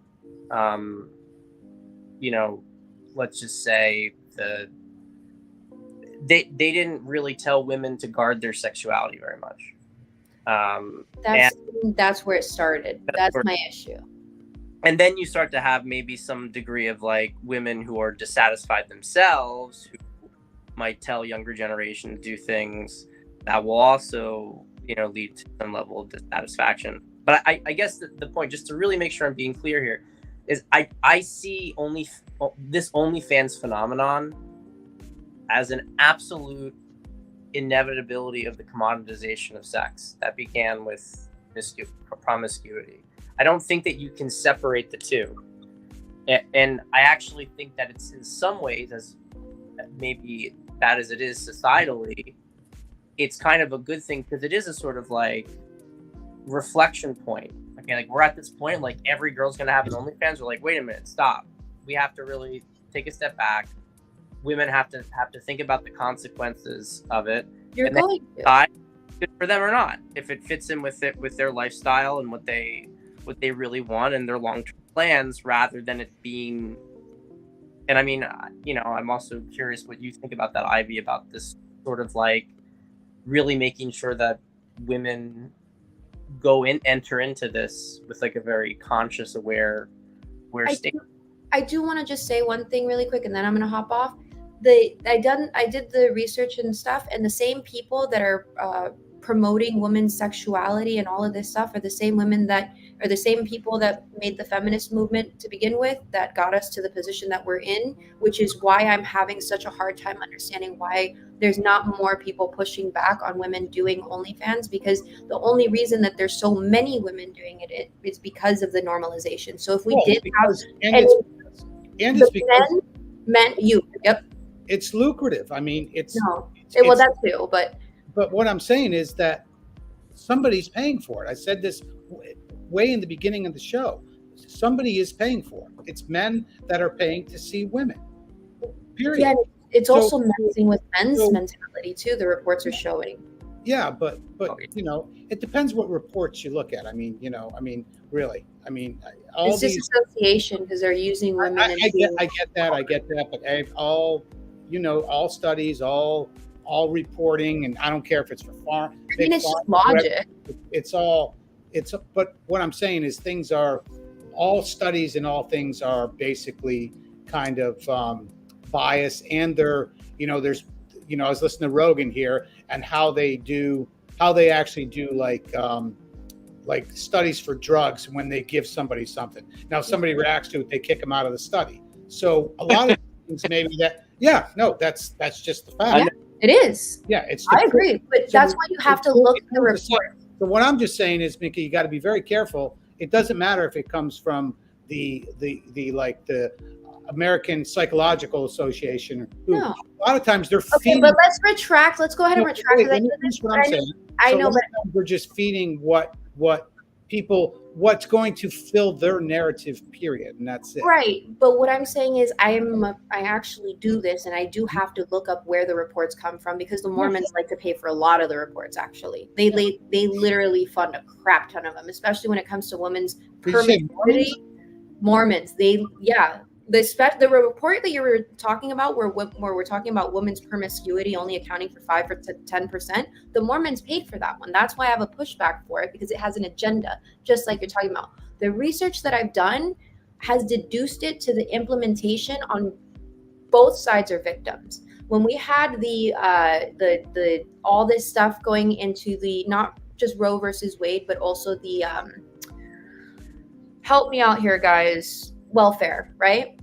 Let's just say they didn't really tell women to guard their sexuality very much. That's where it started. That's my issue. And then you start to have maybe some degree of like women who are dissatisfied themselves, who might tell younger generation to do things that will also, you know, lead to some level of dissatisfaction. But I guess the point, just to really make sure I'm being clear here, is I see this OnlyFans phenomenon as an absolute inevitability of the commoditization of sex that began with promiscuity. I don't think that you can separate the two. And I actually think that it's in some ways, as maybe bad as it is societally, it's kind of a good thing because it is a sort of like reflection point. Okay, like we're at this point, like every girl's gonna have an OnlyFans. We're like, wait a minute, stop. We have to really take a step back. Women have to think about the consequences of it. You're going to. Good for them or not, if it fits in with their lifestyle and what they really want and their long-term plans, rather than it being. And I mean, you know, I'm also curious what you think about that, Ivy, about this sort of like really making sure that women enter into this with like a very conscious, aware state. I do want to just say one thing really quick, and then I'm going to hop off. I did the research and stuff, and the same people that are promoting women's sexuality and all of this stuff are the same women that are the same people that made the feminist movement to begin with, that got us to the position that we're in, which is why I'm having such a hard time understanding why there's not more people pushing back on women doing OnlyFans, because the only reason that there's so many women doing it is because of the normalization. So if we did have it's because men, yep, it's lucrative. I mean, well, that too, but what I'm saying is that somebody's paying for it. I said this way in the beginning of the show. Somebody is paying for it. It's men that are paying to see women. Period. Yeah, it's also messing with men's mentality too. The reports are showing. Yeah, but you know, it depends what reports you look at. I mean, you know, really. I mean, all it's disassociation because they're using women. I get that, but all, you know, all studies, all reporting, and I don't care if it's for farm. I mean, it's just logic. But what I'm saying is all studies and all things are basically kind of biased, and there's I was listening to Rogan here and how they actually do like studies for drugs when they give somebody something. Now, if somebody reacts to it, they kick them out of the study. So a lot of things maybe that's just the fact. Yeah, it is. Yeah, I agree, but that's why you have to look at the report. So what I'm just saying is, Mickey, you got to be very careful. It doesn't matter if it comes from the American Psychological Association. Who, no. A lot of times they're feeding. But let's retract. Let's go ahead and retract. I know, but we're just feeding what people, what's going to fill their narrative, period, and that's it. Right, but what I'm saying is, I actually do this, and I do have to look up where the reports come from, because the Mormons like to pay for a lot of the reports. Actually, they literally fund a crap ton of them, especially when it comes to women's promiscuity. Mormons, the report that you were talking about, where we're talking about women's promiscuity only accounting for 5 to 10%, the Mormons paid for that one. That's why I have a pushback for it, because it has an agenda, just like you're talking about. The research that I've done has deduced it to the implementation on both sides are victims. When we had the all this stuff going into the, not just Roe versus Wade, but also the help me out here, guys, welfare, right?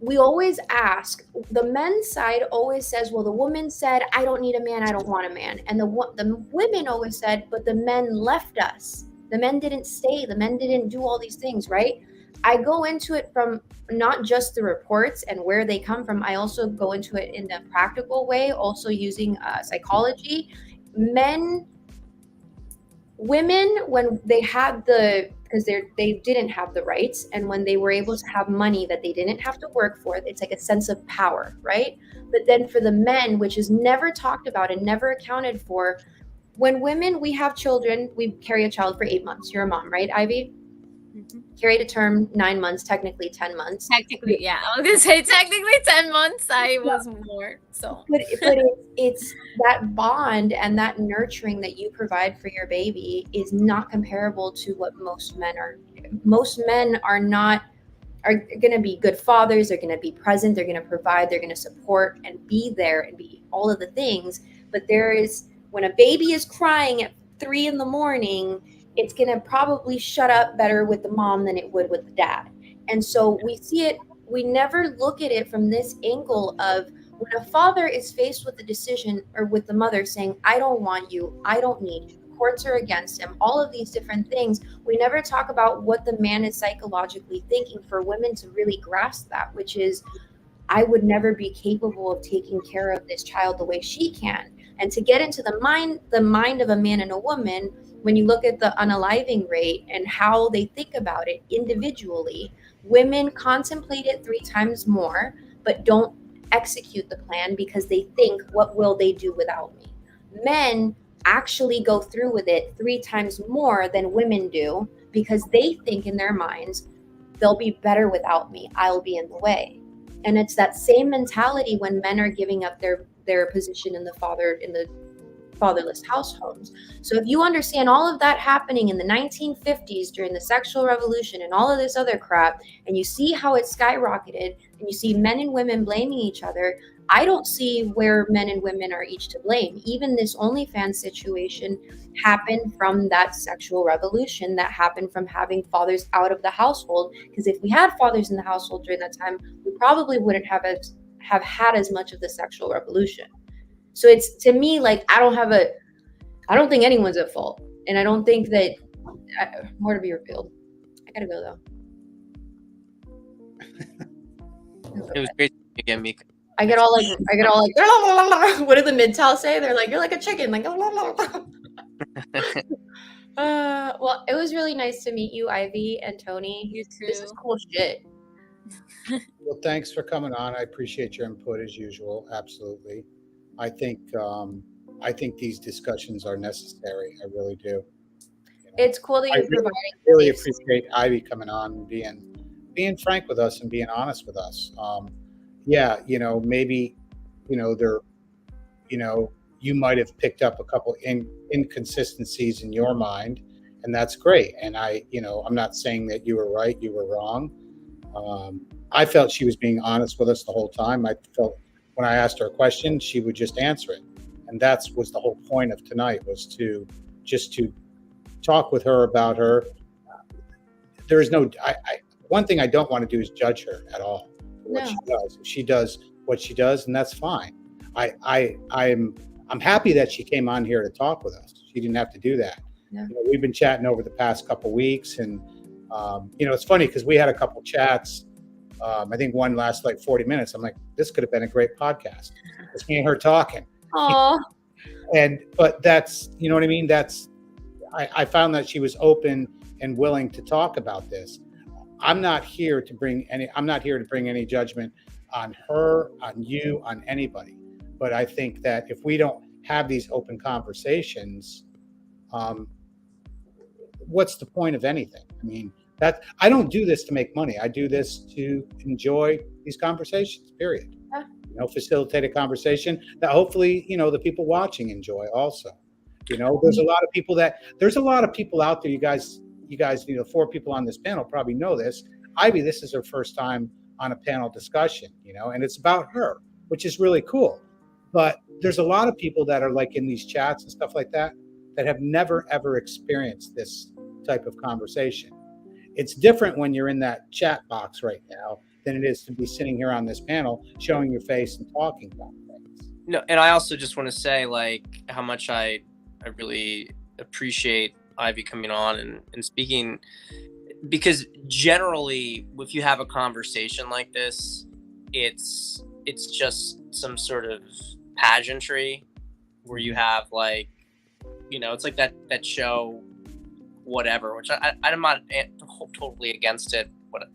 We always ask, the men's side always says, well, the woman said, I don't need a man, I don't want a man. And the women always said, but the men left us. The men didn't stay. The men didn't do all these things, right? I go into it from not just the reports and where they come from. I also go into it in a practical way, also using psychology. Women, when they had because they didn't have the rights, and when they were able to have money that they didn't have to work for, it's like a sense of power, right? But then for the men, which is never talked about and never accounted for, when women, we have children, we carry a child for 8 months. You're a mom, right, Ivy? Mm-hmm. Carried a term 9 months, technically 10 months. Technically, yeah. I was gonna say technically 10 months. I was more so. But it's that bond and that nurturing that you provide for your baby is not comparable to what most men are most men are going to be good fathers. They're going to be present. They're going to provide. They're going to support and be there and be all of the things. But when a baby is crying at 3 a.m, it's going to probably shut up better with the mom than it would with the dad. And so we never look at it from this angle of when a father is faced with the decision, or with the mother saying, I don't want you, I don't need you, courts are against him, all of these different things. We never talk about what the man is psychologically thinking for women to really grasp that, which is, I would never be capable of taking care of this child the way she can. And to get into the mind of a man and a woman, when you look at the unaliving rate and how they think about it individually, women contemplate it 3 times more, but don't execute the plan because they think, what will they do without me? Men actually go through with it 3 times more than women do because they think in their minds, they'll be better without me, I'll be in the way. And it's that same mentality when men are giving up their position in the fatherless households. So if you understand all of that happening in the 1950s during the sexual revolution and all of this other crap, and you see how it skyrocketed, and you see men and women blaming each other, I don't see where men and women are each to blame. Even this OnlyFans situation happened from that sexual revolution that happened from having fathers out of the household. Because if we had fathers in the household during that time, we probably wouldn't have had as much of the sexual revolution. So it's, to me, like, I don't think anyone's at fault. And I don't think that, more to be revealed. I gotta go though. It was great to get me. I get all like, what did the MGTOW say? They're like, you're like a chicken, like, well, it was really nice to meet you, Ivy and Tony. You too. This is cool shit. Well, thanks for coming on. I appreciate your input as usual. Absolutely. I think these discussions are necessary. I really do. You know, It's cool that you're providing. Really appreciate Ivy coming on and being frank with us and being honest with us. Yeah, maybe, you might have picked up a couple inconsistencies in your mind, and that's great. And I'm not saying that you were right, you were wrong. I felt she was being honest with us the whole time. I felt when I asked her a question, she would just answer it. And that was the whole point of tonight, was to talk with her about her. There is one thing I don't want to do is judge her at all for what she does. She does what she does, and that's fine. I'm happy that she came on here to talk with us. She didn't have to do that. Yeah. We've been chatting over the past couple weeks, and it's funny because we had a couple chats. I think one lasted like 40 minutes. I'm like, this could have been a great podcast. It's me and her talking. Aww. But that's, you know what I mean? I found that she was open and willing to talk about this. I'm not here to bring any judgment on her, on you, on anybody. But I think that if we don't have these open conversations, what's the point of anything? I mean, I don't do this to make money. I do this to enjoy these conversations, period. Yeah. Facilitate a conversation that hopefully, the people watching enjoy also. There's a lot of people out there, you guys, 4 people on this panel probably know this. Ivy, this is her first time on a panel discussion, and it's about her, which is really cool. But there's a lot of people that are like in these chats and stuff like that have never, ever experienced this type of conversation. It's different when you're in that chat box right now than it is to be sitting here on this panel, showing your face and talking about things. No, and I also just want to say, like, how much I really appreciate Ivy coming on and speaking, because generally, if you have a conversation like this, it's just some sort of pageantry where you have, like, it's like that show, whatever, which I'm not totally against it, but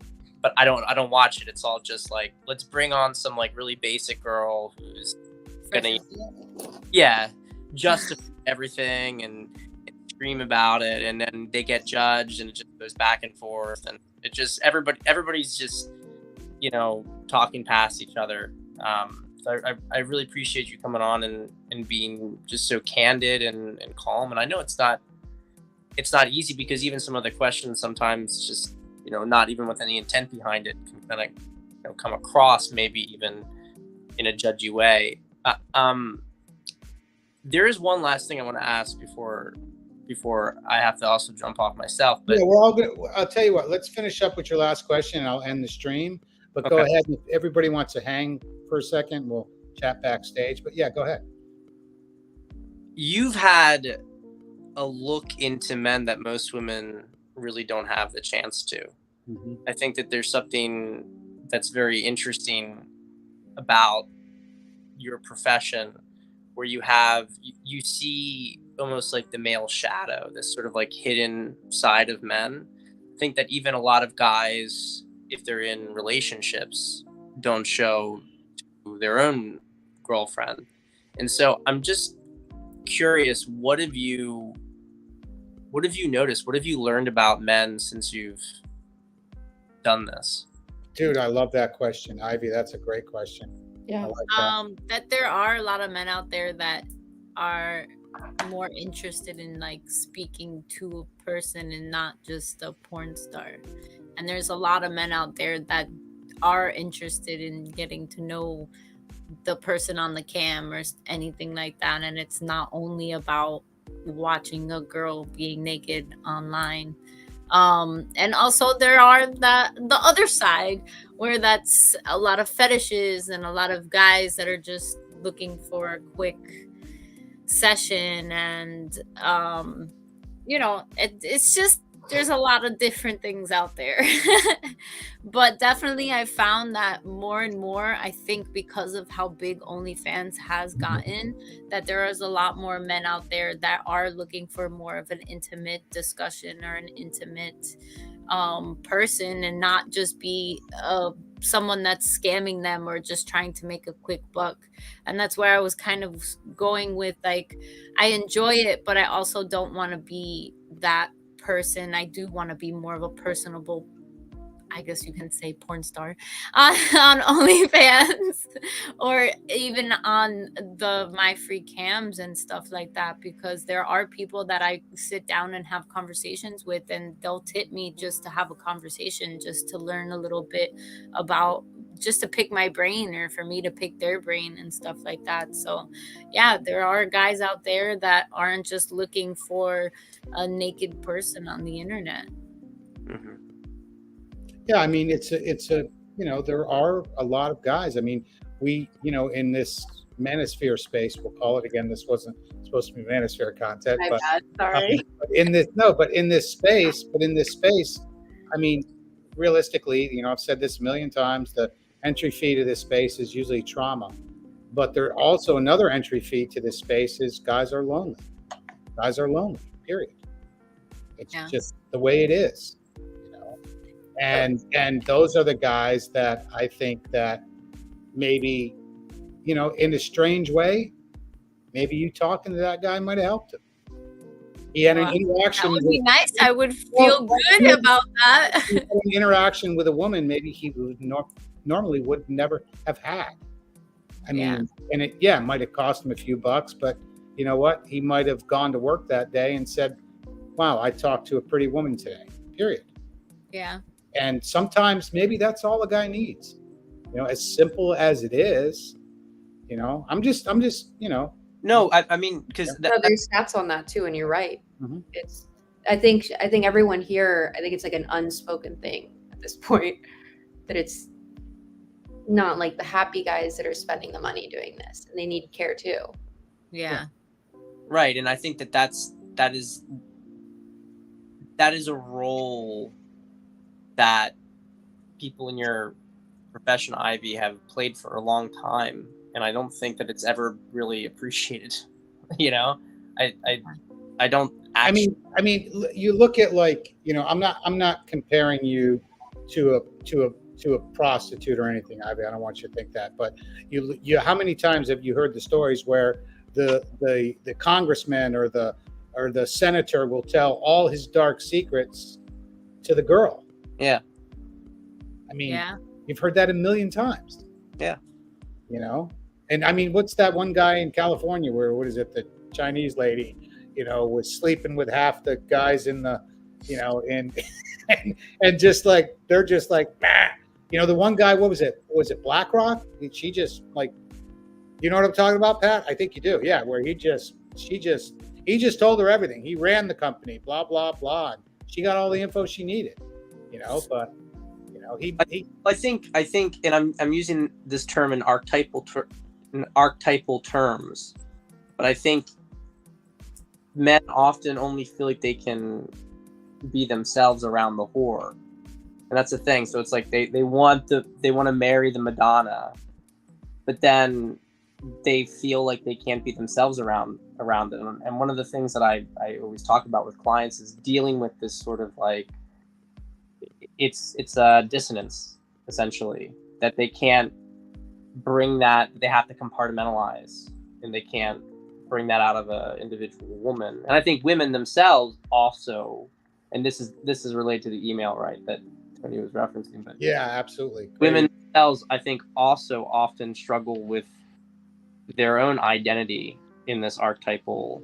I don't watch it. It's all just like, let's bring on some like really basic girl who's gonna justify everything and scream about it, and then they get judged, and it just goes back and forth, and it just everybody's just talking past each other. So I really appreciate you coming on and being just so candid and calm. And I know it's not it's not easy because even some of the questions sometimes just, you know, not even with any intent behind it, can kind of, you know, come across maybe even in a judgy way. There is one last thing I want to ask before I have to also jump off myself. But yeah, we're all gonna. I'll tell you what. Let's finish up with your last question, and I'll end the stream. But go Okay. ahead. If everybody wants to hang for a second, we'll chat backstage. But yeah, go ahead. You've had a look into men that most women really don't have the chance to. Mm-hmm. I think that there's something that's very interesting about your profession, where you see almost like the male shadow, this sort of like hidden side of men. I think that even a lot of guys, if they're in relationships, don't show to their own girlfriend. And so I'm just curious, what have you noticed? What have you learned about men since you've done this? Dude, I love that question, Ivy. That's a great question. Yeah. I like that. That there are a lot of men out there that are more interested in like speaking to a person and not just a porn star. And there's a lot of men out there that are interested in getting to know the person on the cam or anything like that. And it's not only about watching a girl being naked online. And also there are the other side where that's a lot of fetishes and a lot of guys that are just looking for a quick session. And you know, it's just, there's a lot of different things out there. But definitely I found that more and more, I think because of how big OnlyFans has gotten, that there is a lot more men out there that are looking for more of an intimate discussion or an intimate person, and not just be someone that's scamming them or just trying to make a quick buck. And that's where I was kind of going with, like, I enjoy it, but I also don't want to be that person. I do want to be more of a personable, I guess you can say, porn star on OnlyFans or even on the my free cams and stuff like that, because there are people that I sit down and have conversations with, and they'll tip me just to have a conversation, just to learn a little bit about, just to pick my brain or for me to pick their brain and stuff like that. So yeah, there are guys out there that aren't just looking for a naked person on the internet. Mm-hmm. Yeah, I mean, it's a, you know, there are a lot of guys. I mean, we, you know, in this manosphere space, we'll call it again. This wasn't supposed to be manosphere content, My but bad, sorry. but in this space, I mean, realistically, you know, I've said this a million times, the entry fee to this space is usually trauma, but there also another entry fee to this space is guys are lonely. Guys are lonely, period. It's just the way it is, you know. And those are the guys that I think that maybe, you know, in a strange way, maybe you talking to that guy might have helped him. He had an interaction. That would be nice. I would feel good about that. He had an interaction with a woman maybe he would normally would never have had. I mean, and it might have cost him a few bucks, but you know what? He might have gone to work that day and said, wow, I talked to a pretty woman today, period. Yeah. And sometimes maybe that's all a guy needs, you know, as simple as it is, you know. I'm just, you know. No, I mean, because there's stats on that too, and you're right. Mm-hmm. It's, I think everyone here, I think it's like an unspoken thing at this point, that it's not like the happy guys that are spending the money doing this, and they need care too. Yeah. Right, and I think that is a role that people in your profession, Ivy, have played for a long time, and I don't think that it's ever really appreciated. You know, I don't. Actually... I mean, you look at, like, you know, I'm not comparing you to a prostitute or anything, Ivy. I don't want you to think that, but you how many times have you heard the stories where the congressman or the senator will tell all his dark secrets to the girl? Yeah. I mean, you've heard that a million times. Yeah. You know, and I mean, what's that one guy in California where, what is it, the Chinese lady, was sleeping with half the guys in the, and just like, they're just like, bah. The one guy, what was it? Was it BlackRock? She just like, you know what I'm talking about, Pat? I think you do. Yeah. Where he just told her everything. He ran the company, blah, blah, blah. And she got all the info she needed, but I think, and I'm using this term in archetypal terms, but I think men often only feel like they can be themselves around the whore, and that's the thing. So it's like they want to marry the Madonna, but then they feel like they can't be themselves around it. And one of the things that I always talk about with clients is dealing with this sort of like, it's a dissonance, essentially, that they can't bring that, they have to compartmentalize, and they can't bring that out of an individual woman. And I think women themselves also, and this is related to the email, right, that Tony was referencing, but yeah, absolutely. Women themselves, I think, also often struggle with their own identity in this archetypal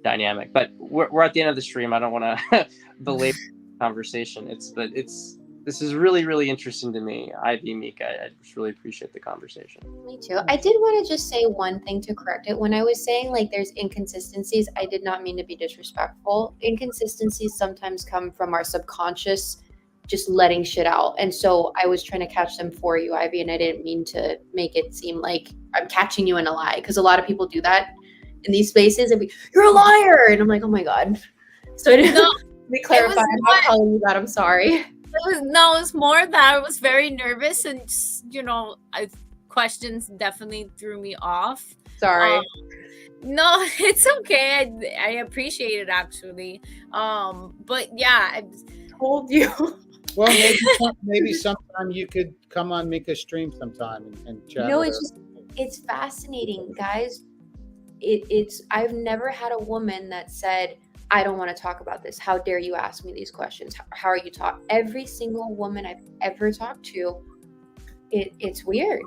dynamic. But we're at the end of the stream. I don't want to belabor conversation. This is really, really interesting to me. Ivy, Mika, I just really appreciate the conversation. Me too. I did want to just say one thing to correct it. When I was saying like there's inconsistencies, I did not mean to be disrespectful. Inconsistencies sometimes come from our subconscious just letting shit out. And so I was trying to catch them for you, Ivy, and I didn't mean to make it seem like I'm catching you in a lie, because a lot of people do that in these spaces and you're a liar. And I'm like, oh my God. So I didn't be clarified. I'm not calling you that. I'm sorry. It's more that I was very nervous, and just, questions definitely threw me off. Sorry. No, it's okay. I appreciate it, actually. But yeah, I told you. Well, maybe sometime you could come on Mika's stream sometime and chat. No, it's fascinating, guys. I've never had a woman that said, I don't want to talk about this. How dare you ask me these questions? How are you talking? Every single woman I've ever talked to, it's weird.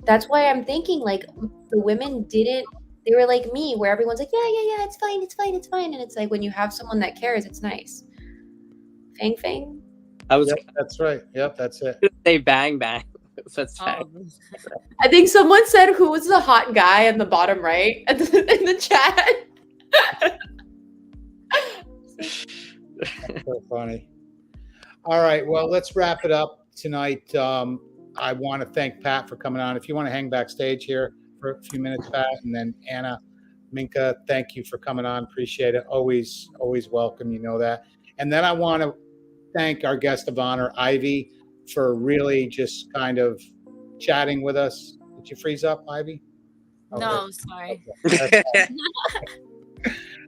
That's why I'm thinking like the women they were like me, where everyone's like, yeah, it's fine. And it's like when you have someone that cares, it's nice. Fang. Yep, that's right. Yep, that's it. Say bang. That's fine. I think someone said, who was the hot guy in the bottom right in the chat? That's so funny. All right, well, let's wrap it up tonight. I want to thank Pat for coming on. If you want to hang backstage here for a few minutes, Pat, and then Anna, Minka, thank you for coming on. Appreciate it. Always welcome. You know that. And then I want to thank our guest of honor, Ivy, for really just kind of chatting with us. Did you freeze up, Ivy? No, sorry. Okay.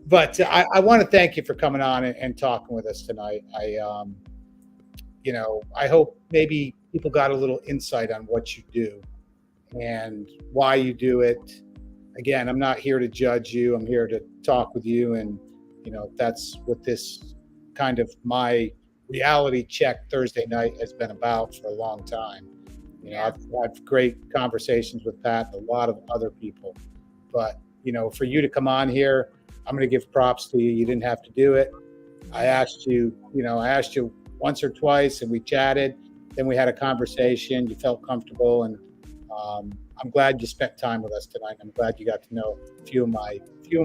But I want to thank you for coming on and talking with us tonight. I hope maybe people got a little insight on what you do and why you do it. Again, I'm not here to judge you. I'm here to talk with you. And, that's what this kind of my reality check Thursday night has been about for a long time. I've had great conversations with Pat, a lot of other people. But, for you to come on here, I'm going to give props to you. You didn't have to do it. I asked you once or twice and we chatted. Then we had a conversation. You felt comfortable. And I'm glad you spent time with us tonight. I'm glad you got to know a few of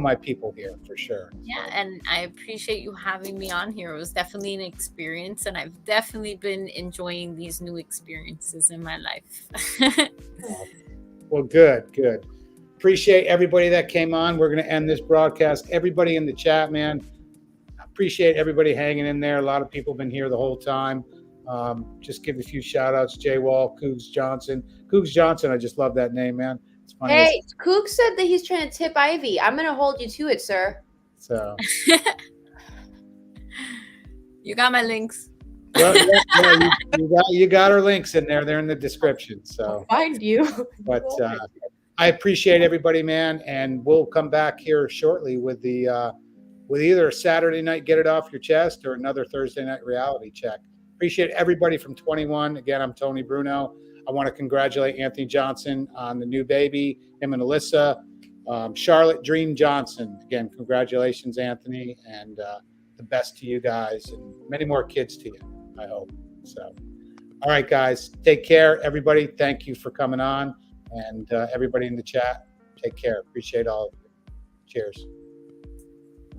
my people here for sure. Yeah, and I appreciate you having me on here. It was definitely an experience, and I've definitely been enjoying these new experiences in my life. Well, good. Appreciate everybody that came on. We're going to end this broadcast. Everybody in the chat, man. Appreciate everybody hanging in there. A lot of people have been here the whole time. Just give a few shout outs. Jay Wall, Cougs Johnson. Cougs Johnson, I just love that name, man. It's funny. Hey, Coog said that he's trying to tip Ivy. I'm going to hold you to it, sir. So you got my links. Well, you got our links in there. They're in the description. So I'll find you. But I appreciate everybody, man, and we'll come back here shortly with either a Saturday night get it off your chest or another Thursday night reality check. Appreciate everybody from 21. Again, I'm Tony Bruno. I want to congratulate Anthony Johnson on the new baby, him and Alyssa. Charlotte Dream Johnson. Again, congratulations, Anthony, and the best to you guys, and many more kids to you, I hope. So, all right, guys, take care, everybody. Thank you for coming on, and everybody in the chat, take care. Appreciate all of you. Cheers.